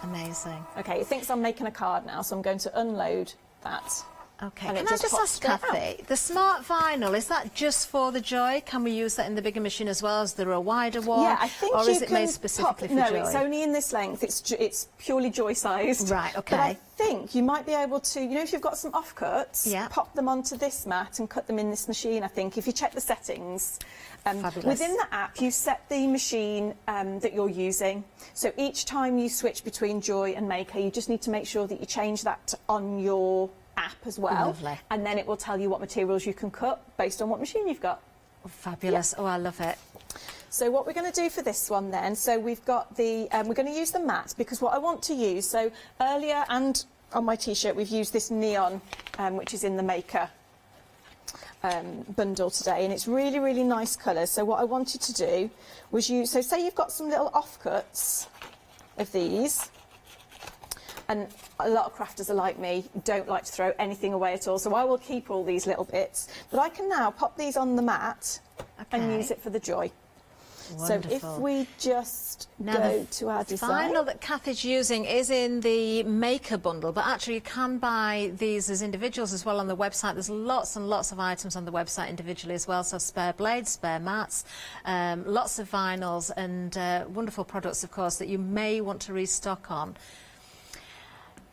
Speaker 4: Amazing.
Speaker 18: Okay, it thinks I'm making a card now, so I'm going to unload that.
Speaker 4: Okay,
Speaker 18: and
Speaker 4: can I just ask Kathy, the smart vinyl, is that just for the Joy? Can we use that in the bigger machine as well? Is there a wider one?
Speaker 18: Yeah, I think
Speaker 4: or
Speaker 18: you
Speaker 4: is it
Speaker 18: can
Speaker 4: made specifically for
Speaker 18: No,
Speaker 4: Joy?
Speaker 18: it's only in this length. It's purely Joy sized.
Speaker 4: Right, okay.
Speaker 18: But I think you might be able to, you know, if you've got some offcuts, pop them onto this mat and cut them in this machine, I think, if you check the settings. Within the app, you set the machine that you're using. So each time you switch between Joy and Maker, you just need to make sure that you change that on your app as well.
Speaker 4: Lovely.
Speaker 18: And then it will tell you what materials you can cut based on what machine you've got.
Speaker 4: Oh, fabulous. Oh, I love it.
Speaker 18: So what we're going to do for this one then, so we've got the, we're going to use the mat, because what I want to use, so earlier and on my t-shirt we've used this neon, which is in the Maker bundle today, and it's really, really nice colours. So what I wanted to do was use, so say you've got some little offcuts of these, and a lot of crafters are like me, don't like to throw anything away at all, so I will keep all these little bits, but I can now pop these on the mat and use it for the Joy.
Speaker 4: Wonderful.
Speaker 18: So if we just go to our design.
Speaker 4: The vinyl that Kathy's using is in the Maker bundle, but actually you can buy these as individuals as well on the website. There's lots and lots of items on the website individually as well, so spare blades, spare mats, lots of vinyls and wonderful products, of course, that you may want to restock on.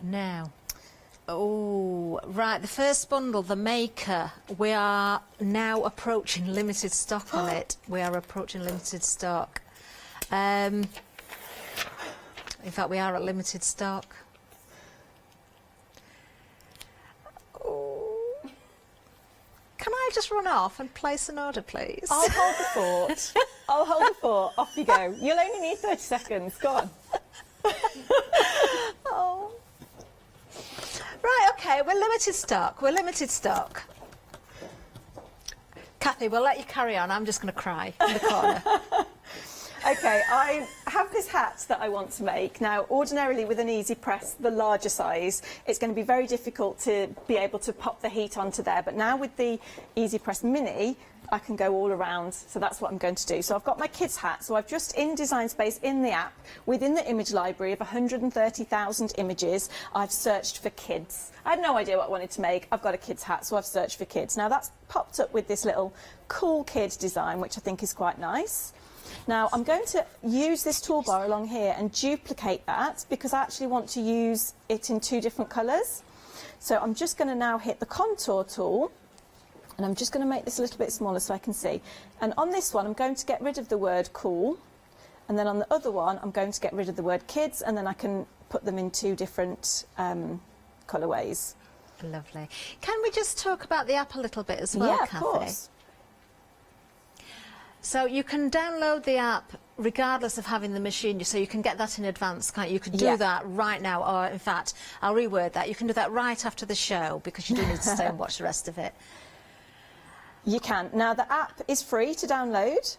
Speaker 4: Now, right, the first bundle, the Maker, we are now approaching limited stock on it. We are approaching limited stock. In fact, we are at limited stock. Can I just run off and place an order, please?
Speaker 18: I'll hold the fort. I'll hold the fort. Off you go. You'll only need 30 seconds. Go on.
Speaker 4: Oh. Right, okay, we're limited stock. We're limited stock. Kathy, we'll let you carry on. I'm just going to cry in the corner.
Speaker 18: Okay, I have this hat that I want to make. Now, ordinarily with an easy press, the larger size, it's going to be very difficult to be able to pop the heat onto there. But now with the easy press mini, I can go all around. So that's what I'm going to do. So I've got my kids hat. So I've just in Design Space in the app, within the image library of 130,000 images, I've searched for kids. I had no idea what I wanted to make. I've got a kid's hat, so I've searched for kids. Now that's popped up with this little cool kid design, which I think is quite nice. Now I'm going to use this toolbar along here and duplicate that because I actually want to use it in 2 different colours. So I'm just going to now hit the contour tool and I'm just going to make this a little bit smaller so I can see. And on this one I'm going to get rid of the word cool, and then on the other one I'm going to get rid of the word kids, and then I can put them in 2 different colourways.
Speaker 4: Lovely. Can we just talk about the app a little bit as well,
Speaker 18: Yeah,
Speaker 4: Kathy?
Speaker 18: of course.
Speaker 4: So you can download the app regardless of having the machine, so you can get that in advance, can't you? You could do that right now, or in fact, I'll reword that. You can do that right after the show because you do need to stay and watch the rest of it.
Speaker 18: You can. Now the app is free to download,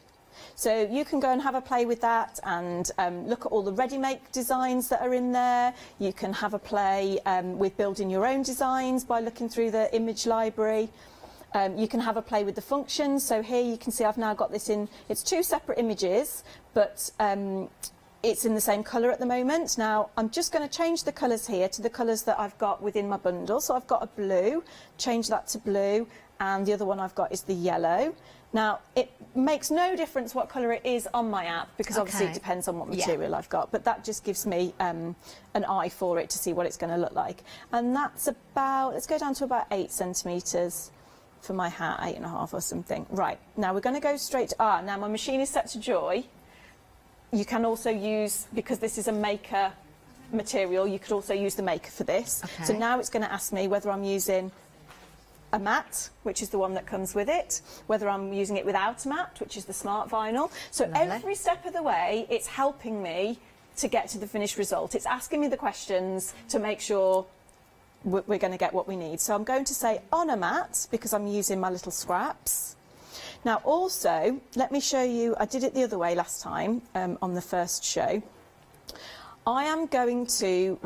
Speaker 18: so you can go and have a play with that and look at all the ready-make designs that are in there. You can have a play with building your own designs by looking through the image library. You can have a play with the functions. So here you can see I've now got this in, it's 2 separate images, but it's in the same colour at the moment. Now I'm just going to change the colours here to the colours that I've got within my bundle. So I've got a blue, change that to blue, and the other one I've got is the yellow. Now it makes no difference what colour it is on my app because obviously it depends on what material I've got, but that just gives me an eye for it to see what it's going to look like. And that's about, let's go down to about 8 centimetres. For my hat, 8.5 or something. Right, now we're going to go straight to, now my machine is set to joy. You can also use, because this is a maker material, you could also use the maker for this. Okay. So now it's going to ask me whether I'm using a matte, which is the one that comes with it, whether I'm using it without a matte, which is the smart vinyl. So every step of the way, it's helping me to get to the finished result. It's asking me the questions to make sure we're going to get what we need. So I'm going to say on a mat because I'm using my little scraps. Now also, let me show you, I did it the other way last time on the first show. I am going to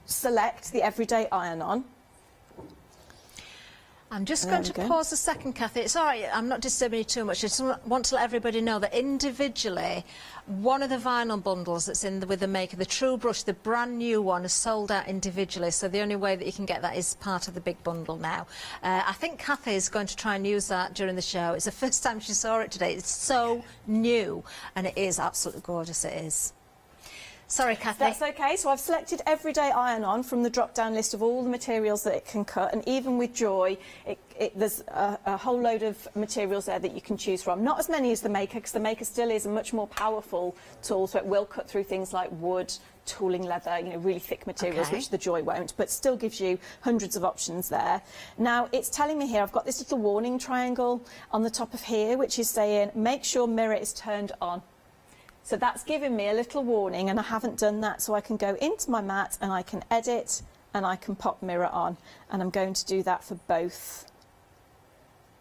Speaker 18: select the everyday iron-on.
Speaker 4: I'm just going to pause a second, Kathy. It's all right, I'm not disturbing you too much. I just want to let everybody know that individually, one of the vinyl bundles that's in with the maker, the True Brush, the brand new one, is sold out individually. So the only way that you can get that is part of the big bundle now. I think Kathy is going to try and use that during the show. It's the first time she saw it today. It's so new, and it is absolutely gorgeous, it is. Sorry, Kathy.
Speaker 18: That's okay. So I've selected Everyday Iron-On from the drop-down list of all the materials that it can cut, and even with Joy, there's a whole load of materials there that you can choose from. Not as many as the Maker, because the Maker still is a much more powerful tool, so it will cut through things like wood, tooling leather, you know, really thick materials, which the Joy won't, but still gives you hundreds of options there. Now, it's telling me here, I've got this little warning triangle on the top of here, which is saying, make sure mirror is turned on. So that's giving me a little warning, and I haven't done that, so I can go into my mat and I can edit and I can pop mirror on, and I'm going to do that for both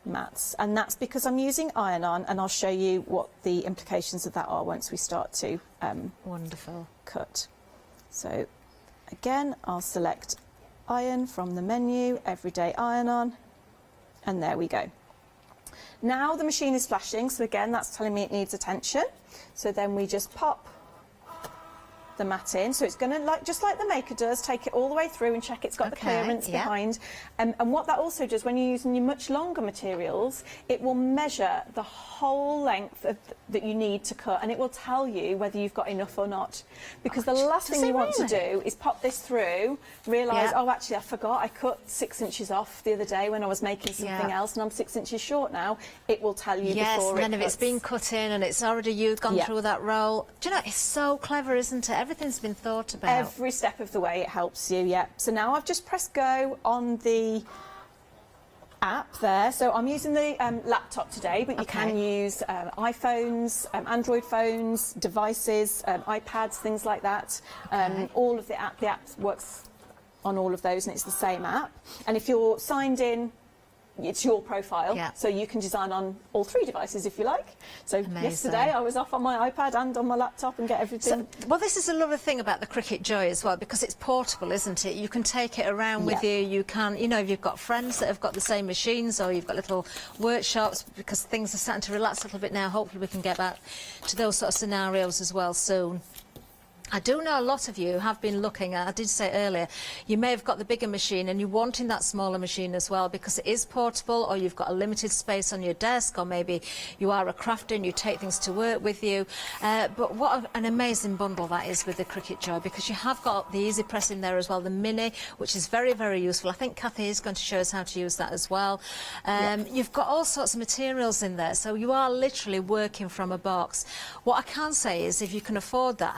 Speaker 18: mats, and that's because I'm using iron-on, and I'll show you what the implications of that are once we start to
Speaker 4: wonderful
Speaker 18: cut. So again, I'll select iron from the menu, everyday iron-on, and there we go. Now the machine is flashing, so again that's telling me it needs attention. So then we just pop the mat in. So it's going to, just like the maker does, take it all the way through and check it's got the clearance behind. And what that also does, when you're using your much longer materials, it will measure the whole length that you need to cut, and it will tell you whether you've got enough or not. Because the last thing you want to do is pop this through, realise, oh, actually, I forgot, I cut 6 inches off the other day when I was making something else, and I'm 6 inches short now. It will tell you before
Speaker 4: and then if it's been cut in and it's already gone through that roll. Do you know, it's so clever, isn't it? Everything's been thought about.
Speaker 18: Every step of the way it helps you, So now I've just pressed go on the app there. So I'm using the laptop today, but you can use iPhones, Android phones, devices, iPads, things like that. All of the app works on all of those, and it's the same app. And if you're signed in, it's your profile, so you can design on all 3 devices if you like. So yesterday I was off on my iPad and on my laptop and get everything.
Speaker 4: So, well, this is another thing about the Cricut Joy as well, because it's portable, isn't it? You can take it around with you. You can, you know, if you've got friends that have got the same machines, or you've got little workshops, because things are starting to relax a little bit now. Hopefully we can get back to those sort of scenarios as well soon. I do know a lot of you have been looking at, I did say earlier, you may have got the bigger machine and you're wanting that smaller machine as well, because it is portable, or you've got a limited space on your desk, or maybe you are a crafter and you take things to work with you. But what an amazing bundle that is with the Cricut Joy, because you have got the easy press in there as well, the mini, which is very, very useful. I think Kathy is going to show us how to use that as well. You've got all sorts of materials in there, so you are literally working from a box. What I can say is, if you can afford that,